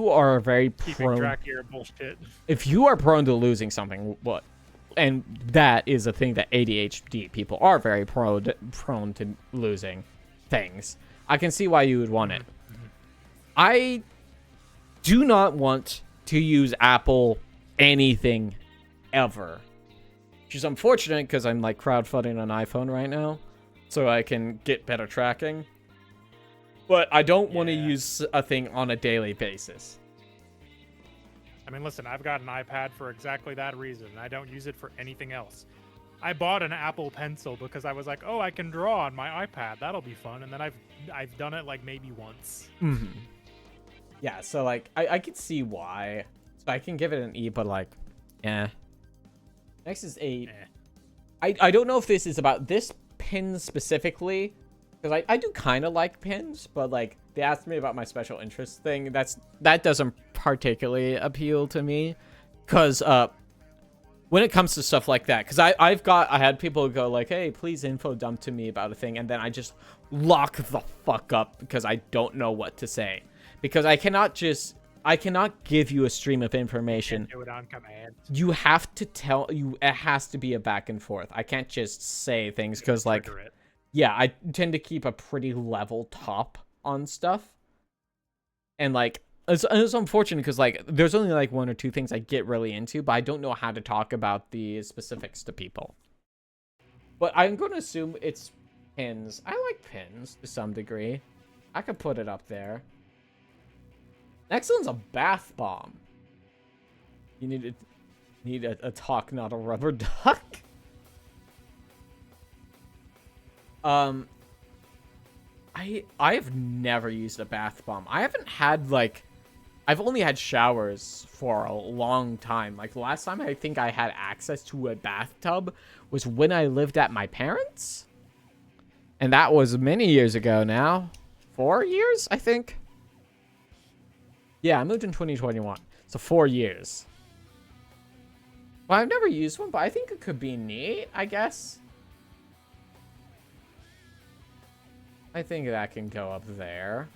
are very keeping track of your bullshit. If you are prone to losing something, what? And that is a thing that ADHD people are very prone to losing things. I can see why you would want it. Mm-hmm. I do not want to use Apple anything ever. Which is unfortunate because I'm like crowdfunding an iPhone right now. So I can get better tracking. But I don't want to use a thing on a daily basis. I mean, listen, I've got an iPad for exactly that reason. I don't use it for anything else. I bought an Apple Pencil because I was like, oh, I can draw on my iPad. That'll be fun. And then I've done it like maybe once. Mm-hmm. Yeah, so like I can see why. So I can give it an E, but like, eh. Next is a. I don't know if this is about this pin specifically, because I do kind of like pins, but like they asked me about my special interest thing. That doesn't particularly appeal to me, because when it comes to stuff like that, because I had people go like, hey, please info dump to me about a thing, and then I just lock the fuck up because I don't know what to say, because I cannot give you a stream of information. Do it on command. You have to tell you. It has to be a back and forth. I can't just say things because, like, yeah, I tend to keep a pretty level top on stuff, and like it's unfortunate because like there's only like one or two things I get really into, but I don't know how to talk about the specifics to people. But I'm going to assume it's pins. I like pins to some degree. I could put it up there. Next one's a bath bomb. You need a talk, not a rubber duck. I've never used a bath bomb. I haven't had like, I've only had showers for a long time. Like the last time I think I had access to a bathtub was when I lived at my parents'. And that was many years ago now. 4 years, I think. Yeah, I moved in 2021. So 4 years. Well, I've never used one, but I think it could be neat, I guess. I think that can go up there.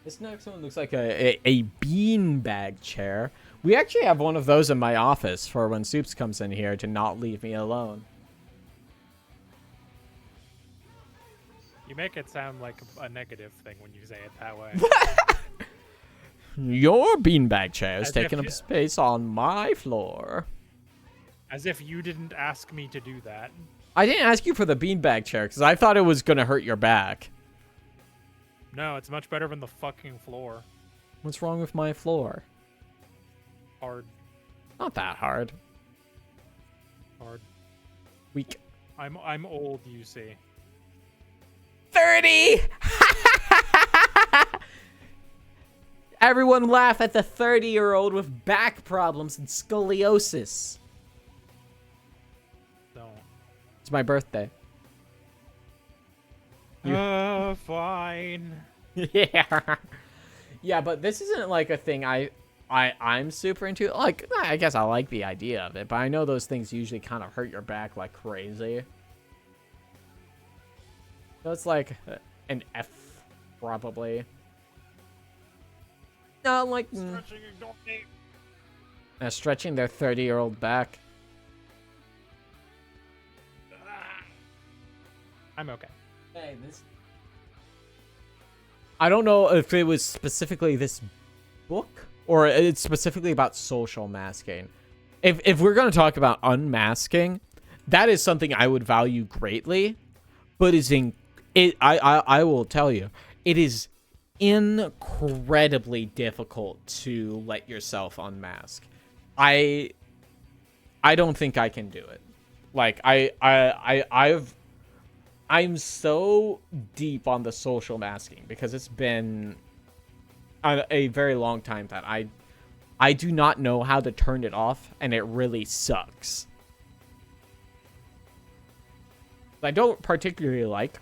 This next one looks like a beanbag chair. We actually have one of those in my office for when Soups comes in here to not leave me alone. You make it sound like a negative thing when you say it that way. Your beanbag chair is As taking if up you- space on my floor. As if you didn't ask me to do that. I didn't ask you for the beanbag chair because I thought it was going to hurt your back. No, it's much better than the fucking floor. What's wrong with my floor? Hard. Not that hard. Hard. Weak. I'm old, you see. 30! Everyone laugh at the 30-year-old with back problems and scoliosis. Don't. It's my birthday. Fine. Yeah. Yeah, but this isn't like a thing I'm super into. Like, I guess I like the idea of it, but I know those things usually kind of hurt your back like crazy. So it's like an F, probably. No, like stretching their 30-year-old back. I'm okay. Hey, this. I don't know if it was specifically this book or it's specifically about social masking. If we're gonna talk about unmasking, that is something I would value greatly, but I will tell you, it is incredibly difficult to let yourself unmask. I don't think I can do it. Like I'm so deep on the social masking because it's been a very long time that I do not know how to turn it off, and it really sucks. I don't particularly like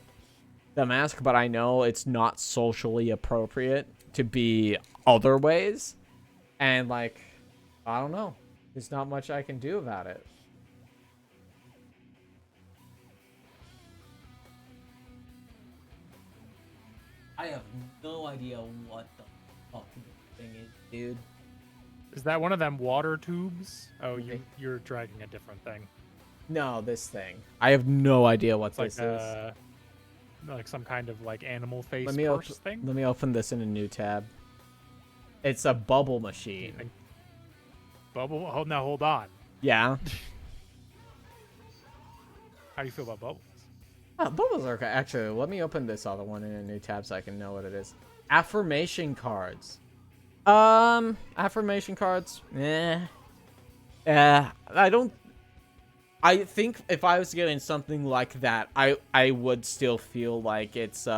the mask, but I know it's not socially appropriate to be other ways. And, like, I don't know. There's not much I can do about it. I have no idea what the fuck this thing is, dude. Is that one of them water tubes? Oh, Okay. you're dragging a different thing. No, this thing. I have no idea what It's this is. like some kind of like animal face Let me purse thing. Let me open this in a new tab. It's a bubble machine. Bubble. Oh, now hold on. Yeah. How do you feel about bubbles? Oh, bubbles are okay. Actually, let me open this other one in a new tab so I can know what it is. Affirmation cards. Affirmation cards. I think if I was getting something like that, I would still feel like it's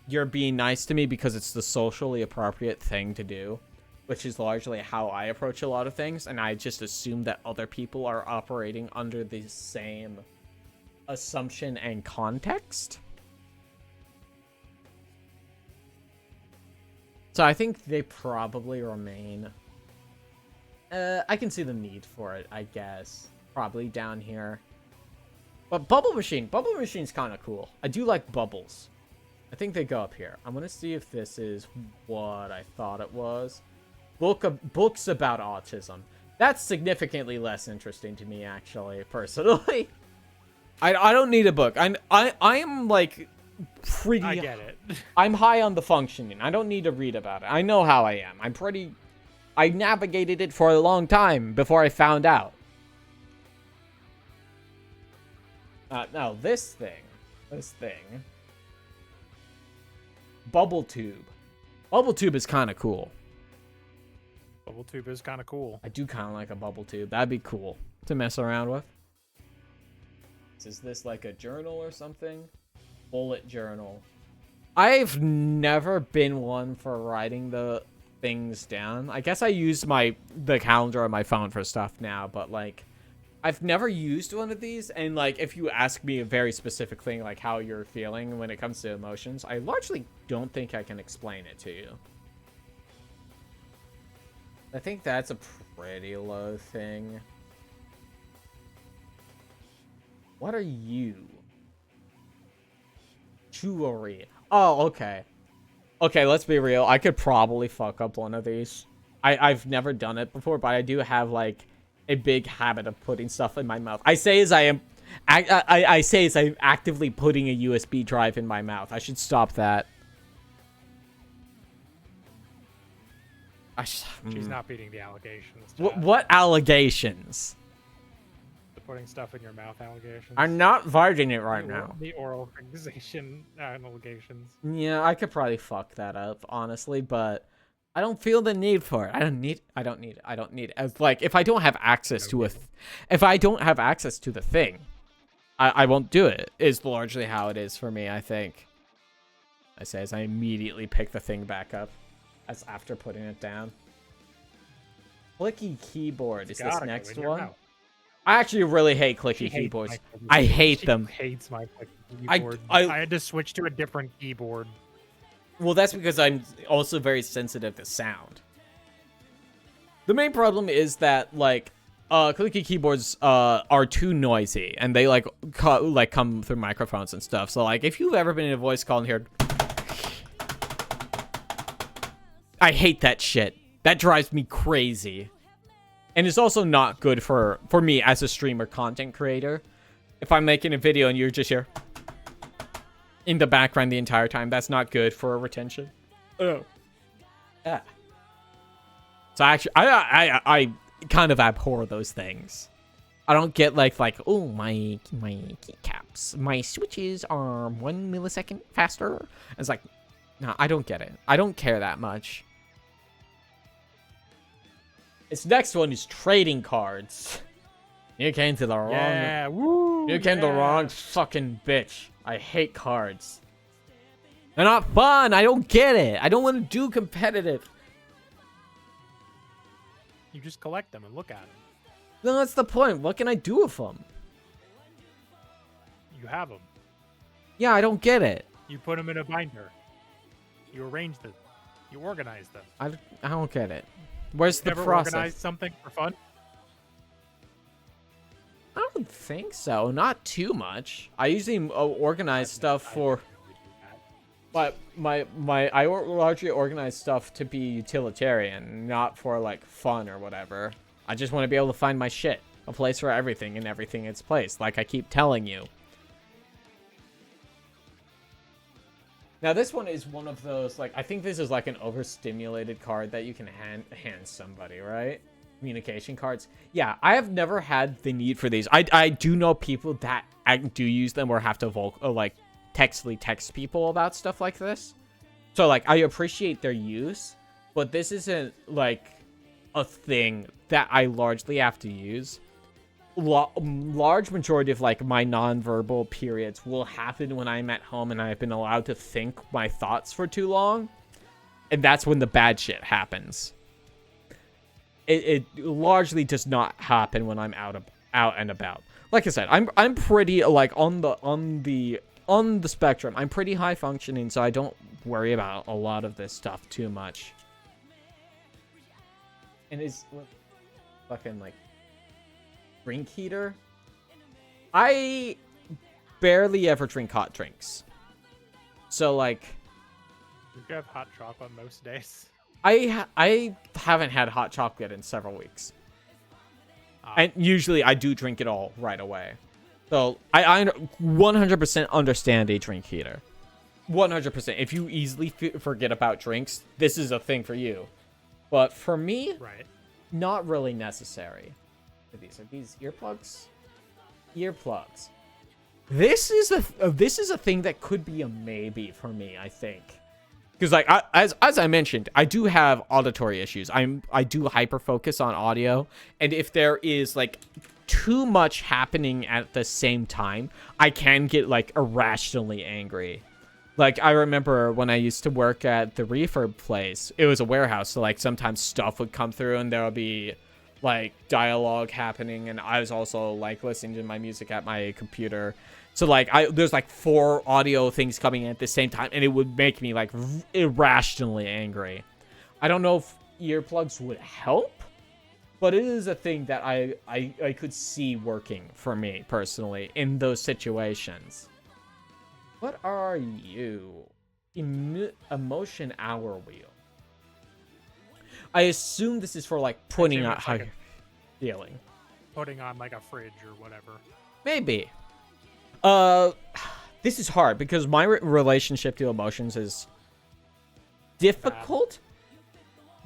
you're being nice to me because it's the socially appropriate thing to do, which is largely how I approach a lot of things, and I just assume that other people are operating under the same assumption and context. So I think they probably remain. I can see the need for it, I guess. Probably down here. But Bubble Machine's kind of cool. I do like bubbles. I think they go up here. I'm going to see if this is what I thought it was. Books about autism. That's significantly less interesting to me, actually, personally. I don't need a book. I am like pretty. I get it. I'm high on the functioning. I don't need to read about it. I know how I am. I navigated it for a long time before I found out. No, this thing. Bubble tube. Bubble tube is kind of cool. Bubble tube is kind of cool. I do kind of like a bubble tube. That'd be cool to mess around with. Is this like a journal or something? Bullet journal. I've never been one for writing the things down. I guess I use the calendar on my phone for stuff now, but like I've never used one of these, and like if you ask me a very specific thing like how you're feeling when it comes to emotions, I largely don't think I can explain it to you. I think that's a pretty low thing. What are you? Jewelry. Oh, okay. Okay, let's be real. I could probably fuck up one of these. I've never done it before, but I do have like a big habit of putting stuff in my mouth. I say as I'm actively putting a USB drive in my mouth. I should stop that. She's not beating the allegations. What allegations? The putting stuff in your mouth allegations. I'm not vibing it right now. The oral fixation allegations. Yeah, I could probably fuck that up, honestly, but I don't feel the need for it. I don't need it. As like if I don't have access to if I don't have access to the thing, I won't do it. Is largely how it is for me, I think. I say as I immediately pick the thing back up as after putting it down. Clicky keyboard is this next one. I actually really hate clicky keyboards. I hate them. Hates my clicky keyboard. I had to switch to a different keyboard. Well, that's because I'm also very sensitive to sound. The main problem is that, like, clicky keyboards are too noisy, and they, like, come through microphones and stuff. So, like, if you've ever been in a voice call and heard... I hate that shit. That drives me crazy. And it's also not good for me as a streamer content creator. If I'm making a video and you're just here... in the background the entire time, that's not good for retention. Oh. Yeah. So actually, I kind of abhor those things. I don't get like oh my keycaps, my switches are 1 millisecond faster. It's like, no, I don't get it. I don't care that much. This next one is trading cards. You came to the wrong. Yeah, woo. You came to the wrong fucking bitch. I hate cards. They're not fun. I don't get it. I don't want to do competitive. You just collect them and look at them. No, that's the point. What can I do with them? You have them. Yeah, I don't get it. You put them in a binder. You arrange them. You organize them. I don't get it. Where's the Ever process? organize something for fun? I don't think so. Not too much. I usually organize stuff for... But I largely organize stuff to be utilitarian, not for, like, fun or whatever. I just want to be able to find my shit. A place for everything and everything in its place, like I keep telling you. Now, this one is one of those, like, I think this is, like, an overstimulated card that you can hand somebody, right? Communication cards. Yeah, I have never had the need for these. I do know people that do use them or have to text people about stuff like this. So like I appreciate their use, but this isn't like a thing that I largely have to use. Large majority of like my non-verbal periods will happen when I'm at home and I've been allowed to think my thoughts for too long, and that's when the bad shit happens. It largely does not happen when I'm out and about. Like I said, I'm pretty like on the spectrum. I'm pretty high functioning, so I don't worry about a lot of this stuff too much. And is fucking like drink heater. I barely ever drink hot drinks. So like, you have hot chocolate most days. I haven't had hot chocolate in several weeks. And usually I do drink it all right away. So I 100% understand a drink heater. 100%. If you easily forget about drinks, this is a thing for you. But for me, right, not really necessary. Are these earplugs? Earplugs. This is a thing that could be a maybe for me, I think. Because like as I mentioned, I do have auditory issues. I do hyper focus on audio, and if there is like too much happening at the same time, I can get like irrationally angry. Like, I remember when I used to work at the refurb place, it was a warehouse, so, like, sometimes stuff would come through and there would be, like, dialogue happening, and I was also, like, listening to my music at my computer. So, like, there's, like, 4 audio things coming in at the same time, and it would make me, like, irrationally angry. I don't know if earplugs would help, but it is a thing that I could see working for me, personally, in those situations. What are you? Emotion hour wheel. I assume this is for, like, putting out how you're feeling. Putting on, like, a fridge or whatever. Maybe. This is hard because my relationship to emotions is difficult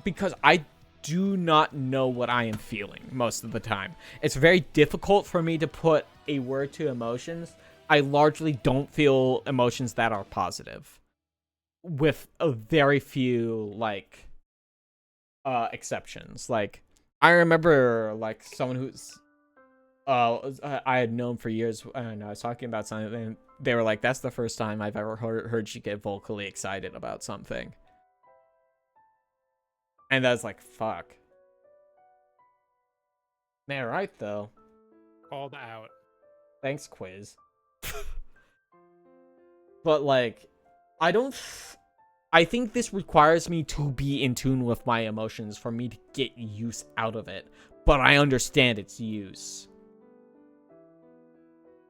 because I do not know what I am feeling most of the time. It's very difficult for me to put a word to emotions. I largely don't feel emotions that are positive, with a very few, like, exceptions. Like, I remember, like, someone who's I had known for years, and I was talking about something, and they were like, that's the first time I've ever heard you get vocally excited about something. And I was like, fuck. Man, right, though. Called out. Thanks, quiz. But, like, I think this requires me to be in tune with my emotions for me to get use out of it. But I understand its use.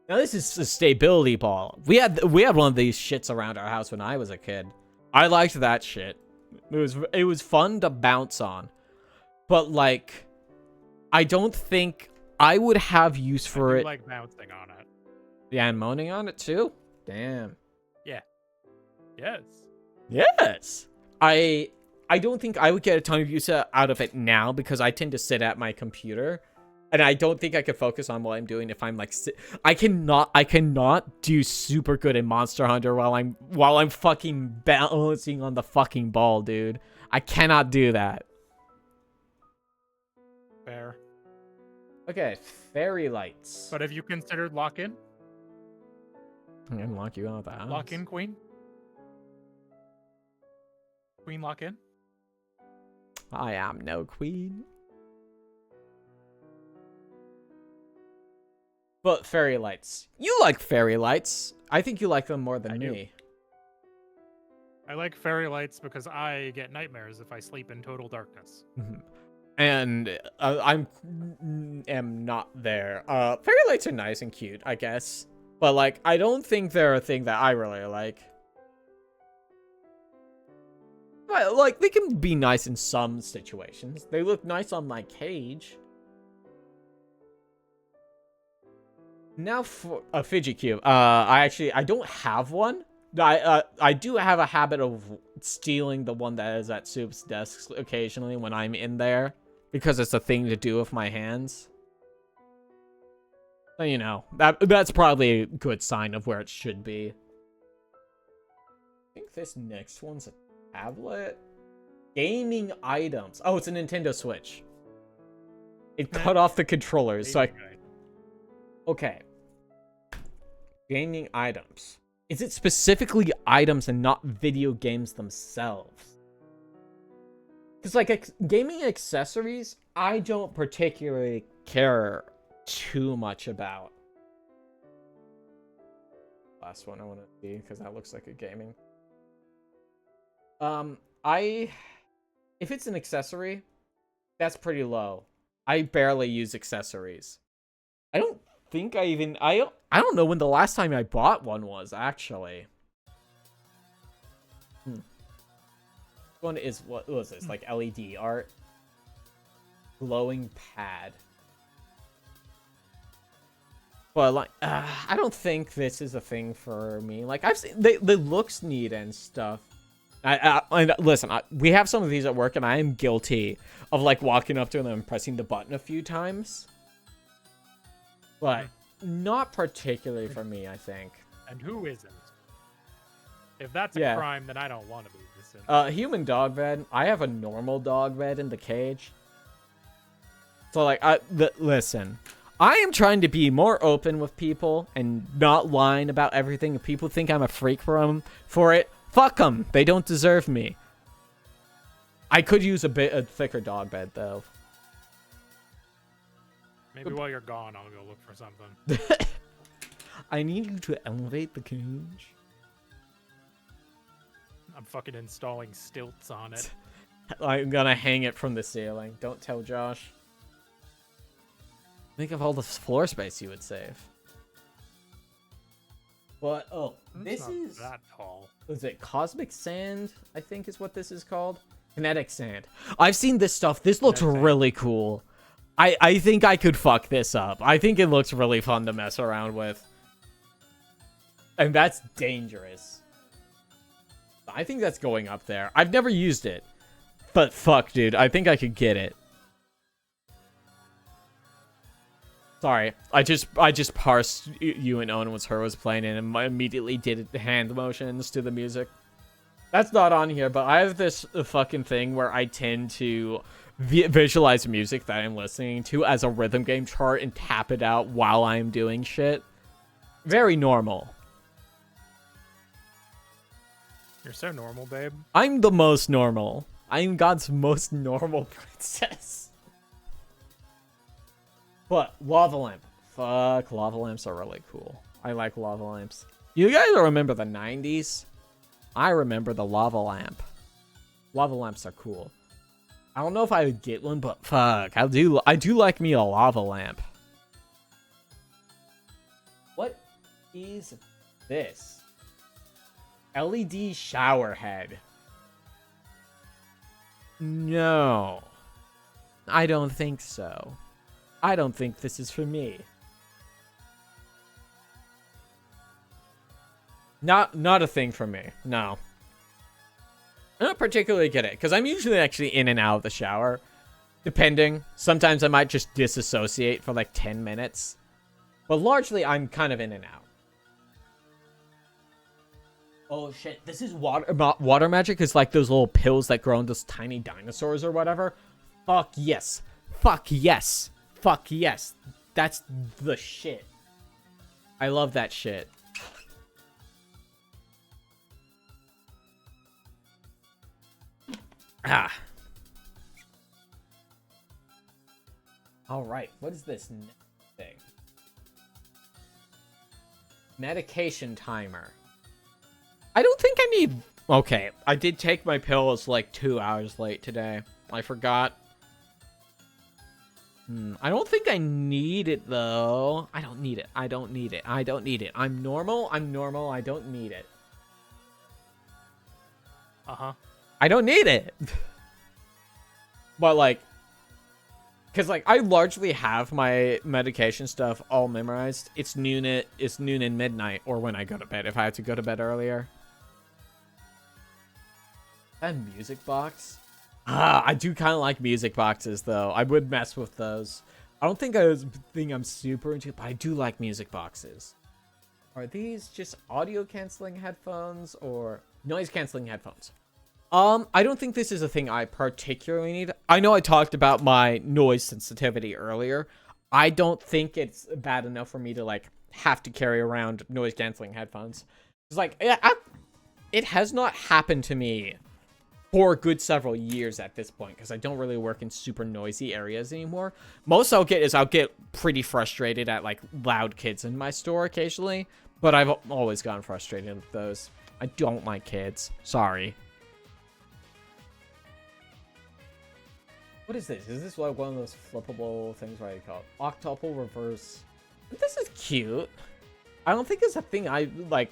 Now, this is a stability ball. We had one of these shits around our house when I was a kid. I liked that shit. It was fun to bounce on. But, like, I don't think I would have use for it. Like bouncing on it. Yeah, and moaning on it too? Damn. Yeah. Yes. Yes. I don't think I would get a ton of use out of it now because I tend to sit at my computer. And I don't think I could focus on what I'm doing if I'm like I cannot do super good in Monster Hunter while I'm fucking balancing on the fucking ball, dude. I cannot do that. Fair. Okay, fairy lights. But have you considered lock-in? I'm gonna lock you out of the house. Lock-in, queen? Queen lock-in? I am no queen. But fairy lights. You like fairy lights. I think you like them more than me. I like fairy lights because I get nightmares if I sleep in total darkness. And I am not there. Fairy lights are nice and cute, I guess. But, like, I don't think they're a thing that I really like. But, like, they can be nice in some situations. They look nice on my cage. Now for a fidget cube. I don't have one. I do have a habit of stealing the one that is at Soup's desk occasionally when I'm in there. Because it's a thing to do with my hands. So, you know, that's probably a good sign of where it should be. I think this next one's a tablet. Gaming items. Oh, it's a Nintendo Switch. It cut off the controllers, so Okay. Gaming items. Is it specifically items and not video games themselves? Because, like, gaming accessories, I don't particularly care too much about. Last one I want to see, because that looks like a gaming. If it's an accessory, that's pretty low. I barely use accessories. I don't think I don't know when the last time I bought one was, actually. One is, what was this, like LED art? Glowing pad. But, like, I don't think this is a thing for me. Like, I've seen, the looks neat and stuff. And listen, we have some of these at work, and I am guilty of, like, walking up to them and pressing the button a few times. But not particularly for me, I think. And who isn't? If that's a crime, then I don't want to be innocent. Human dog bed. I have a normal dog bed in the cage. So, like, listen. I am trying to be more open with people and not lying about everything. If people think I'm a freak for it, fuck them. They don't deserve me. I could use a thicker dog bed, though. Maybe while you're gone, I'll go look for something. I need you to elevate the cage. I'm fucking installing stilts on it. I'm gonna hang it from the ceiling. Don't tell Josh. Think of all the floor space you would save. But, oh, this is... that tall. Was it Cosmic Sand, I think is what this is called? Kinetic Sand. I've seen this stuff. This looks really cool. I think I could fuck this up. I think it looks really fun to mess around with. And that's dangerous. I think that's going up there. I've never used it. But fuck, dude. I think I could get it. Sorry. I just parsed you and Owen was her was playing it and immediately did hand motions to the music. That's not on here, but I have this fucking thing where I tend to visualize music that I'm listening to as a rhythm game chart and tap it out while I'm doing shit. Very normal. You're so normal, babe. I'm the most normal. I'm God's most normal princess. But lava lamp. Fuck, lava lamps are really cool. I like lava lamps. You guys remember the 90s? I remember the lava lamp. Lava lamps are cool. I don't know if I would get one, but fuck, I do like me a lava lamp. What is this? LED shower head. No. I don't think so. I don't think this is for me. Not a thing for me. No. I don't particularly get it, because I'm usually actually in and out of the shower. Depending. Sometimes I might just disassociate for like 10 minutes. But largely, I'm kind of in and out. Oh shit, this is water magic is like those little pills that grow into those tiny dinosaurs or whatever. Fuck yes. Fuck yes. Fuck yes. That's the shit. I love that shit. Ah. Alright, what is this next thing? Medication timer. I don't think I need... Okay, I did take my pills like 2 hours late today. I forgot. I don't think I need it, though. I don't need it. I don't need it. I don't need it. I'm normal. I'm normal. I don't need it. Uh-huh. I don't need it. But, like... Because, like, I largely have my medication stuff all memorized. It's noon and midnight, or when I go to bed, if I have to go to bed earlier. That music box? I do kind of like music boxes, though. I would mess with those. I don't think I'm super into it, but I do like music boxes. Are these just audio-canceling headphones, or noise-canceling headphones? I don't think this is a thing I particularly need. I know I talked about my noise sensitivity earlier. I don't think it's bad enough for me to, like, have to carry around noise-canceling headphones. It's like, it has not happened to me for a good several years at this point, because I don't really work in super noisy areas anymore. Most I'll get pretty frustrated at, like, loud kids in my store occasionally, but I've always gotten frustrated with those. I don't like kids. Sorry. What is this? Is this like one of those flippable things? What do you call it? Octuple reverse. This is cute. I don't think it's a thing I like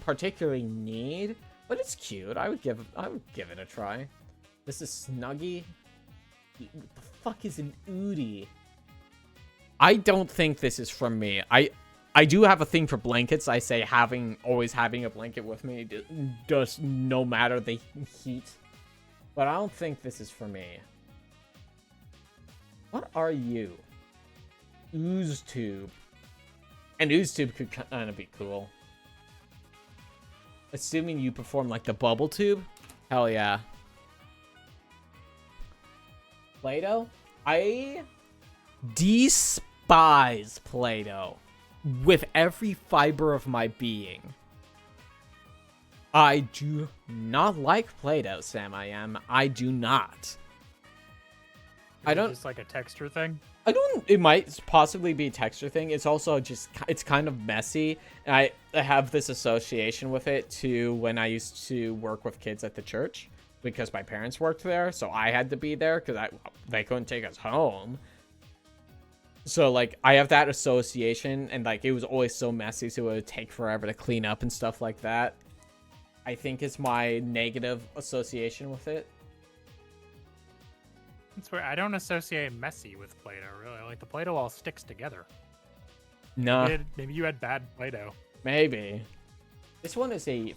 particularly need, but it's cute. I would give it a try. This is Snuggie. What the fuck is an Oodie? I don't think this is from me. I do have a thing for blankets. I say always having a blanket with me does no matter the heat. But I don't think this is for me. What are you? Ooze tube. An ooze tube could kind of be cool. Assuming you perform like the bubble tube? Hell yeah. Play-Doh? I despise despise Play-Doh with every fiber of my being. I do not like Play-Doh, Sam. I do not. I don't. Just like a texture thing. I don't. It might possibly be a texture thing. It's also just. It's kind of messy. And I have this association with it to when I used to work with kids at the church because my parents worked there, so I had to be there because they couldn't take us home. So like I have that association, and like it was always so messy, so it would take forever to clean up and stuff like that. I think is my negative association with it. That's where I don't associate messy with Play-Doh, really. Like, the Play-Doh all sticks together. No. Maybe you had bad Play-Doh. Maybe. This one is a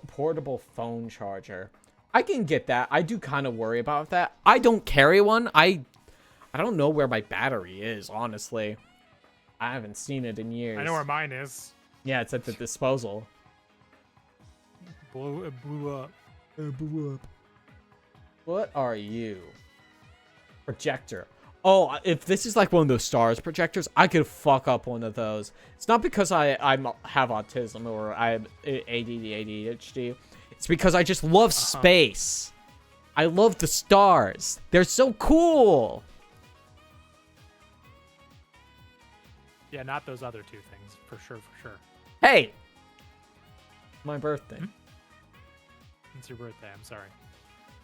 portable phone charger. I can get that. I do kind of worry about that. I don't carry one. I don't know where my battery is, honestly. I haven't seen it in years. I know where mine is. Yeah, it's at the disposal. It blew up. It blew up. What are you? Projector. Oh, if this is like one of those stars projectors, I could fuck up one of those. It's not because I have autism or I have ADHD. It's because I just love space. I love the stars. They're so cool. Yeah, not those other two things. For sure. Hey! My birthday. It's your birthday. I'm sorry.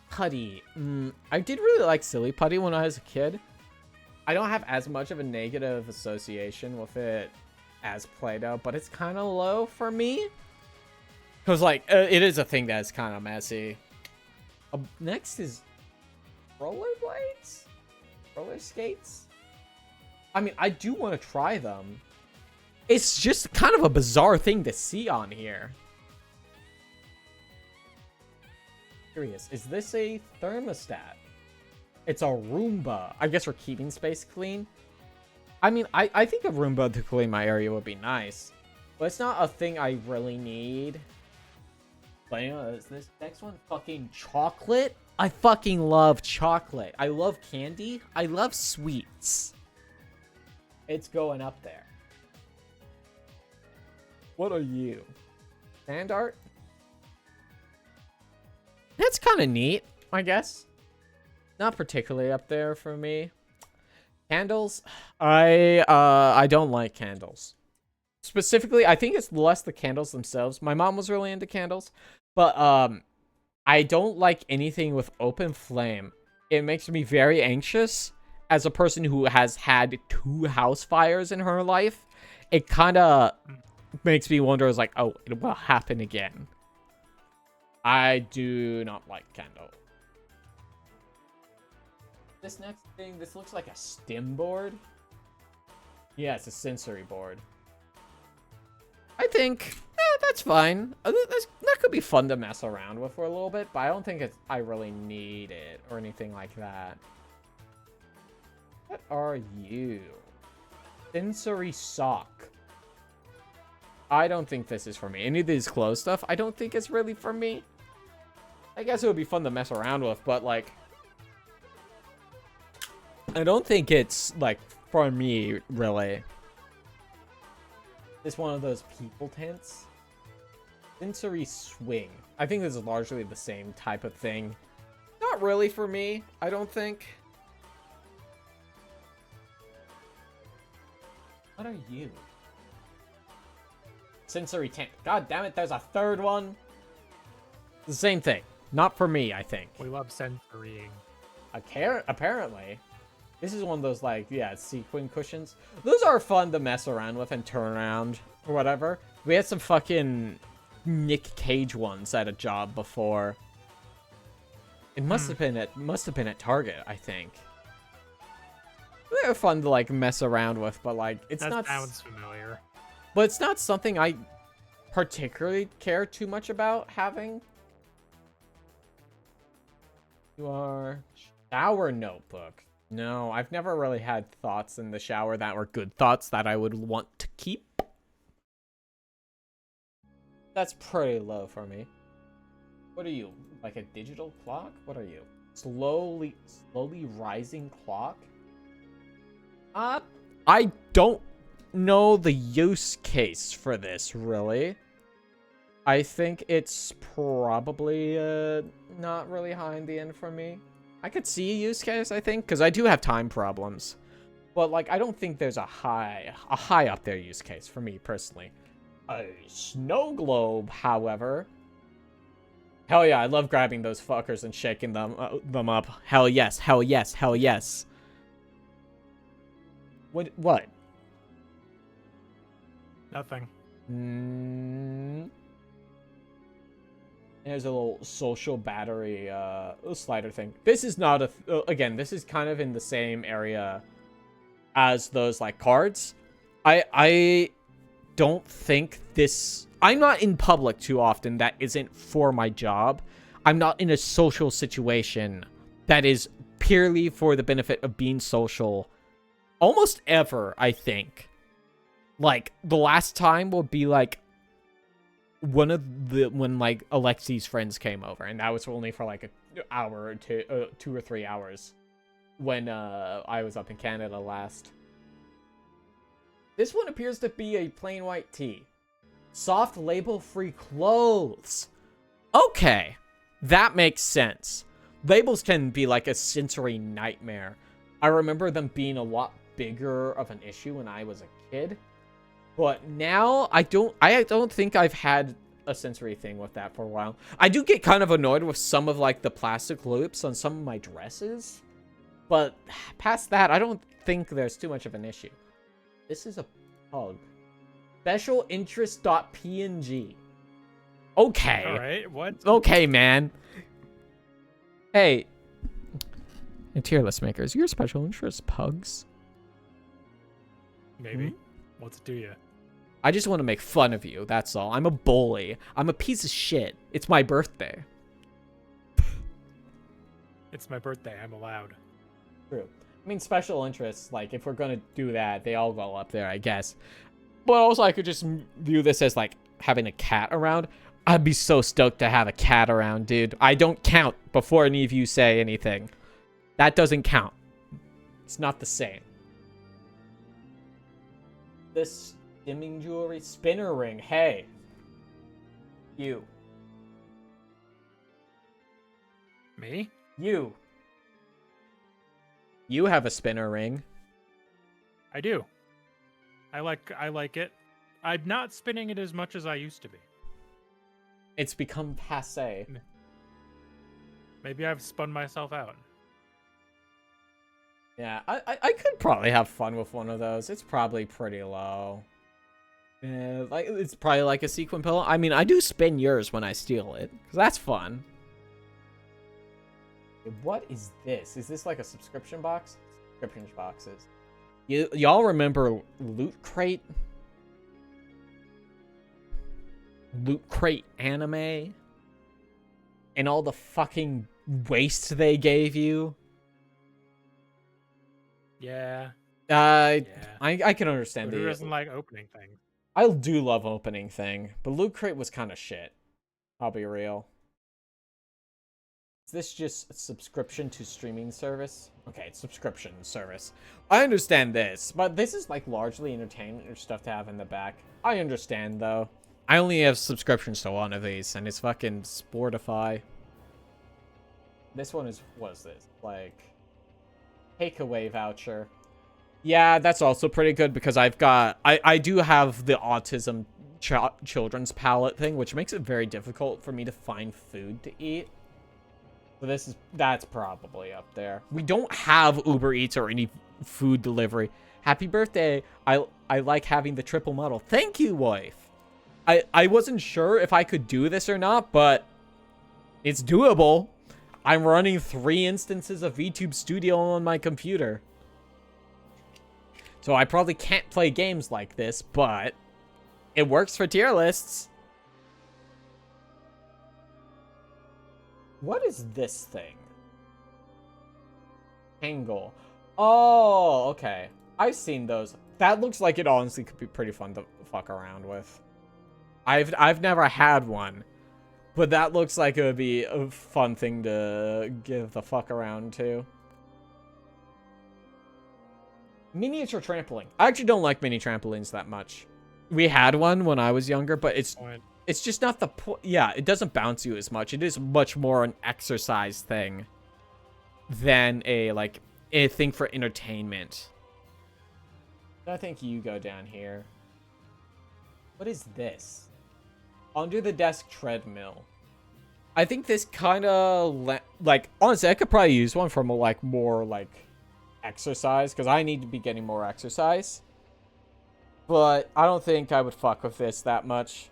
Putty. I did really like Silly Putty when I was a kid. I don't have as much of a negative association with it as Play-Doh, but it's kind of low for me. Because, like, it is a thing that's kind of messy. Next is rollerblades? Roller skates? I mean, I do want to try them. It's just kind of a bizarre thing to see on here. Curious, is this a thermostat? It's a Roomba. I guess we're keeping space clean. I mean, I think a Roomba to clean my area would be nice. But it's not a thing I really need. But you know, is this next one fucking chocolate? I fucking love chocolate. I love candy. I love sweets. It's going up there. What are you? Sand art? That's kind of neat, I guess. Not particularly up there for me. Candles? I don't like candles. Specifically, I think it's less the candles themselves. My mom was really into candles. But I don't like anything with open flame. It makes me very anxious. As a person who has had 2 house fires in her life, it kind of makes me wonder, is like, oh, it will happen again. I do not like candle. This next thing, this looks like a stim board. Yeah, it's a sensory board. I think that's fine. That could be fun to mess around with for a little bit, but I don't think I really need it or anything like that. What are you? Sensory sock. I don't think this is for me. Any of these clothes stuff, I don't think it's really for me. I guess it would be fun to mess around with, but like, I don't think it's like for me, really. It's one of those people tents. Sensory swing. I think this is largely the same type of thing. Not really for me, I don't think. What are you? Sensory tent. God damn it, there's a third one. The same thing. Not for me, I think. We love sensorying. Apparently. This is one of those, like, yeah, sequin cushions. Those are fun to mess around with and turn around or whatever. We had some fucking Nick Cage ones at a job before. It must have been at Target, I think. They're fun to, like, mess around with, but, like, it's not... That sounds familiar. But it's not something I particularly care too much about having. You are... Shower notebook. No, I've never really had thoughts in the shower that were good thoughts that I would want to keep. That's pretty low for me. What are you? Like a digital clock? What are you? Slowly rising clock? I don't know the use case for this, really. I think it's probably not really high in the end for me. I could see a use case, I think, because I do have time problems. But, like, I don't think there's a high up there use case for me, personally. A snow globe, however. Hell yeah, I love grabbing those fuckers and shaking them up. Hell yes, hell yes, hell yes. What? Nothing. There's a little social battery slider thing. This is not again, this is kind of in the same area as those, like, cards. I don't think this... I'm not in public too often. That isn't for my job. I'm not in a social situation that is purely for the benefit of being social almost ever, I think. Like, the last time will be, like, when, like, Alexi's friends came over, and that was only for, like, an hour or 2 or 3 hours when, I was up in Canada last. This one appears to be a plain white tee. Soft label-free clothes. Okay, that makes sense. Labels can be, like, a sensory nightmare. I remember them being a lot bigger of an issue when I was a kid. But now, I don't think I've had a sensory thing with that for a while. I do get kind of annoyed with some of, like, the plastic loops on some of my dresses. But past that, I don't think there's too much of an issue. This is a pug. Special interest.png. Okay. Alright, what? Okay, man. Hey. Tier list makers, you're special interest pugs. Maybe. What's it do you? I just want to make fun of you, that's all. I'm a bully. I'm a piece of shit. It's my birthday. It's my birthday, I'm allowed. True. I mean, special interests, like, if we're gonna do that, they all go up there, I guess. But also, I could just view this as, like, having a cat around. I'd be so stoked to have a cat around, dude. I don't count before any of you say anything. That doesn't count. It's not the same. This dimming jewelry spinner ring. Hey. You. Me? You. You have a spinner ring. I do. I like it. I'm not spinning it as much as I used to be. It's become passé. Maybe I've spun myself out. Yeah, I could probably have fun with one of those. It's probably pretty low. Yeah, like, it's probably like a sequin pillow. I mean, I do spin yours when I steal it, because that's fun. What is this? Is this like a subscription box? Subscription boxes. Y'all remember Loot Crate? Loot Crate anime? And all the fucking waste they gave you? Yeah. I can understand Who doesn't like opening things? I do love opening thing, but Loot Crate was kind of shit. I'll be real. Is this just a subscription to streaming service? Okay, it's subscription service. I understand this, but this is like largely entertainment or stuff to have in the back. I understand though. I only have subscriptions to one of these, and it's fucking Sportify. This one is, what is this? Like, takeaway voucher. Yeah, that's also pretty good because I've got, I do have the autism children's palette thing, which makes it very difficult for me to find food to eat. So that's probably up there. We don't have Uber Eats or any food delivery. Happy birthday. I like having the triple model. Thank you, wife. I wasn't sure if I could do this or not, but it's doable. I'm running 3 instances of VTube Studio on my computer. So I probably can't play games like this, but it works for tier lists. What is this thing? Angle. Oh, okay. I've seen those. That looks like it honestly could be pretty fun to fuck around with. I've never had one, but that looks like it would be a fun thing to give the fuck around to. Miniature trampoline. I actually don't like mini trampolines that much. We had one when I was younger, but it's just not the point. Yeah, it doesn't bounce you as much. It is much more an exercise thing than a thing for entertainment. I think you go down here. What is this? Under the desk treadmill. I think this kind of honestly, I could probably use one for more exercise, because I need to be getting more exercise. But I don't think I would fuck with this that much.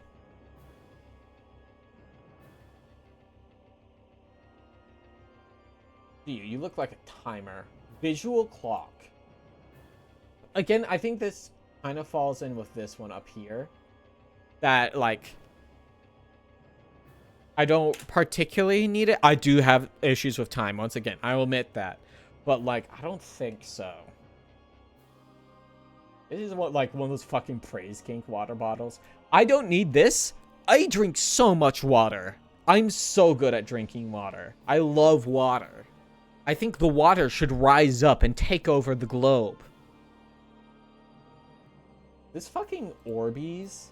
You look like a timer. Visual clock. Again, I think this kind of falls in with this one up here. That, I don't particularly need it. I do have issues with time, once again. I will admit that. But, I don't think so. This is one of those fucking Praise Kink water bottles. I don't need this. I drink so much water. I'm so good at drinking water. I love water. I think the water should rise up and take over the globe. This fucking Orbeez,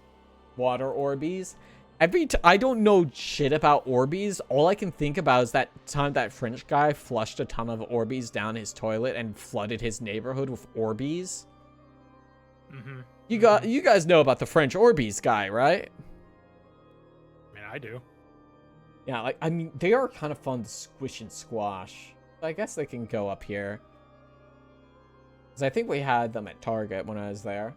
water Orbeez. I don't know shit about Orbeez. All I can think about is that time that French guy flushed a ton of Orbeez down his toilet and flooded his neighborhood with Orbeez. Mm-hmm. You guys know about the French Orbeez guy, right? I mean, I do. Yeah, they are kind of fun to squish and squash. I guess they can go up here. Because I think we had them at Target when I was there.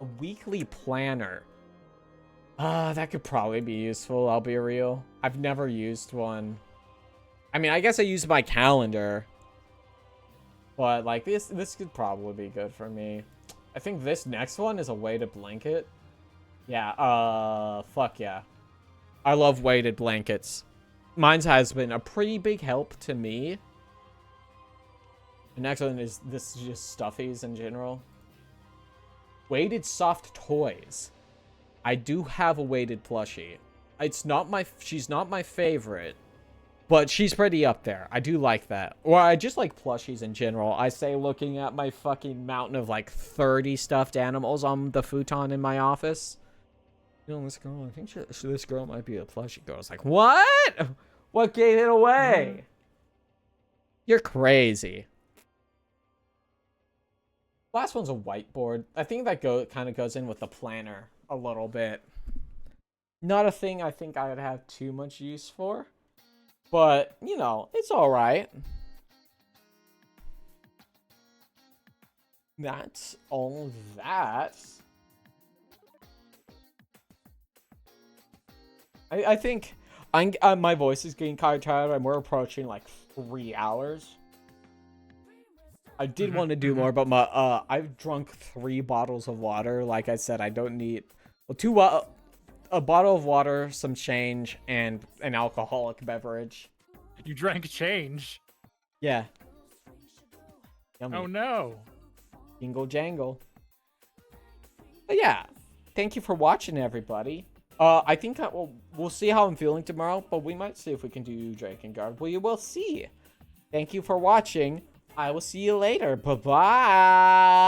A weekly planner. That could probably be useful, I'll be real. I've never used one. I mean, I guess I use my calendar. But, this could probably be good for me. I think this next one is a weighted blanket. Yeah, fuck yeah. I love weighted blankets. Mine has been a pretty big help to me. The next one is just stuffies in general. Weighted soft toys. I do have a weighted plushie. She's not my favorite, but she's pretty up there. I do like that. Or I just like plushies in general. I say looking at my fucking mountain of 30 stuffed animals on the futon in my office. This girl, I think this girl might be a plushie girl. It's like, what? What gave it away? You're crazy. Last one's a whiteboard. I think that kind of goes in with the planner a little bit. Not a thing I think I would have too much use for. But, it's alright. That's all that. I think my voice is getting kind of tired, and we're approaching 3 hours. I did want to do more, but I've drunk 3 bottles of water. Like I said, I don't need a bottle of water, some change, and an alcoholic beverage. You drank change? Yeah. Yummy. Oh no. Jingle jangle. But yeah, thank you for watching, everybody. I think we'll see how I'm feeling tomorrow, but we might see if we can do Drakengard. We will see. Thank you for watching. I will see you later. Bye-bye.